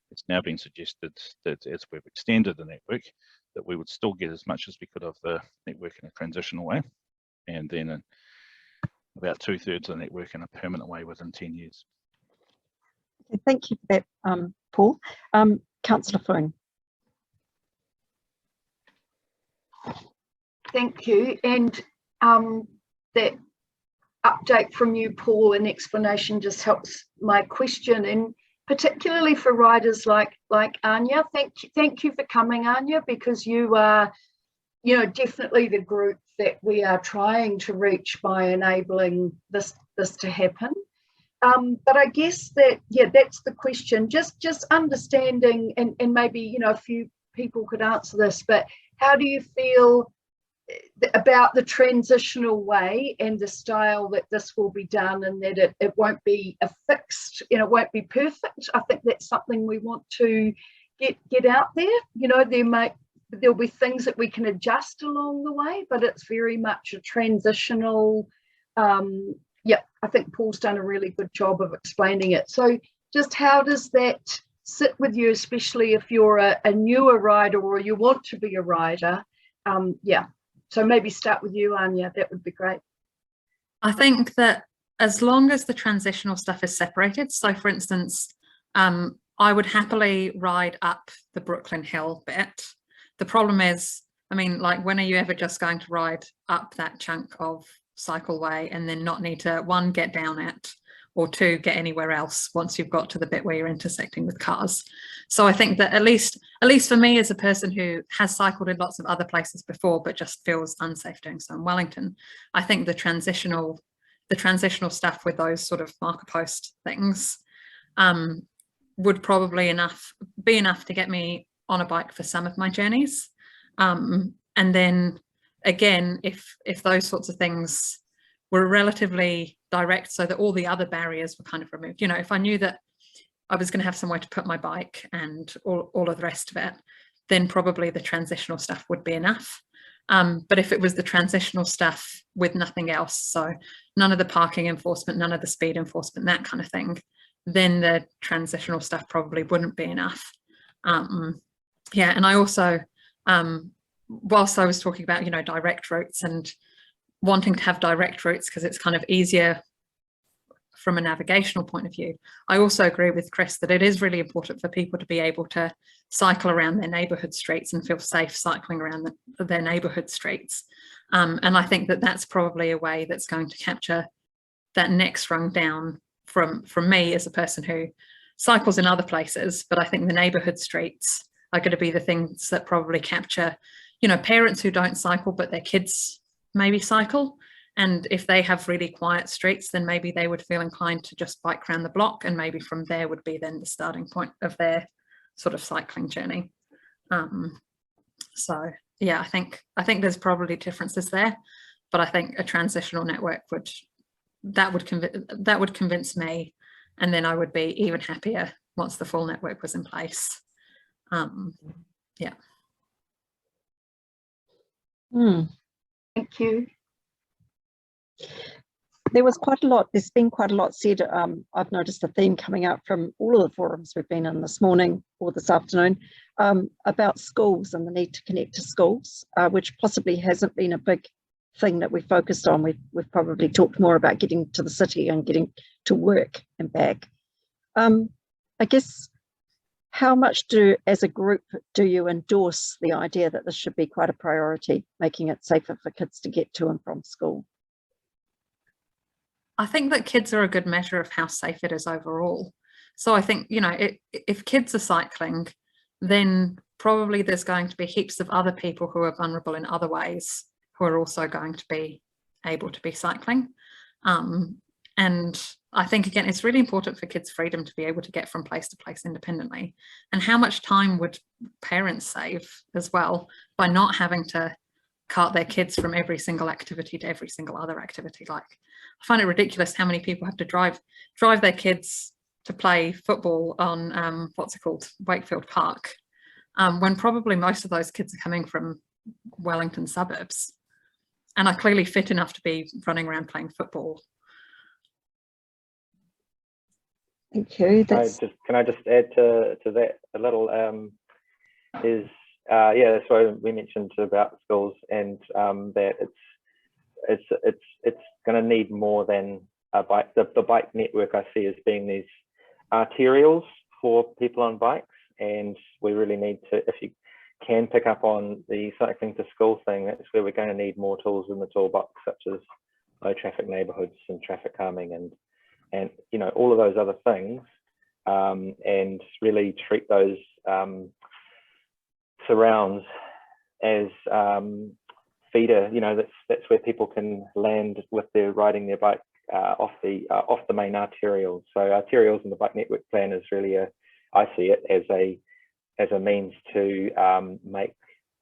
It's now been suggested that as we've extended the network, that we would still get as much as we could of the network in a transitional way, and then about 2/3 of the network in a permanent way within 10 years. Okay, thank you for that, Paul. Councillor Fung. Thank you. And that update from you, Paul, and explanation just helps my question, and particularly for riders like Āmua. Thank you for coming, Āmua, because you are, you know, definitely the group that we are trying to reach by enabling this to happen. But I guess that, yeah, that's the question. Just understanding, and maybe, you know, a few people could answer this, but how do you feel about the transitional way and the style that this will be done, and that it won't be a fixed, you know, it won't be perfect? I think that's something we want to get out there. You know, there'll be things that we can adjust along the way, but it's very much a transitional. Yeah, I think Paul's done a really good job of explaining it. So just how does that sit with you, especially if you're a newer rider or you want to be a rider? Yeah, so maybe start with you, Āmua, that would be great. I think that as long as the transitional stuff is separated, so for instance, I would happily ride up the Brooklyn Hill bit. The problem is, I mean, like, when are you ever just going to ride up that chunk of cycleway and then not need to, 1, get down it, or 2, get anywhere else once you've got to the bit where you're intersecting with cars? So I think that at least for me, as a person who has cycled in lots of other places before but just feels unsafe doing so in Wellington, I think the transitional stuff with those sort of marker post things would probably be enough to get me on a bike for some of my journeys. And then again, if those sorts of things were relatively direct, so that all the other barriers were kind of removed, you know, if I knew that I was going to have somewhere to put my bike and all of the rest of it, then probably the transitional stuff would be enough. But if it was the transitional stuff with nothing else, so none of the parking enforcement, none of the speed enforcement, that kind of thing, then the transitional stuff probably wouldn't be enough. Yeah, and I also, whilst I was talking about, you know, direct routes and wanting to have direct routes because it's kind of easier from a navigational point of view, I also agree with Chris that it is really important for people to be able to cycle around their neighbourhood streets and feel safe cycling around their neighbourhood streets. And I think that that's probably a way that's going to capture that next rung down from me as a person who cycles in other places, but I think the neighbourhood streets are going to be the things that probably capture, you know, parents who don't cycle but their kids maybe cycle, and if they have really quiet streets, then maybe they would feel inclined to just bike around the block, and maybe from there would be then the starting point of their sort of cycling journey. So yeah, I think there's probably differences there, but I think a transitional network would convince me, and then I would be even happier once the full network was in place. Yeah. Thank you. there was quite a lot, there's been quite a lot said. I've noticed a theme coming out from all of the forums we've been in this morning or this afternoon about schools and the need to connect to schools, which possibly hasn't been a big thing that we focused on. We've probably talked more about getting to the city and getting to work and back. I guess, how much as a group, do you endorse the idea that this should be quite a priority, making it safer for kids to get to and from school? I think that kids are a good measure of how safe it is overall. So I think, you know, if kids are cycling, then probably there's going to be heaps of other people who are vulnerable in other ways who are also going to be able to be cycling. And I think, again, it's really important for kids' freedom to be able to get from place to place independently. And how much time would parents save as well by not having to cart their kids from every single activity to every single other activity? Like, I find it ridiculous how many people have to drive their kids to play football on what's it called, Wakefield Park, when probably most of those kids are coming from Wellington suburbs and are clearly fit enough to be running around playing football. Thank you. Can I just add to that a little? Yeah, that's why we mentioned about schools, and that it's going to need more than a bike. The bike network I see as being these arterials for people on bikes, and we really need to, if you can pick up on the cycling to school thing, that's where we're going to need more tools in the toolbox, such as low traffic neighbourhoods and traffic calming and you know, all of those other things, and really treat those surrounds as feeder. You know, that's where people can land with their riding their bike off the main arterials. So arterials in the bike network plan is really I see it as a means to make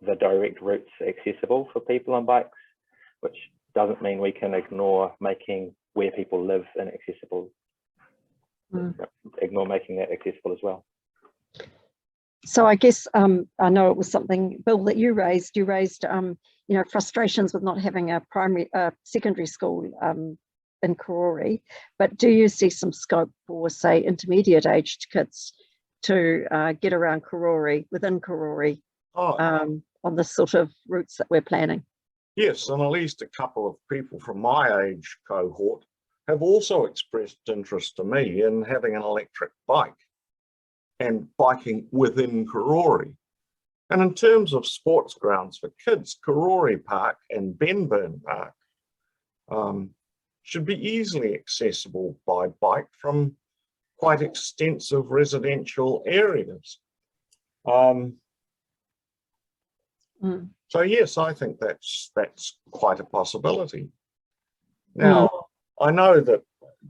the direct routes accessible for people on bikes, which doesn't mean we can ignore making where people live inaccessible. Ignore making that accessible as well. So I guess I know it was something, Bill, that you raised. You raised, you know, frustrations with not having a secondary school in Karori, but do you see some scope for, say, intermediate aged kids to get around Karori, within Karori, on the sort of routes that we're planning? Yes, and at least a couple of people from my age cohort have also expressed interest to me in having an electric bike and biking within Karori. And in terms of sports grounds for kids, Karori Park and Benburn Park should be easily accessible by bike from quite extensive residential areas. So yes, I think that's quite a possibility. Now, I know that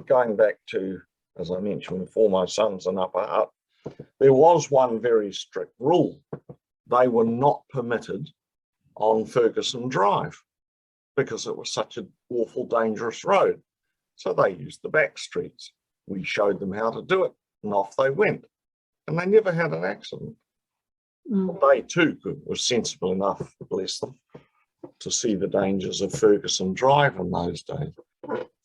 going back to, as I mentioned before, my sons in Upper Hutt, there was one very strict rule. They were not permitted on Ferguson Drive because it was such an awful dangerous road. So they used the back streets. We showed them how to do it and off they went. And they never had an accident. They too were sensible enough, bless them, to see the dangers of Ferguson Drive in those days.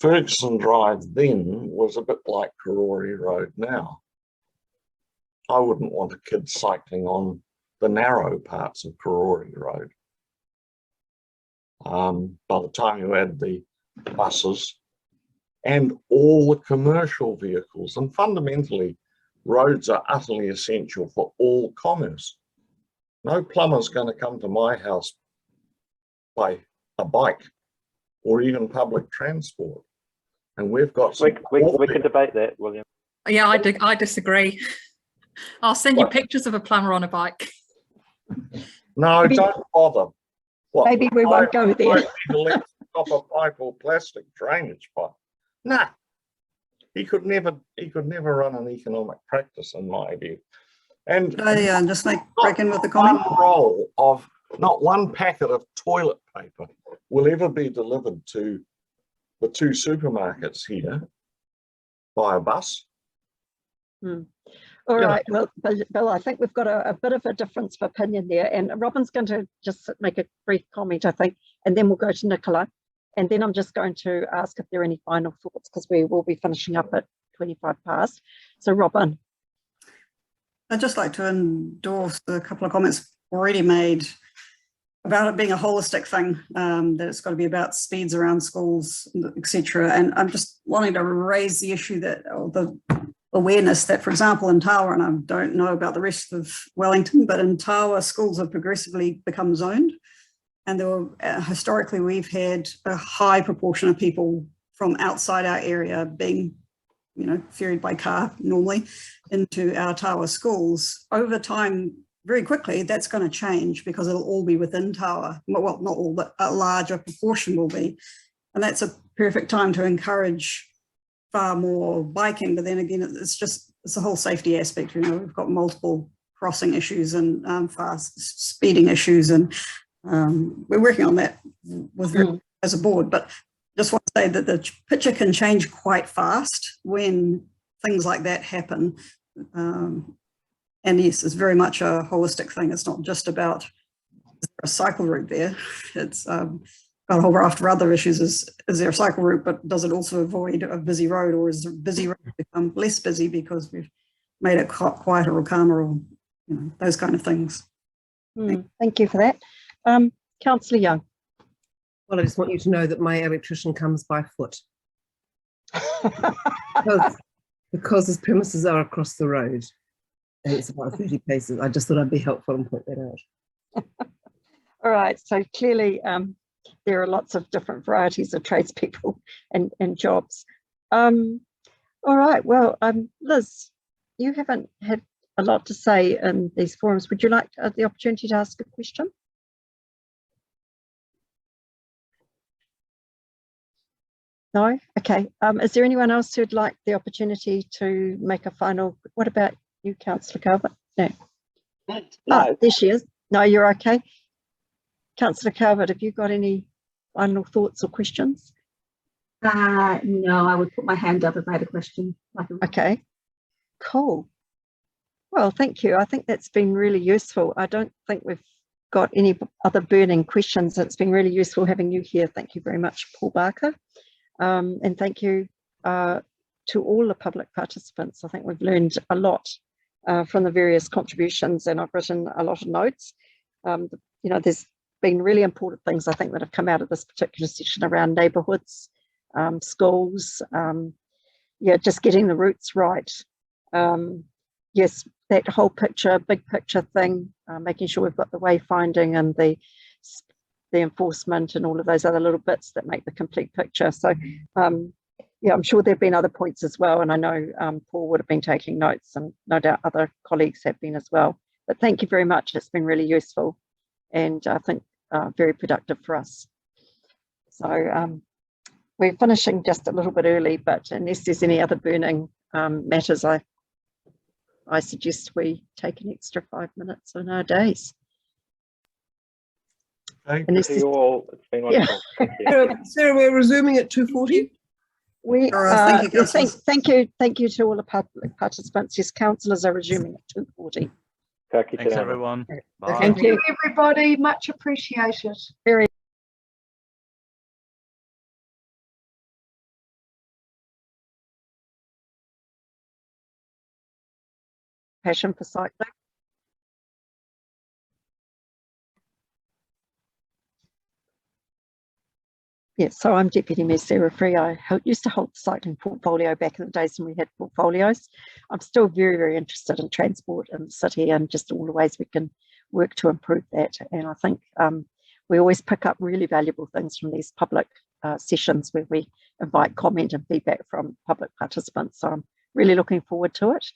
Ferguson Drive then was a bit like Karori Road now. I wouldn't want a kid cycling on the narrow parts of Karori Road. By the time you add the buses and all the commercial vehicles, and fundamentally, roads are utterly essential for all commerce. No plumber's going to come to my house by a bike or even public transport. And we've got some... We could debate that, William. Yeah, I disagree. I'll send you pictures of a plumber on a bike. No, maybe, don't bother. What, maybe we won't go there. Copper pipe or plastic drainage pipe. Nah, he could never run an economic practice, in my view. And just break in with the comment. One roll of, not one packet of toilet paper will ever be delivered to the two supermarkets here by a bus. All right, well, Bill, I think we've got a bit of a difference of opinion there, and Robin's going to just make a brief comment, I think, and then we'll go to Nicola. And then I'm just going to ask if there are any final thoughts, because we will be finishing up at 25 past. So Robin. I'd just like to endorse a couple of comments already made about it being a holistic thing, that it's got to be about speeds around schools, etc. And I'm just wanting to raise the issue that, or the awareness that, for example, in Tawa, and I don't know about the rest of Wellington, but in Tawa, schools have progressively become zoned. And there were, historically, we've had a high proportion of people from outside our area being, ferried by car normally into our Tawa schools. Over time, very quickly, that's going to change because it'll all be within Tawa. Well, not all, but a larger proportion will be. And that's a perfect time to encourage far more biking. But then again, it's a whole safety aspect. We've got multiple crossing issues and fast speeding issues, and we're working on that as a board. But just want to say that the picture can change quite fast when things like that happen. And yes, it's very much a holistic thing. It's not just about a cycle route there. It's got a whole raft of other issues. Is there a cycle route, but does it also avoid a busy road, or is a busy road become less busy because we've made it quieter or calmer, or those kind of things. Thank you for that. Councillor Young. Well, I just want you to know that my electrician comes by foot. because his premises are across the road. And it's about 30 paces. I just thought I'd be helpful and point that out. All right, so clearly there are lots of different varieties of tradespeople and jobs. All right, well, Liz, you haven't had a lot to say in these forums. Would you like the opportunity to ask a question? No? Okay. Is there anyone else who'd like the opportunity to make a final? What about you, Councillor Calvert? No. No. There she is. No, you're okay. Councillor Calvert, have you got any final thoughts or questions? No, I would put my hand up if I had a question. Okay, cool. Well, thank you. I think that's been really useful. I don't think we've got any other burning questions. It's been really useful having you here. Thank you very much, Paul Barker. And thank you to all the public participants. I think we've learned a lot from the various contributions, and I've written a lot of notes. There's been really important things, I think, that have come out of this particular session around neighbourhoods, schools, just getting the routes right. Yes, that whole picture, big picture thing, making sure we've got the wayfinding and the enforcement and all of those other little bits that make the complete picture. So I'm sure there have been other points as well, and I know Paul would have been taking notes, and no doubt other colleagues have been as well. But thank you very much. It's been really useful, and I think very productive for us. So we're finishing just a little bit early, but unless there's any other burning matters, I suggest we take an extra 5 minutes on our days. Thank you all. It's been wonderful. Thank you. Sarah, we're resuming at 2:40. We thank you, thank you to all the public participants. Yes, councillors are resuming at 2:40. Thanks, everyone. Bye. Thank you, everybody. Much appreciated. Very. Passion for cycling. Yes, so I'm Deputy Mayor Sarah Free. I used to hold the cycling portfolio back in the days when we had portfolios. I'm still very, very interested in transport in the city and just all the ways we can work to improve that. And I think we always pick up really valuable things from these public sessions where we invite comment and feedback from public participants. So I'm really looking forward to it.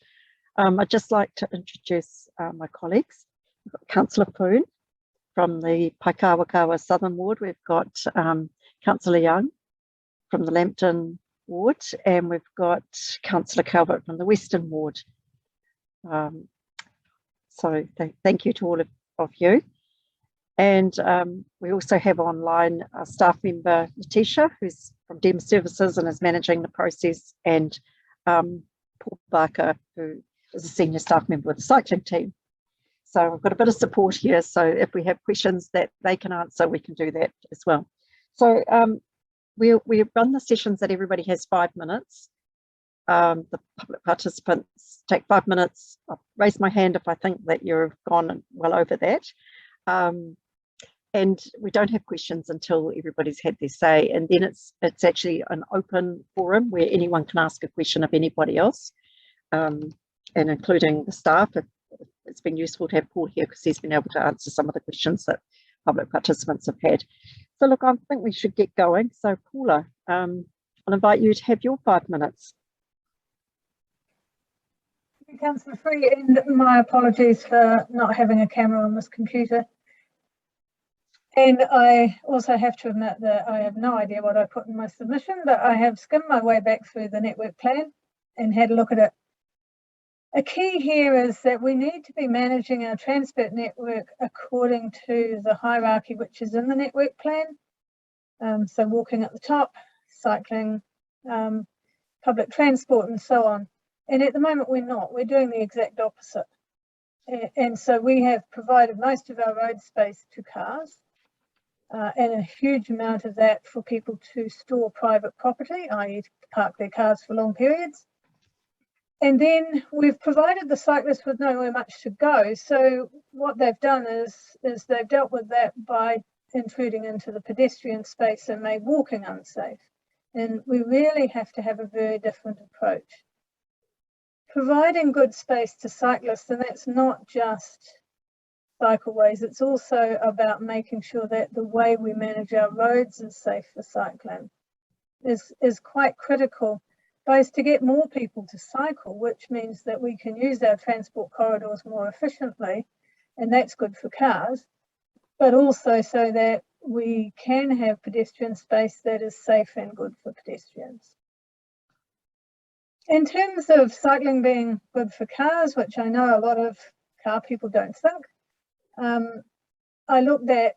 I'd just like to introduce my colleagues. We've got Councillor Poon from the Paikawakawa Southern Ward. We've got Councillor Young from the Lambton Ward, and we've got Councillor Calvert from the Western Ward. So thank you to all of you. And we also have online a staff member, Natisha, who's from DEM Services and is managing the process, and Paul Barker, who is a senior staff member with the cycling team. So we've got a bit of support here. So if we have questions that they can answer, we can do that as well. So we run the sessions that everybody has 5 minutes. The public participants take 5 minutes. I'll raise my hand if I think that you've gone well over that. And we don't have questions until everybody's had their say. And then it's actually an open forum where anyone can ask a question of anybody else, and including the staff. It's been useful to have Paul here because he's been able to answer some of the questions that public participants have had. So look, I think we should get going. So Paula, I'll invite you to have your 5 minutes. Councillor Free, and my apologies for not having a camera on this computer. And I also have to admit that I have no idea what I put in my submission, but I have skimmed my way back through the network plan and had a look at it. A key here is that we need to be managing our transport network according to the hierarchy which is in the network plan. So walking at the top, cycling, public transport and so on. And at the moment we're not, we're doing the exact opposite. And so we have provided most of our road space to cars and a huge amount of that for people to store private property, i.e. park their cars for long periods. And then we've provided the cyclists with nowhere much to go. So what they've done is they've dealt with that by intruding into the pedestrian space and made walking unsafe. And we really have to have a very different approach. Providing good space to cyclists, and that's not just cycleways, it's also about making sure that the way we manage our roads is safe for cycling, is quite critical, both to get more people to cycle, which means that we can use our transport corridors more efficiently, and that's good for cars, but also so that we can have pedestrian space that is safe and good for pedestrians. In terms of cycling being good for cars, which I know a lot of car people don't think, I looked at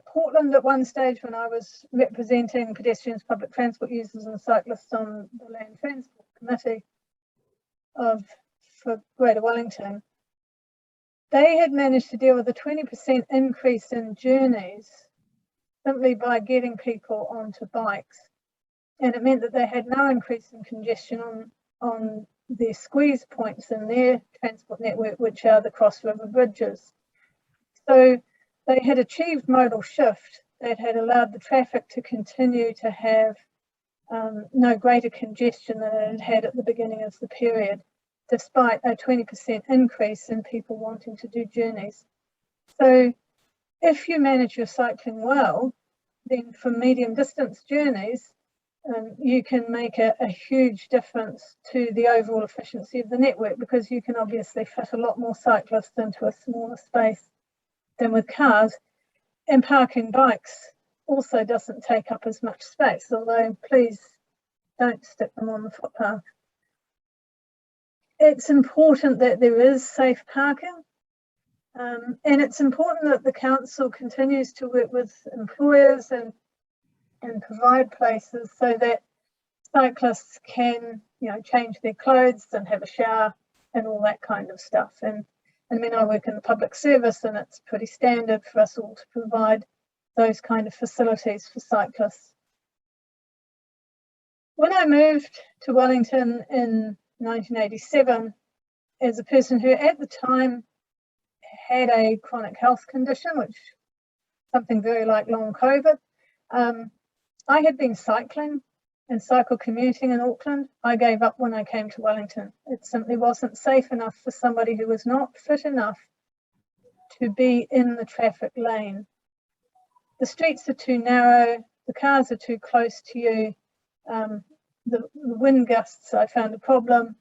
Portland at one stage when I was representing pedestrians, public transport users and cyclists on the Land Transport Committee for Greater Wellington. They had managed to deal with a 20% increase in journeys simply by getting people onto bikes. And it meant that they had no increase in congestion on their squeeze points in their transport network, which are the cross river bridges. So they had achieved modal shift that had allowed the traffic to continue to have no greater congestion than it had had at the beginning of the period, despite a 20% increase in people wanting to do journeys. So if you manage your cycling well, then for medium distance journeys, you can make a huge difference to the overall efficiency of the network, because you can obviously fit a lot more cyclists into a smaller space than with cars, and parking bikes also doesn't take up as much space, although please don't stick them on the footpath. It's important that there is safe parking, and it's important that the council continues to work with employers and provide places so that cyclists can, change their clothes and have a shower and all that kind of stuff. And I mean, I work in the public service, and it's pretty standard for us all to provide those kind of facilities for cyclists. When I moved to Wellington in 1987, as a person who at the time had a chronic health condition, which something very like long COVID, I had been cycling and cycle commuting in Auckland. I gave up when I came to Wellington. It simply wasn't safe enough for somebody who was not fit enough to be in the traffic lane. The streets are too narrow, the cars are too close to you, the wind gusts I found a problem,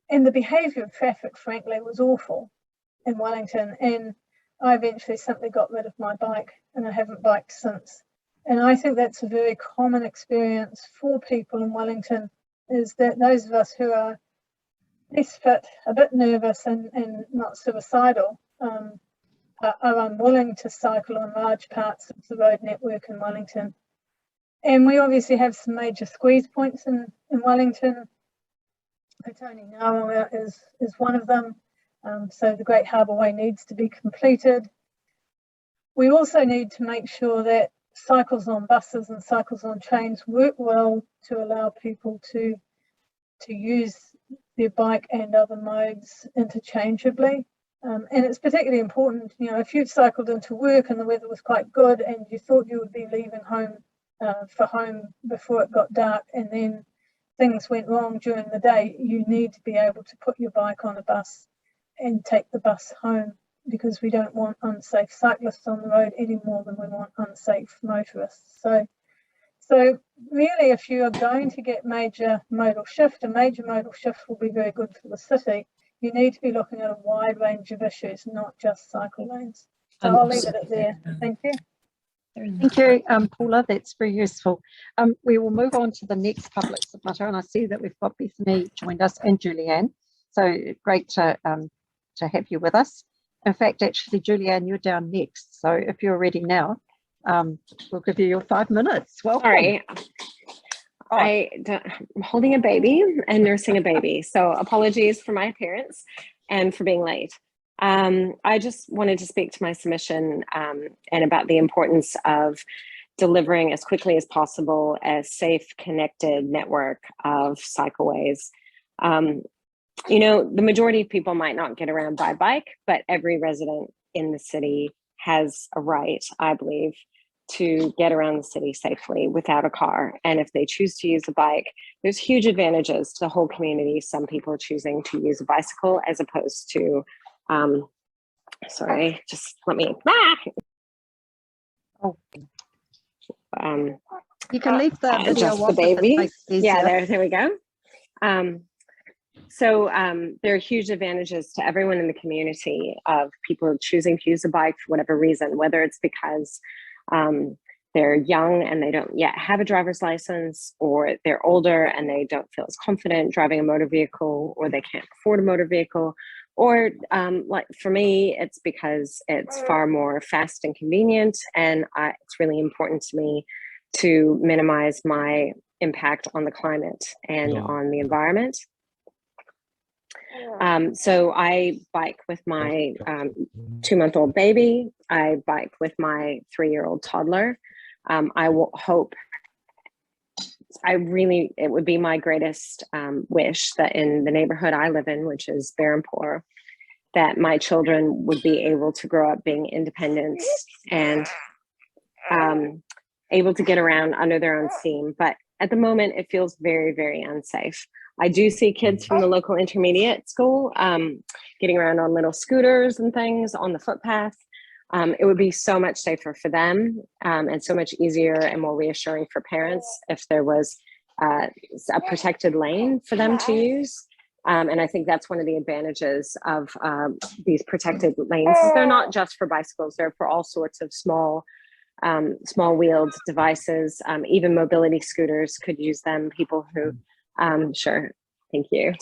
and the behaviour of traffic, frankly, was awful in Wellington. And I eventually simply got rid of my bike, and I haven't biked since. And I think that's a very common experience for people in Wellington, is that those of us who are less fit, a bit nervous and not suicidal, are unwilling to cycle on large parts of the road network in Wellington. And we obviously have some major squeeze points in Wellington. Āmua is one of them. So the Great Harbour Way needs to be completed. We also need to make sure that cycles on buses and cycles on trains work well to allow people to use their bike and other modes interchangeably. And it's particularly important, you know, if you've cycled into work and the weather was quite good and you thought you would be leaving home for home before it got dark, and then things went wrong during the day, you need to be able to put your bike on a bus and take the bus home, because we don't want unsafe cyclists on the road any more than we want unsafe motorists. So really, if you are going to get major modal shift, a major modal shift will be very good for the city. You need to be looking at a wide range of issues, not just cycle lanes. So I'll leave it at there. Thank you. Thank you, Paula. That's very useful. We will move on to the next public submitter, and I see that we've got Bethany joined us and Julianne. So great to have you with us. In fact, actually, Julianne, you're down next. So if you're ready now, we'll give you your 5 minutes. Welcome. Sorry. I'm holding a baby and nursing a baby, so apologies for my appearance and for being late. I just wanted to speak to my submission and about the importance of delivering as quickly as possible a safe, connected network of cycleways. You know, the majority of people might not get around by bike, but every resident in the city has a right, I believe, to get around the city safely without a car. And if they choose to use a bike, there's huge advantages to the whole community. Some people are choosing to use a bicycle as opposed to, sorry, just let me, you can leave the video adjust off the if it baby. makes it Yeah, easier. there we go. So there are huge advantages to everyone in the community of people choosing to use a bike for whatever reason, whether it's because they're young and they don't yet have a driver's license, or they're older and they don't feel as confident driving a motor vehicle, or they can't afford a motor vehicle, or like for me, it's because it's far more fast and convenient, and it's really important to me to minimize my impact on the climate and on the environment. So I bike with my 2-month-old baby. I bike with my 3-year-old toddler. I will hope, it would be my greatest wish that in the neighborhood I live in, which is Berhampore, that my children would be able to grow up being independent and able to get around under their own steam. But at the moment, it feels very, very unsafe. I do see kids from the local intermediate school getting around on little scooters and things on the footpath. It would be so much safer for them and so much easier and more reassuring for parents if there was a protected lane for them to use. And I think that's one of the advantages of these protected lanes. They're not just for bicycles, they're for all sorts of small wheeled devices. Even mobility scooters could use them. People who, sure, thank you.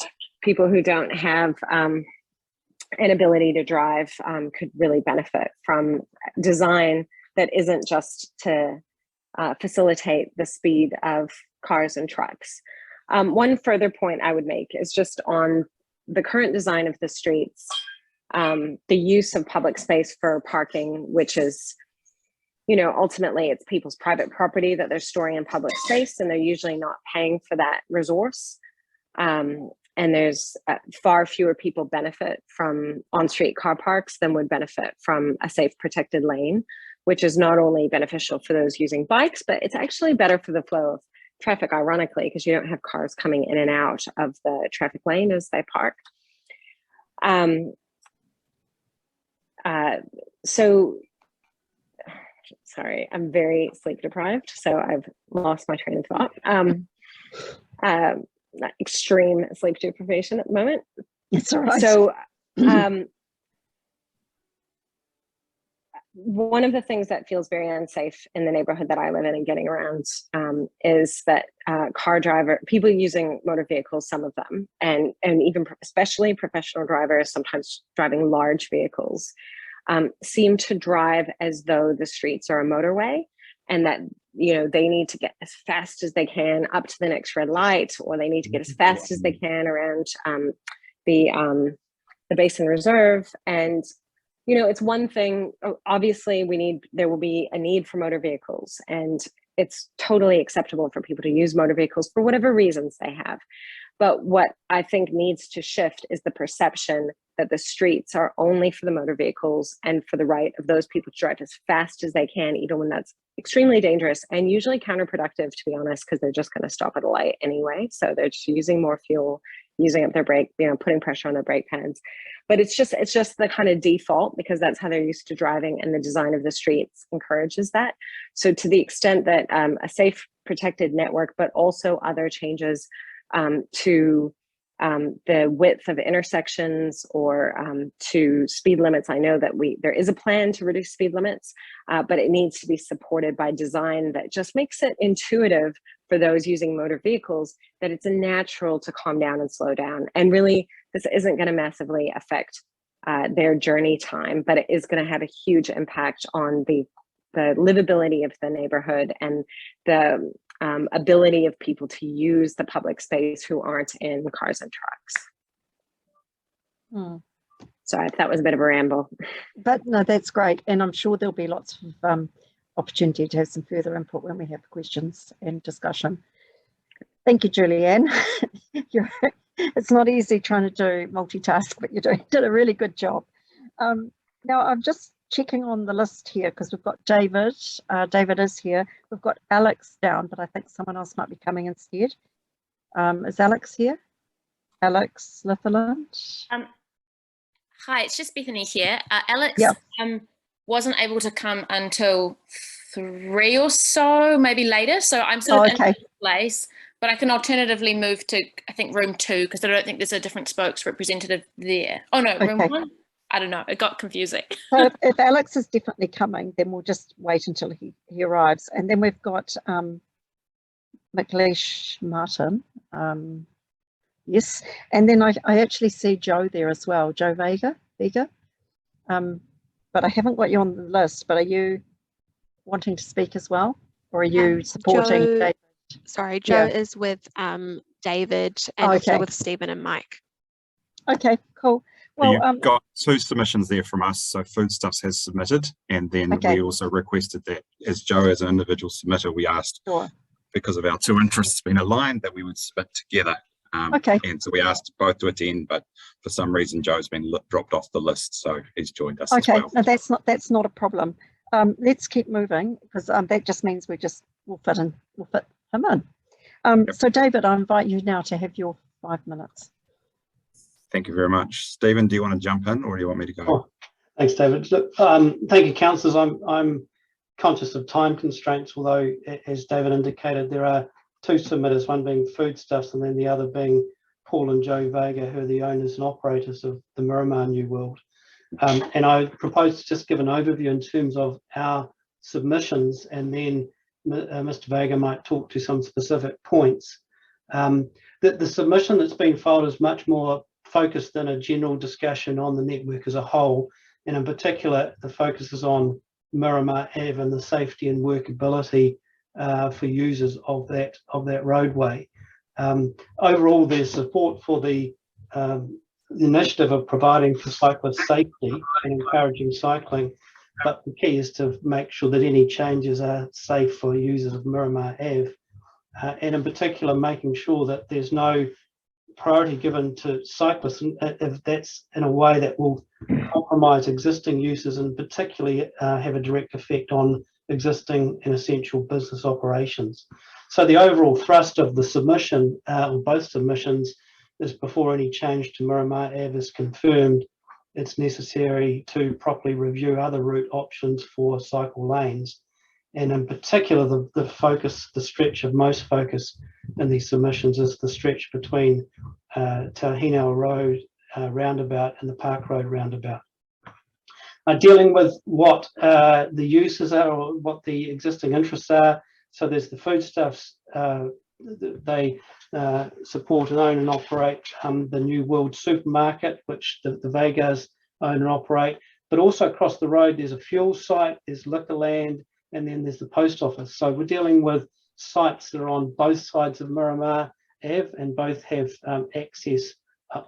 People who don't have an ability to drive could really benefit from design that isn't just to facilitate the speed of cars and trucks. One further point I would make is just on the current design of the streets, the use of public space for parking, which is, you know, ultimately it's people's private property that they're storing in public space, and they're usually not paying for that resource. And there's far fewer people benefit from on-street car parks than would benefit from a safe protected lane, which is not only beneficial for those using bikes, but it's actually better for the flow of traffic, ironically, because you don't have cars coming in and out of the traffic lane as they park. So, sorry, I'm very sleep deprived, so I've lost my train of thought. Extreme sleep deprivation at the moment. It's all right. So one of the things that feels very unsafe in the neighborhood that I live in and getting around is that people using motor vehicles, some of them, and even especially professional drivers, sometimes driving large vehicles, seem to drive as though the streets are a motorway, and that, you know, they need to get as fast as they can up to the next red light, or they need to get as fast as they can around the Basin Reserve. And you know, it's one thing, obviously there will be a need for motor vehicles, and it's totally acceptable for people to use motor vehicles for whatever reasons they have. But what I think needs to shift is the perception that the streets are only for the motor vehicles and for the right of those people to drive as fast as they can, even when that's extremely dangerous and usually counterproductive, to be honest, because they're just going to stop at a light anyway. So they're just using more fuel, using up their brake, you know, putting pressure on their brake pads. But it's just the kind of default, because that's how they're used to driving, and the design of the streets encourages that. So to the extent that a safe, protected network, but also other changes to the width of intersections or to speed limits. I know that there is a plan to reduce speed limits, but it needs to be supported by design that just makes it intuitive for those using motor vehicles, that it's a natural to calm down and slow down. And really, this isn't going to massively affect their journey time, but it is going to have a huge impact on the livability of the neighborhood and the ability of people to use the public space who aren't in cars and trucks. Sorry, that was a bit of a ramble. But no, that's great. And I'm sure there'll be lots of opportunity to have some further input when we have questions and discussion. Thank you, Julianne. It's not easy trying to do multitask, but you did a really good job. Now I'm just checking on the list here because we've got David. David is here. We've got Alex down, but I think someone else might be coming instead. Is Alex here? Alex Litherland? Hi, it's just Bethany here. Alex wasn't able to come until 3 or so, maybe later. So I'm sort of in this place, but I can alternatively move to, I think, room 2, because I don't think there's a different spokes representative there. Oh no, room 1? I don't know, it got confusing. So if Alex is definitely coming, then we'll just wait until he arrives. And then we've got McLeish Martin. Yes, and then I actually see Joe there as well, Joe Vega. But I haven't got you on the list, but are you wanting to speak as well? Or are you supporting David? Sorry, Joe is with David and also with Stephen and Mike. Okay, cool. Well, you've got 2 submissions there from us. So Foodstuffs has submitted, and then we also requested that as Joe, as an individual submitter, we asked, because of our 2 interests being aligned, that we would submit together. And so we asked both to attend, but for some reason Joe's been dropped off the list, so he's joined us as well. No, that's not a problem. Let's keep moving, because that just means we'll fit him in. So David, I invite you now to have your 5 minutes. Thank you very much. Stephen, do you want to jump in, or do you want me to go? Oh, thanks, David. Look, thank you, councillors. I'm conscious of time constraints, although, as David indicated, there are 2 submitters, one being Foodstuffs and then the other being Paul and Joe Vega, who are the owners and operators of the Miramar New World. And I propose to just give an overview in terms of our submissions, and then Mr. Vega might talk to some specific points. The submission that's been filed is much more focused in a general discussion on the network as a whole, and in particular the focus is on Miramar Ave and the safety and workability for users of that roadway. Overall, there's support for the initiative of providing for cyclist safety and encouraging cycling, but the key is to make sure that any changes are safe for users of Miramar Ave, and in particular making sure that there's no priority given to cyclists if that's in a way that will compromise existing users, and particularly have a direct effect on existing and essential business operations. So the overall thrust of the submission, or both submissions, is before any change to Miramar Ave is confirmed, it's necessary to properly review other route options for cycle lanes. And in particular, the stretch of most focus in these submissions is the stretch between Tahinau Road roundabout and the Park Road roundabout. Dealing with what the uses are, or what the existing interests are. So there's the Foodstuffs, they support and own and operate the New World supermarket, which the Vegas own and operate, but also across the road there's a fuel site, there's Liquorland, and then there's the post office. So we're dealing with sites that are on both sides of Miramar Ave, and both have access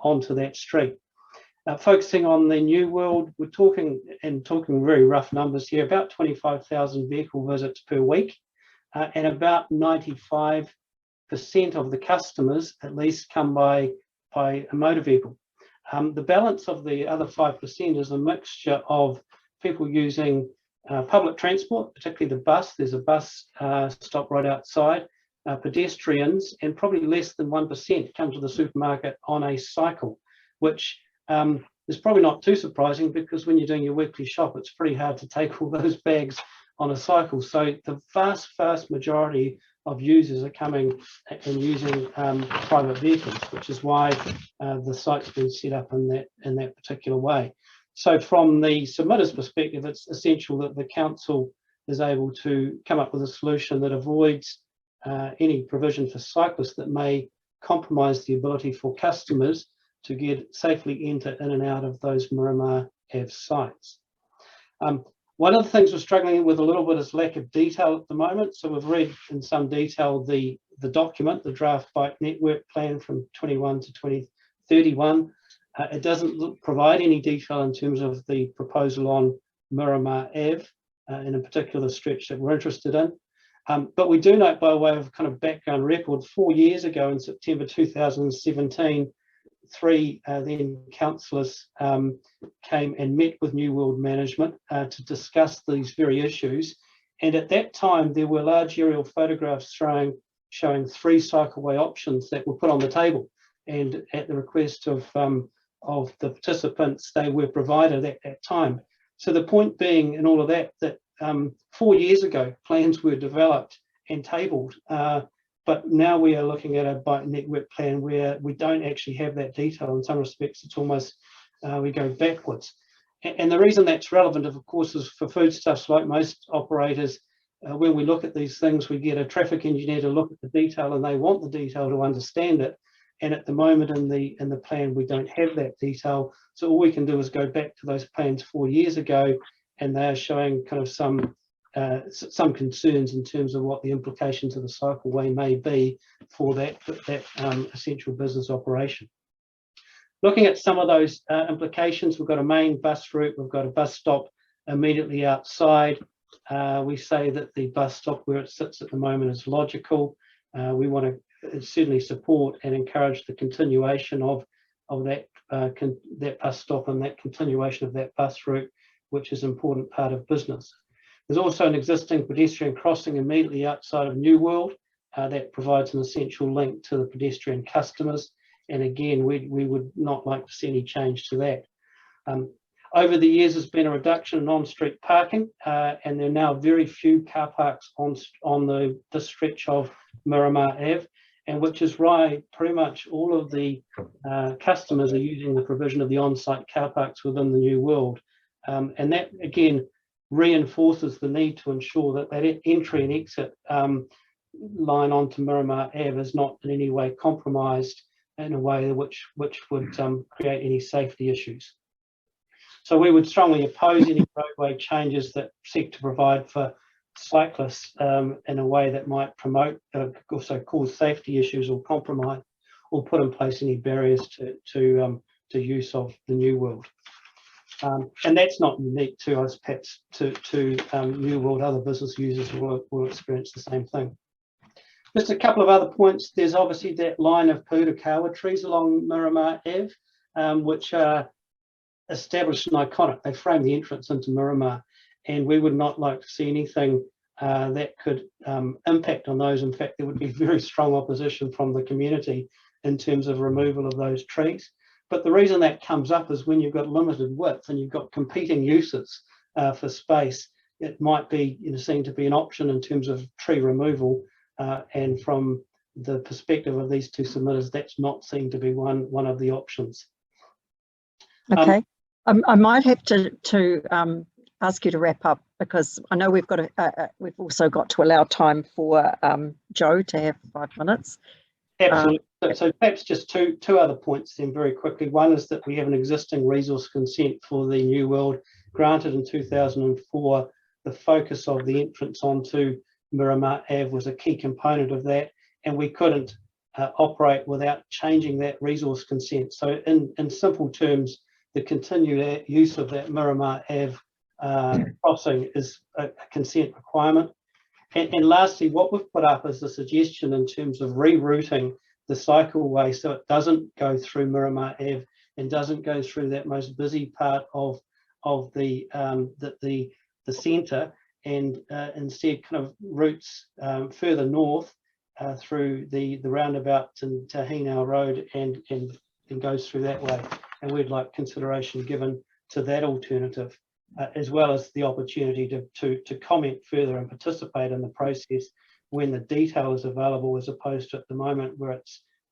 onto that street. Focusing on the New World, we're talking very rough numbers here, about 25,000 vehicle visits per week, and about 95% of the customers at least come by a motor vehicle. The balance of the other 5% is a mixture of people using public transport, particularly the bus. There's a bus stop right outside. Pedestrians, and probably less than 1% come to the supermarket on a cycle, which is probably not too surprising, because when you're doing your weekly shop, it's pretty hard to take all those bags on a cycle. So the vast majority of users are coming and using private vehicles, which is why the site's been set up in that particular way. So from the submitter's perspective, it's essential that the council is able to come up with a solution that avoids any provision for cyclists that may compromise the ability for customers to get safely enter in and out of those Miramar Ave sites. One of the things we're struggling with a little bit is lack of detail at the moment. So we've read in some detail the document, the draft bike network plan from 21 to 2031. It doesn't provide any detail in terms of the proposal on Miramar Ave in a particular stretch that we're interested in. But we do note, by way of kind of background record, 4 years ago in September 2017, three then councillors came and met with New World Management to discuss these very issues. And at that time, there were large aerial photographs showing 3 cycleway options that were put on the table. And at the request of the participants, they were provided at that time. So the point being in all of that 4 years ago, plans were developed and tabled, but now we are looking at a bike network plan where we don't actually have that detail. In some respects, it's almost we go backwards. And the reason that's relevant, of course, is for foodstuffs. Like most operators, when we look at these things, we get a traffic engineer to look at the detail, and they want the detail to understand it. And at the moment in the plan, we don't have that detail. So all we can do is go back to those plans 4 years ago, and they are showing kind of some concerns in terms of what the implications of the cycleway may be for that essential business operation. Looking at some of those implications, we've got a main bus route, we've got a bus stop immediately outside. We say that the bus stop where it sits at the moment is logical. We want to certainly support and encourage the continuation of that bus stop and that continuation of that bus route, which is an important part of business. There's also an existing pedestrian crossing immediately outside of New World that provides an essential link to the pedestrian customers. And again, we would not like to see any change to that. Over the years, there's been a reduction in on-street parking, and there are now very few car parks on this stretch of Miramar Ave, and which is why pretty much all of the customers are using the provision of the on-site car parks within the New World. And that, again, reinforces the need to ensure that that entry and exit line onto Miramar Ave is not in any way compromised in a way which would create any safety issues. So we would strongly oppose any roadway changes that seek to provide for cyclists in a way that might promote, also cause safety issues or compromise, or put in place any barriers to use of the New World. And that's not unique to us, perhaps, to New World. Other business users will experience the same thing. Just a couple of other points. There's obviously that line of Pūroro trees along Miramar Ave, which are established and iconic. They frame the entrance into Miramar, and we would not like to see anything that could impact on those. In fact, there would be very strong opposition from the community in terms of removal of those trees. But the reason that comes up is when you've got limited width and you've got competing uses for space, it might be seen to be an option in terms of tree removal. And from the perspective of these two submitters, that's not seen to be one of the options. Okay, I might have to ask you to wrap up, because I know we've also got to allow time for Joe to have 5 minutes. Absolutely. So perhaps just two other points then very quickly. One is that we have an existing resource consent for the New World granted in 2004. The focus of the entrance onto Miramar Ave was a key component of that, and we couldn't operate without changing that resource consent. So in simple terms, the continued use of that Miramar Ave crossing is a consent requirement. And lastly, what we've put up is a suggestion in terms of rerouting the cycleway so it doesn't go through Miramar Ave and doesn't go through that most busy part of the centre, and instead kind of routes further north through the roundabout to Tahina Road and goes through that way. And we'd like consideration given to that alternative, as well as the opportunity to comment further and participate in the process when the detail is available, as opposed to at the moment where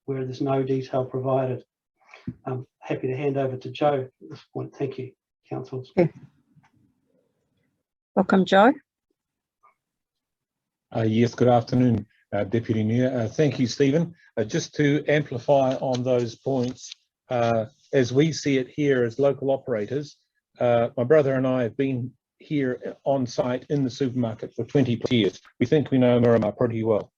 there's no detail provided. I'm happy to hand over to Joe at this point. Thank you, councillors. Okay. Welcome, Joe. Yes, good afternoon, Deputy Mayor. Thank you, Stephen. Just to amplify on those points, as we see it here as local operators, my brother and I have been here on site in the supermarket for 20 years. We think we know Miramar pretty well.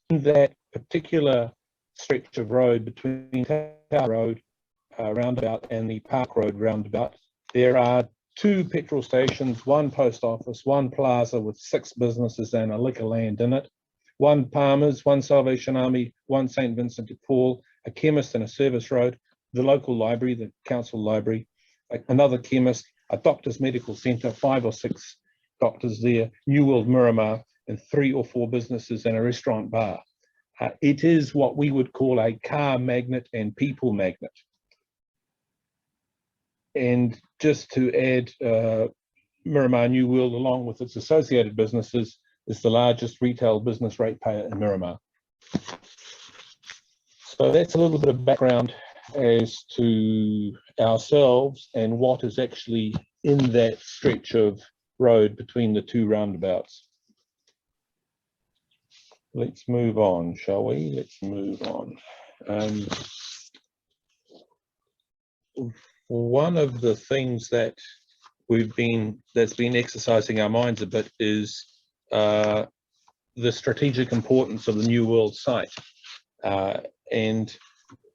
In that particular stretch of road between Tower Road roundabout and the Park Road roundabout, there are 2 petrol stations, 1 post office, 1 plaza with 6 businesses and a liquor land in it, 1 Palmer's, 1 Salvation Army, 1 St. Vincent de Paul, a chemist and a service road, the local library, the council library, another chemist, a doctor's medical centre, 5 or 6 doctors there, New World Miramar, and 3 or 4 businesses and a restaurant bar. It is what we would call a car magnet and people magnet. And just to add, Miramar New World, along with its associated businesses, is the largest retail business ratepayer in Miramar. So that's a little bit of background as to ourselves and what is actually in that stretch of road between the 2 roundabouts. Let's move on, shall we? Let's move on. One of the things that that's been exercising our minds a bit is the strategic importance of the New World site. And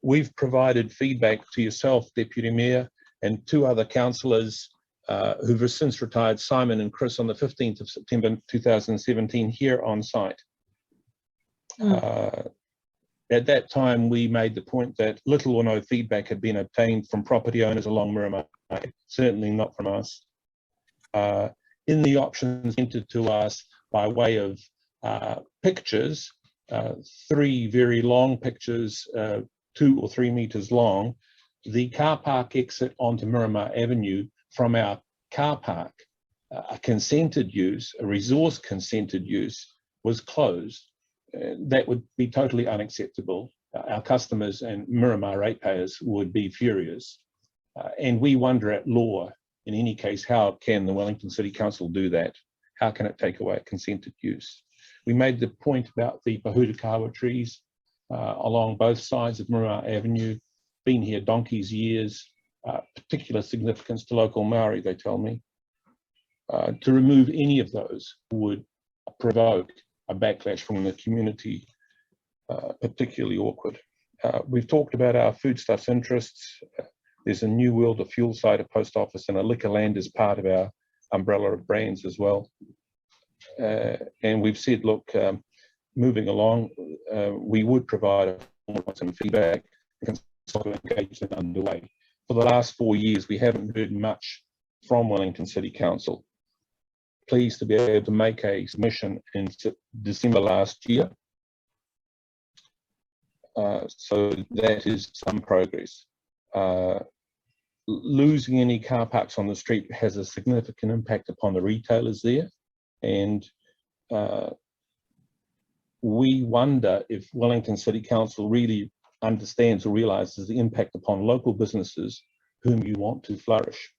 we've provided feedback to yourself, Deputy Mayor, and 2 other councillors who've since retired, Simon and Chris, on the 15th of September 2017 here on site. At that time, we made the point that little or no feedback had been obtained from property owners along Miramar, certainly not from us. In the options entered to us by way of pictures, 3 very long pictures, 2 or 3 meters long, the car park exit onto Miramar Avenue from our car park, a consented use, a resource consented use, was closed. That would be totally unacceptable. Our customers and Miramar ratepayers would be furious. And we wonder at law, in any case, how can the Wellington City Council do that? How can it take away a consented use? We made the point about the Pahutakawa trees along both sides of Miramar Avenue, been here donkey's years, particular significance to local Maori, they tell me. To remove any of those would provoke a backlash from the community, particularly awkward. We've talked about our foodstuffs interests. There's a New World, a fuel site, a post office, and a liquor land as part of our umbrella of brands as well. And we've said, look, moving along, we would provide some feedback and engagement underway. For the last 4 years, we haven't heard much from Wellington City Council. Pleased to be able to make a submission in December last year. So that is some progress. Losing any car parks on the street has a significant impact upon the retailers there. And we wonder if Wellington City Council really understands or realizes the impact upon local businesses whom you want to flourish.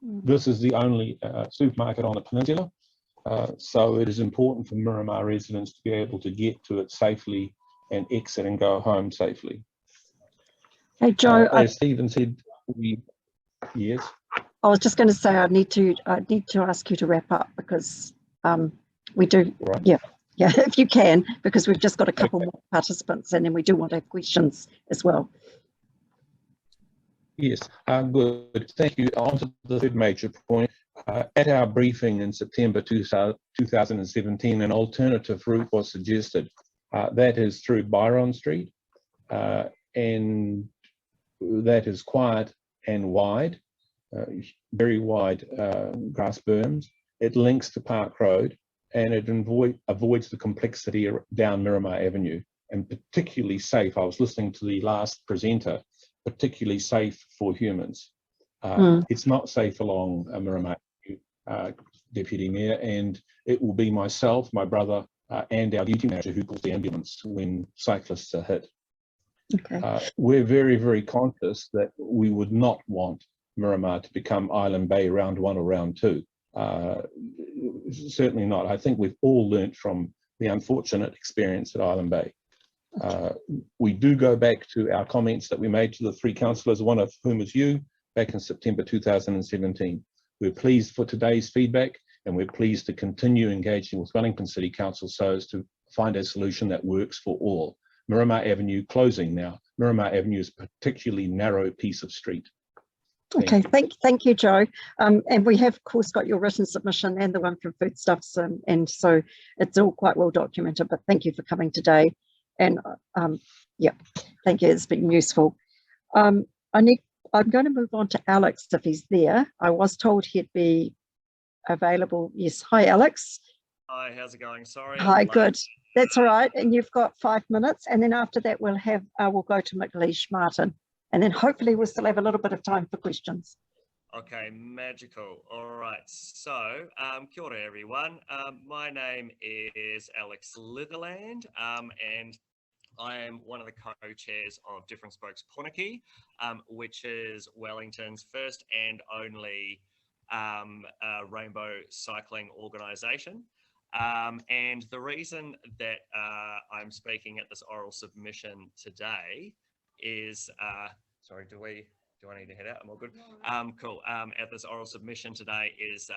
This is the only supermarket on the peninsula, so it is important for Miramar residents to be able to get to it safely and exit and go home safely. Hey, Joe. As Stephen said, yes. I was just going to say I need to ask you to wrap up because we do. Right. Yeah, if you can, because we've just got a couple more participants and then we do want to have questions as well. Yes, good. Thank you. On to the third major point. At our briefing in September 2017, an alternative route was suggested. That is through Byron Street, and that is quiet and wide, very wide grass berms. It links to Park Road, and it avoids the complexity down Miramar Avenue, and particularly safe. I was listening to the last presenter, particularly safe for humans. It's not safe along Miramar Avenue, Deputy Mayor, and it will be myself, my brother, and our duty manager who calls the ambulance when cyclists are hit. Okay. We're very, very conscious that we would not want Miramar to become Island Bay round 1 or round 2. Certainly not. I think we've all learnt from the unfortunate experience at Island Bay. We do go back to our comments that we made to the 3 councillors, one of whom is you, back in September 2017. We're pleased for today's feedback, and we're pleased to continue engaging with Wellington City Council so as to find a solution that works for all. Miramar Avenue closing now. Miramar Avenue is a particularly narrow piece of street. Okay, thank you, Joe. And we have, of course, got your written submission and the one from Foodstuffs, and so it's all quite well documented, but thank you for coming today. And yeah, thank you, it's been useful. I'm going to move on to Alex if he's there. I was told he'd be available. Yes, hi, Alex. Hi, how's it going? Sorry. Hi, good. That's all right. And you've got 5 minutes, and then after that we'll go to McLeish Martin, and then hopefully we'll still have a little bit of time for questions. Okay, magical. All right. So, kia ora, everyone. My name is Alex Litherland, and I am one of the co-chairs of Different Spokes Pōneke, which is Wellington's first and only rainbow cycling organisation. And the reason that I'm speaking at this oral submission today is, sorry, do I need to head out? I'm all good. Cool. At this oral submission today is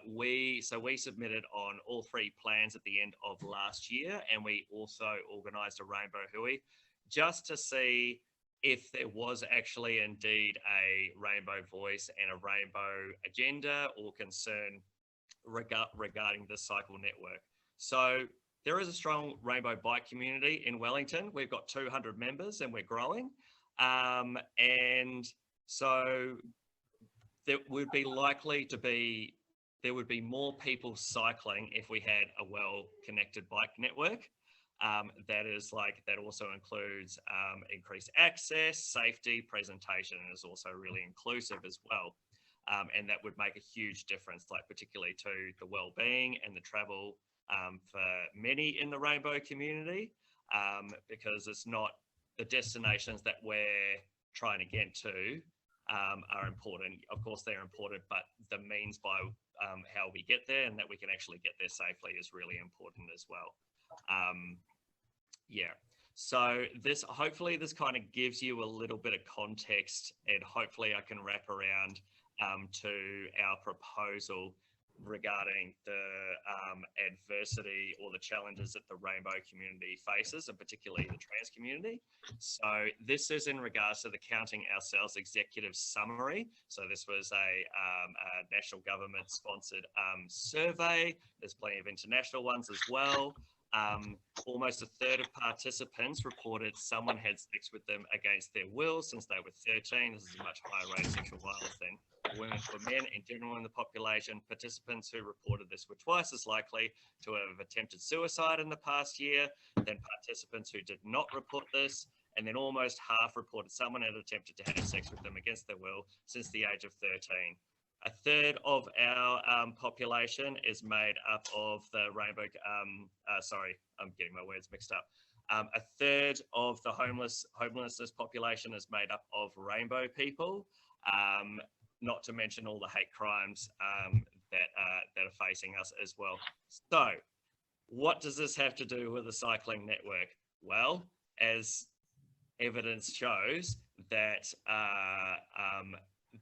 we submitted on all 3 plans at the end of last year, and we also organised a rainbow hui just to see if there was actually indeed a rainbow voice and a rainbow agenda or concern regarding the cycle network. So there is a strong rainbow bike community in Wellington. We've got 200 members and we're growing. And so there would be more people cycling if we had a well-connected bike network. That also includes increased access, safety, presentation, and is also really inclusive as well. And that would make a huge difference, particularly to the well-being and the travel for many in the rainbow community, because it's not the destinations that we're trying to get to are important. Of course, they're important, but the means by how we get there and that we can actually get there safely is really important as well. Yeah. So hopefully this kind of gives you a little bit of context, and hopefully I can wrap around to our proposal regarding the adversity or the challenges that the rainbow community faces, and particularly the trans community. So this is in regards to the Counting Ourselves executive summary. So this was a national government sponsored survey. There's plenty of international ones as well. Almost a third of participants reported someone had sex with them against their will since they were 13. This is a much higher rate of sexual violence than women for men in general in the population. Participants who reported this were twice as likely to have attempted suicide in the past year than participants who did not report this. And then almost half reported someone had attempted to have sex with them against their will since the age of 13. A third of our population is made up of the rainbow, sorry, I'm getting my words mixed up. A third of the homelessness population is made up of rainbow people, not to mention all the hate crimes that are facing us as well. So what does this have to do with the cycling network? Well, as evidence shows that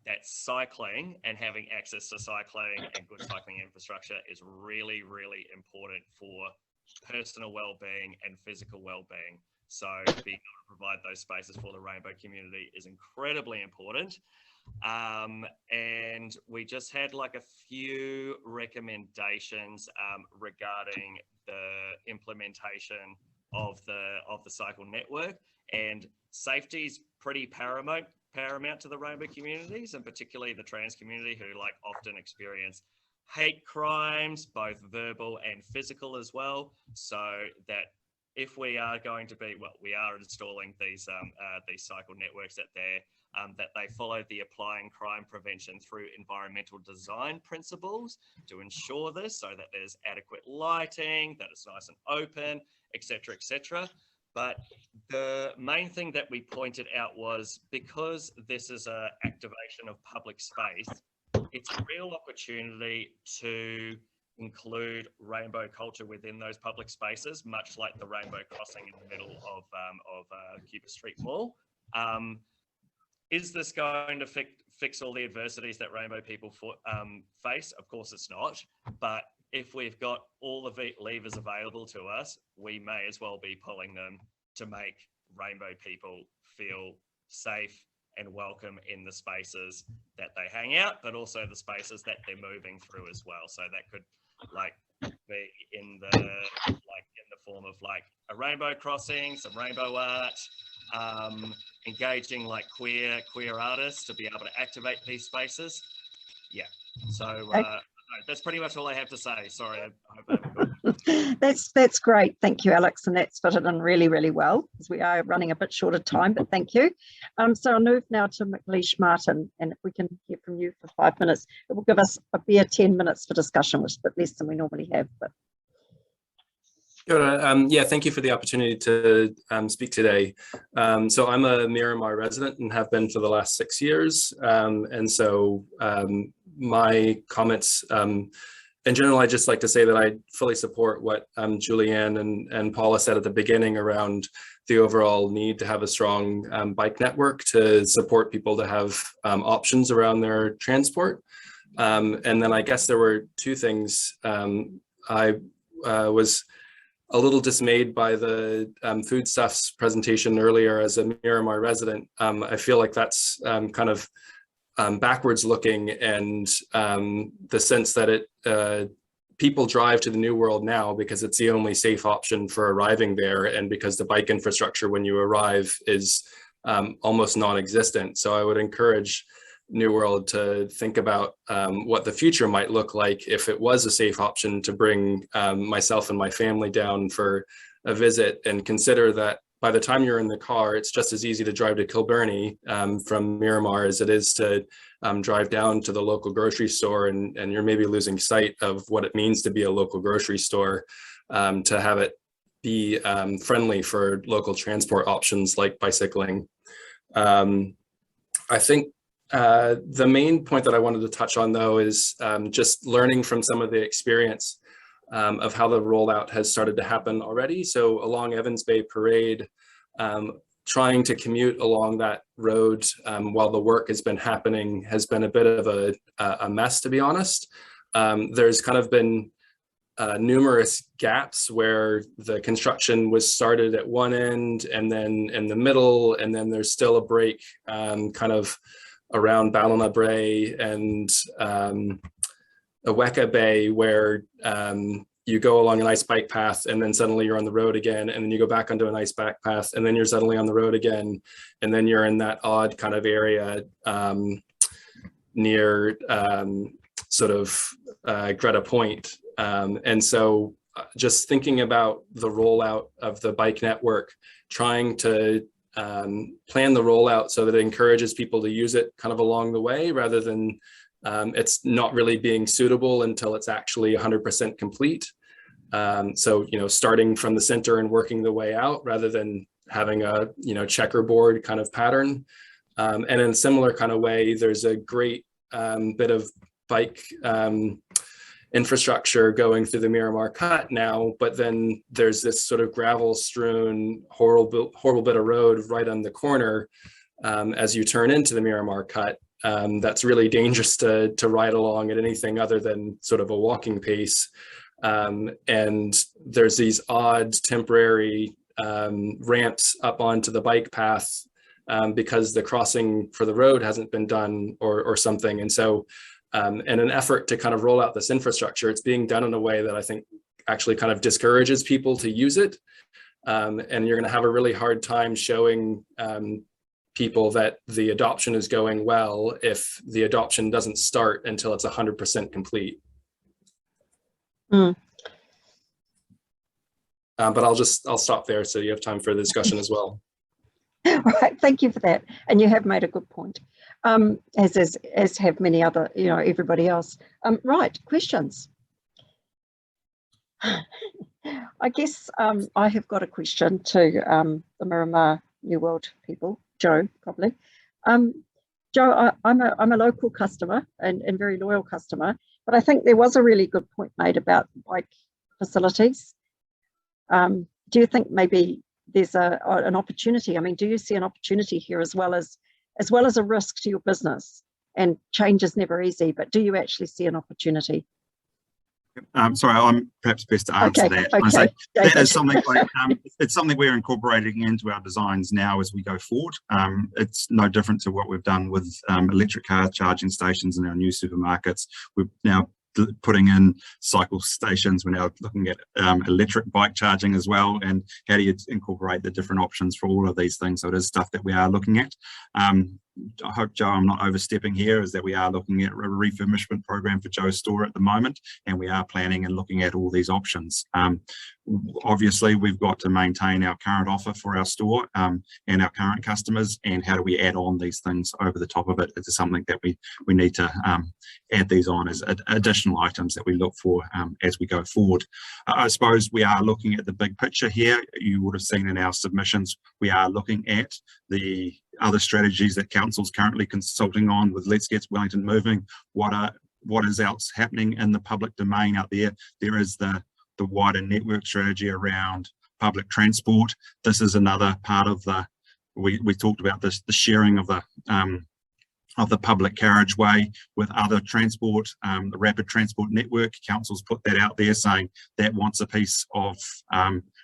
that cycling and having access to cycling and good cycling infrastructure is really, really important for personal well-being and physical well-being. So being able to provide those spaces for the rainbow community is incredibly important. And we just had like a few recommendations regarding the implementation of the cycle network, and safety is pretty paramount to the rainbow communities, and particularly the trans community, who like often experience hate crimes, both verbal and physical as well. So that if we are going to be, well, we are installing these cycle networks that they follow the applying crime prevention through environmental design principles to ensure this, so that there's adequate lighting, that it's nice and open, etc., etc. But the main thing that we pointed out was, because this is an activation of public space, it's a real opportunity to include rainbow culture within those public spaces, much like the rainbow crossing in the middle of Cuba Street Mall. Is this going to fix all the adversities that rainbow people face? Of course it's not, but if we've got all the levers available to us, we may as well be pulling them to make rainbow people feel safe and welcome in the spaces that they hang out, but also the spaces that they're moving through as well. So that could like be in the form of like a rainbow crossing, some rainbow art, engaging like queer artists to be able to activate these spaces. Yeah, so that's pretty much all I have to say. Sorry. That's great. Thank you, Alex. And that's fitted in really, really well, because we are running a bit short of time, but thank you. So I'll move now to McLeish Martin, and if we can hear from you for 5 minutes, it will give us a bare 10 minutes for discussion, which is a bit less than we normally have. But yeah, thank you for the opportunity to speak today. So I'm a Miramar resident and have been for the last 6 years. And so my comments, in general, I'd just like to say that I fully support what Julianne and Paula said at the beginning around the overall need to have a strong bike network to support people to have options around their transport. And then I guess there were two things. I was a little dismayed by the foodstuffs presentation earlier as a Miramar resident. I feel like that's kind of backwards looking, and the sense that people drive to the New World now because it's the only safe option for arriving there, and because the bike infrastructure when you arrive is almost non-existent. So I would encourage New World to think about what the future might look like if it was a safe option to bring myself and my family down for a visit, and consider that by the time you're in the car, it's just as easy to drive to Kilbirnie from Miramar as it is to drive down to the local grocery store, and you're maybe losing sight of what it means to be a local grocery store, to have it be friendly for local transport options like bicycling. I think the main point that I wanted to touch on, though, is just learning from some of the experience of how the rollout has started to happen already. So along Evans Bay Parade, trying to commute along that road while the work has been happening has been a bit of a mess, to be honest. There's kind of been numerous gaps where the construction was started at one end and then in the middle, and then there's still a break kind of around Ballina Brae and Aweka Bay, where you go along a nice bike path and then suddenly you're on the road again, and then you go back onto a nice bike path and then you're suddenly on the road again, and then you're in that odd kind of area near sort of Greta Point. And so just thinking about the rollout of the bike network, trying to plan the rollout so that it encourages people to use it kind of along the way, rather than it's not really being suitable until it's actually 100% complete. So, starting from the center and working the way out, rather than having a, checkerboard kind of pattern. And in a similar kind of way, there's a great bit of bike infrastructure going through the Miramar Cut now, but then there's this sort of gravel strewn, horrible bit of road right on the corner as you turn into the Miramar Cut. That's really dangerous to ride along at anything other than sort of a walking pace. And there's these odd temporary ramps up onto the bike path because the crossing for the road hasn't been done or something. And so in an effort to kind of roll out this infrastructure, it's being done in a way that I think actually kind of discourages people to use it. And you're going to have a really hard time showing people that the adoption is going well if the adoption doesn't start until it's 100% complete. Mm. But I'll stop there so you have time for the discussion as well. All right, thank you for that. And you have made a good point, as have many other, everybody else. Right, questions. I guess I have got a question to the Miramar New World people, Joe, probably. Joe, I'm a local customer and very loyal customer, but I think there was a really good point made about bike facilities. Do you think maybe there's an opportunity? I mean, do you see an opportunity here as well as a risk to your business? And change is never easy, but do you actually see an opportunity? Sorry, I'm perhaps best to answer that. Okay. So that is something like it's something we're incorporating into our designs now as we go forward. It's no different to what we've done with electric car charging stations in our new supermarkets. We're now putting in cycle stations. We're now looking at electric bike charging as well, and how do you incorporate the different options for all of these things. So it is stuff that we are looking at. I hope, Joe, I'm not overstepping here, is that we are looking at a refurbishment program for Joe's store at the moment, and we are planning and looking at all these options. Obviously, we've got to maintain our current offer for our store and our current customers, and how do we add on these things over the top of it? It's something that we need to add these on as additional items that we look for as we go forward. I suppose we are looking at the big picture here. You would have seen in our submissions, we are looking at the other strategies that council's currently consulting on with Let's Get Wellington Moving. What is else happening in the public domain out there? There is the wider network strategy around public transport. This is another part of we talked about this, the sharing of the public carriageway with other transport, the rapid transport network. Council's put that out there saying that wants a piece of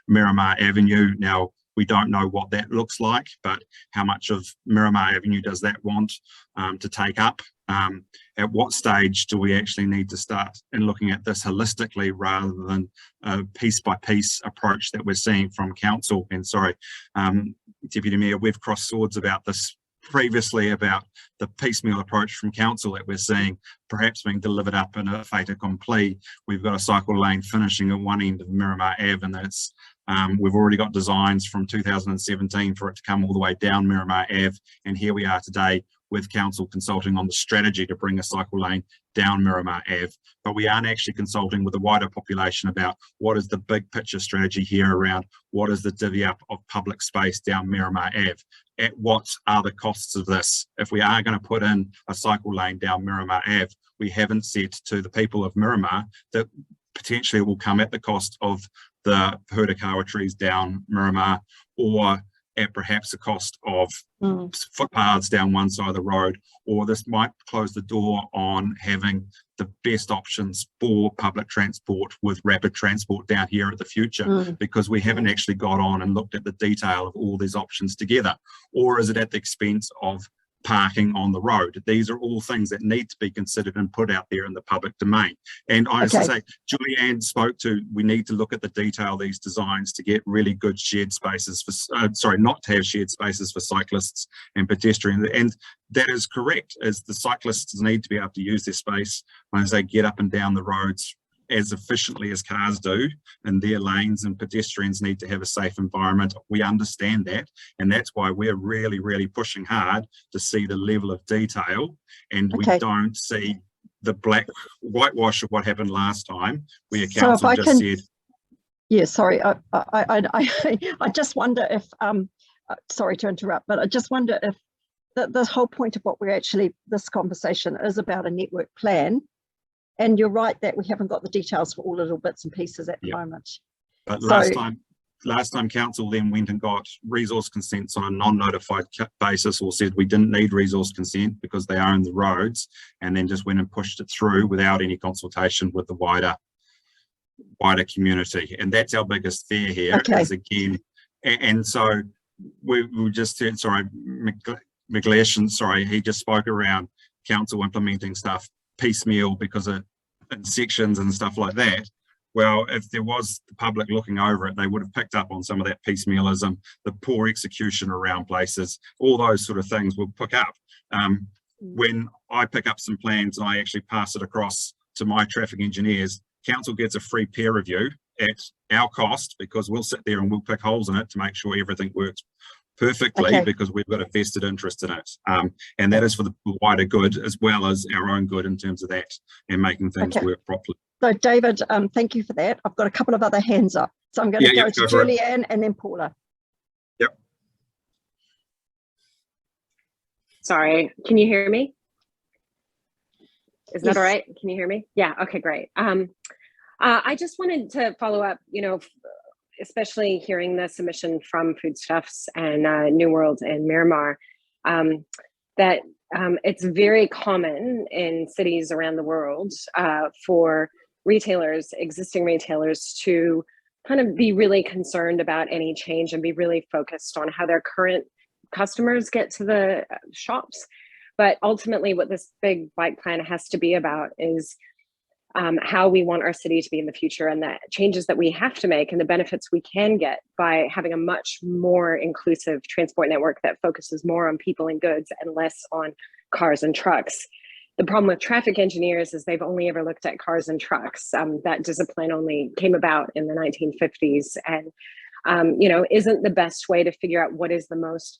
Miramar Avenue. Now, we don't know what that looks like, but how much of Miramar Avenue does that want to take up? At what stage do we actually need to start in looking at this holistically rather than a piece-by-piece approach that we're seeing from council? And sorry, Deputy Mayor, we've crossed swords about this previously, about the piecemeal approach from council that we're seeing perhaps being delivered up in a fait accompli. We've got a cycle lane finishing at one end of Miramar Ave, and it's we've already got designs from 2017 for it to come all the way down Miramar Ave, and here we are today with council consulting on the strategy to bring a cycle lane down Miramar Ave, but we aren't actually consulting with the wider population about what is the big picture strategy here around what is the divvy up of public space down Miramar Ave. At what are the costs of this? If we are going to put in a cycle lane down Miramar Ave, we haven't said to the people of Miramar that potentially it will come at the cost of the Pūroro trees down Miramar, or at perhaps the cost of footpaths down one side of the road, or this might close the door on having the best options for public transport with rapid transport down here at the future, because we haven't actually got on and looked at the detail of all these options together. Or is it at the expense of parking on the road? These are all things that need to be considered and put out there in the public domain. And I say, Julianne spoke to, we need to look at the detail of these designs to get really good shared spaces for, not to have shared spaces for cyclists and pedestrians. And that is correct, as the cyclists need to be able to use their space when they get up and down the roads as efficiently as cars do in their lanes, and pedestrians need to have a safe environment. We understand that, and that's why we're really, really pushing hard to see the level of detail, and we don't see the whitewash of what happened last time, where council just said. Yeah, sorry, I just wonder if, sorry to interrupt, but I just wonder if the whole point of what we're actually, this conversation is about a network plan. And you're right that we haven't got the details for all little bits and pieces at the moment. But last time council then went and got resource consents on a non-notified basis, or said we didn't need resource consent because they own the roads, and then just went and pushed it through without any consultation with the wider community. And that's our biggest fear here, is again, And so we just said, sorry, McGlashan, sorry, he just spoke around council implementing stuff piecemeal because of in sections and stuff like that. Well, if there was the public looking over it, they would have picked up on some of that piecemealism, the poor execution around places, all those sort of things will pick up. When I pick up some plans and I actually pass it across to my traffic engineers, council gets a free peer review at our cost, because we'll sit there and we'll pick holes in it to make sure everything works perfectly, because we've got a vested interest in it. And that is for the wider good as well as our own good in terms of that and making things work properly. So David, thank you for that. I've got a couple of other hands up. So I'm going to go to Julianne and then Paula. Yep. Sorry, can you hear me? Is that all right? Can you hear me? Yeah, okay, great. I just wanted to follow up, you know, especially hearing the submission from Foodstuffs and New World and Miramar, that it's very common in cities around the world for retailers, existing retailers, to kind of be really concerned about any change and be really focused on how their current customers get to the shops. But ultimately what this big bike plan has to be about is how we want our city to be in the future, and the changes that we have to make and the benefits we can get by having a much more inclusive transport network that focuses more on people and goods and less on cars and trucks. The problem with traffic engineers is they've only ever looked at cars and trucks. That discipline only came about in the 1950s, and you know, isn't the best way to figure out what is the most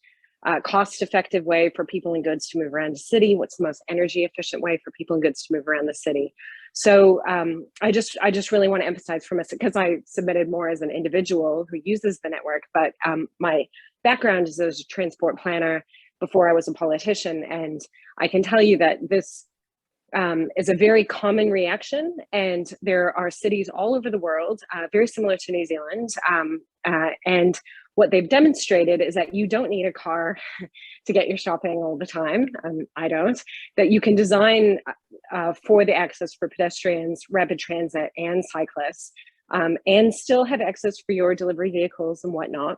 cost-effective way for people and goods to move around the city, what's the most energy efficient way for people and goods to move around the city. So I just really want to emphasize from us, because I submitted more as an individual who uses the network, but my background is as a transport planner before I was a politician, and I can tell you that this is a very common reaction, and there are cities all over the world, very similar to New Zealand, and what they've demonstrated is that you don't need a car to get your shopping all the time. I don't. That you can design for the access for pedestrians, rapid transit, and cyclists, and still have access for your delivery vehicles and whatnot,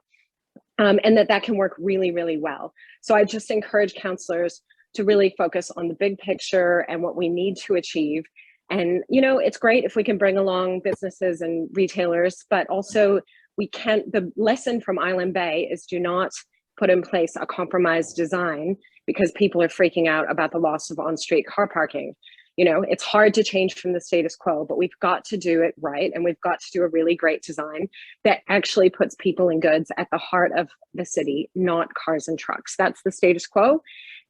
and that can work really, really well. So I just encourage councillors to really focus on the big picture and what we need to achieve. And, you know, it's great if we can bring along businesses and retailers, but also we can't, the lesson from Island Bay is do not put in place a compromised design because people are freaking out about the loss of on-street car parking. You know, it's hard to change from the status quo, but we've got to do it right. And we've got to do a really great design that actually puts people and goods at the heart of the city, not cars and trucks. That's the status quo.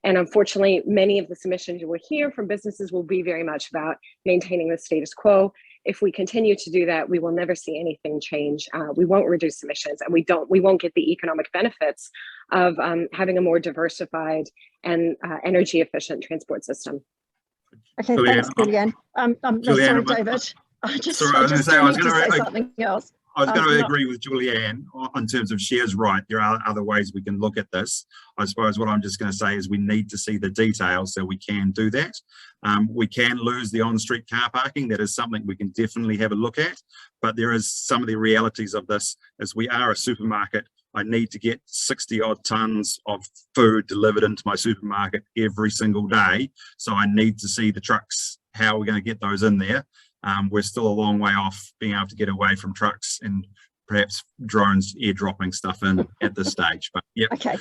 And unfortunately, many of the submissions you will hear from businesses will be very much about maintaining the status quo. If we continue to do that, we will never see anything change. We won't reduce emissions, and we won't get the economic benefits of having a more diversified and energy efficient transport system. Okay, thanks, Julianne. Sorry, David. I was going to say something else. I was going to agree with Julianne in terms of shares right. There are other ways we can look at this. I suppose what I'm just going to say is we need to see the details so we can do that. We can lose the on-street car parking. That is something we can definitely have a look at. But there is some of the realities of this as we are a supermarket. I need to get 60 odd tons of food delivered into my supermarket every single day. So I need to see the trucks, how we're going to get those in there. We're still a long way off being able to get away from trucks and perhaps drones airdropping stuff in at this stage. But yeah, okay.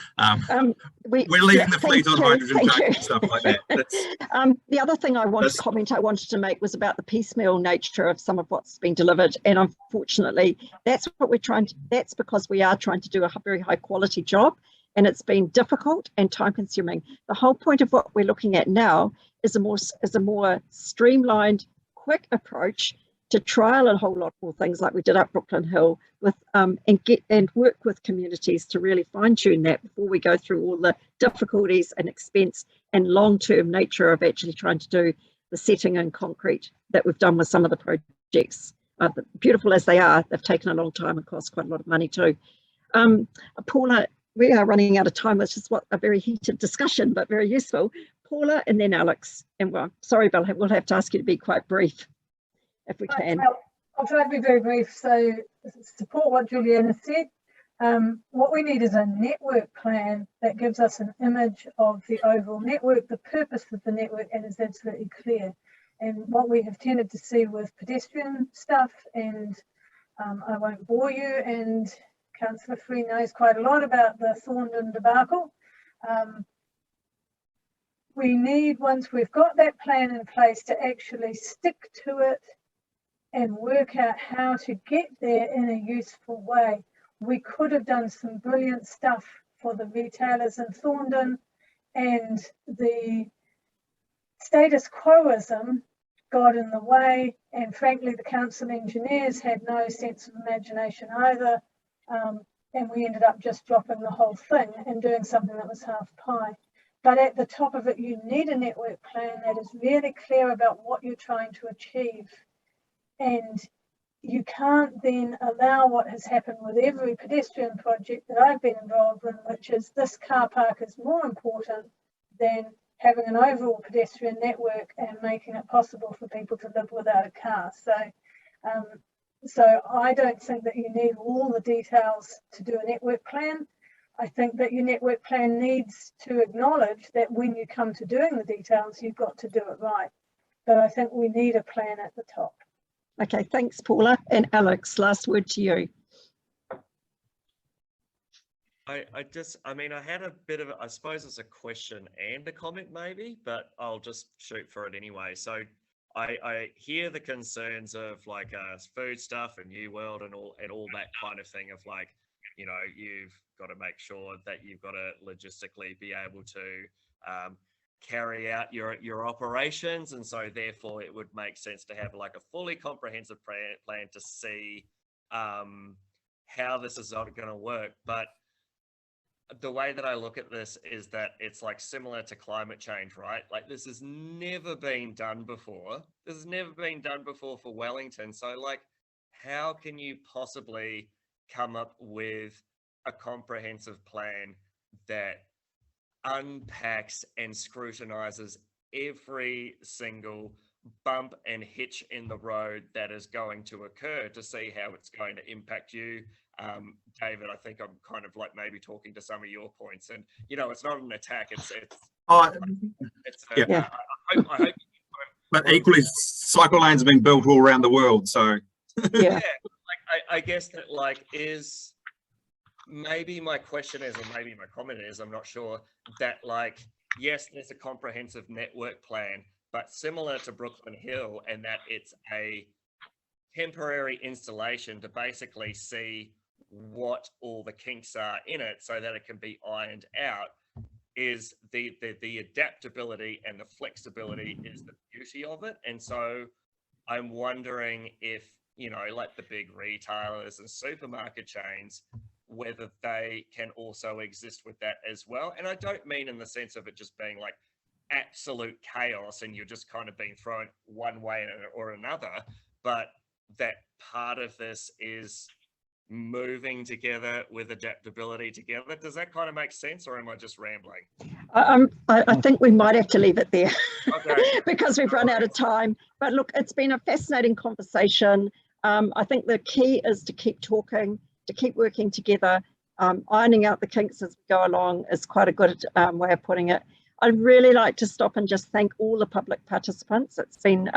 We're leaving the fleet on hydrogen trucks and stuff like that. The other thing I wanted to make was about the piecemeal nature of some of what's been delivered, and unfortunately, that's because we are trying to do a very high quality job, and it's been difficult and time consuming. The whole point of what we're looking at now is a more streamlined, quick approach to trial a whole lot more things like we did up Brooklyn Hill with and work with communities to really fine-tune that before we go through all the difficulties and expense and long-term nature of actually trying to do the setting in concrete that we've done with some of the projects. Beautiful as they are, they've taken a long time and cost quite a lot of money too. Paula, we are running out of time, which is a very heated discussion, but very useful. Paula and then Alex. And well, sorry, Bill, we'll have to ask you to be quite brief if we can. Well, I'll try to be very brief. So support what Julianne has said. What we need is a network plan that gives us an image of the overall network, the purpose of the network, and is absolutely clear. And what we have tended to see with pedestrian stuff, and I won't bore you, and Councillor Free knows quite a lot about the Thorndon debacle. We need, once we've got that plan in place, to actually stick to it and work out how to get there in a useful way. We could have done some brilliant stuff for the retailers in Thorndon, and the status quoism got in the way, and frankly the council engineers had no sense of imagination either, and we ended up just dropping the whole thing and doing something that was half pie. But at the top of it, you need a network plan that is really clear about what you're trying to achieve. And you can't then allow what has happened with every pedestrian project that I've been involved in, which is this car park is more important than having an overall pedestrian network and making it possible for people to live without a car. So I don't think that you need all the details to do a network plan. I think that your network plan needs to acknowledge that when you come to doing the details, you've got to do it right. But I think we need a plan at the top. Okay, thanks, Paula. And Alex, last word to you. I had a bit of, I suppose it's a question and a comment maybe, but I'll just shoot for it anyway. So I hear the concerns of like food stuff and New World and all that kind of thing of like, you know, you've got to make sure that you've got to logistically be able to carry out your operations, and so therefore it would make sense to have like a fully comprehensive plan to see how this is going to work. But the way that I look at this is that it's like similar to climate change, right? Like this has never been done before. This has never been done before for Wellington. So like, how can you possibly come up with a comprehensive plan that unpacks and scrutinizes every single bump and hitch in the road that is going to occur to see how it's going to impact you? David, I think I'm kind of like maybe talking to some of your points, and you know, it's not an attack. Yeah. I hope but equally, cycle lanes have been built all around the world, so yeah. Like I guess that like is maybe my question is, or maybe my comment is, I'm not sure, that like, yes, there's a comprehensive network plan, but similar to Brooklyn Hill, and that it's a temporary installation to basically see what all the kinks are in it so that it can be ironed out, is the adaptability and the flexibility is the beauty of it. And so I'm wondering if, you know, like the big retailers and supermarket chains, whether they can also exist with that as well. And I don't mean in the sense of it just being like absolute chaos and you're just kind of being thrown one way or another, but that part of this is moving together with adaptability together. Does that kind of make sense, or am I just rambling? I think we might have to leave it there. Okay. Because we've run out of time. But look, it's been a fascinating conversation. I think the key is to keep talking, to keep working together. Ironing out the kinks as we go along is quite a good way of putting it. I'd really like to stop and just thank all the public participants. It's been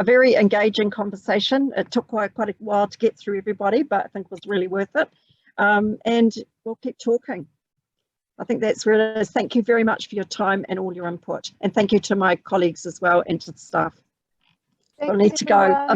a very engaging conversation. It took quite a while to get through everybody, but I think it was really worth it. And we'll keep talking. I think that's really, thank you very much for your time and all your input. And thank you to my colleagues as well and to the staff. We'll need to go.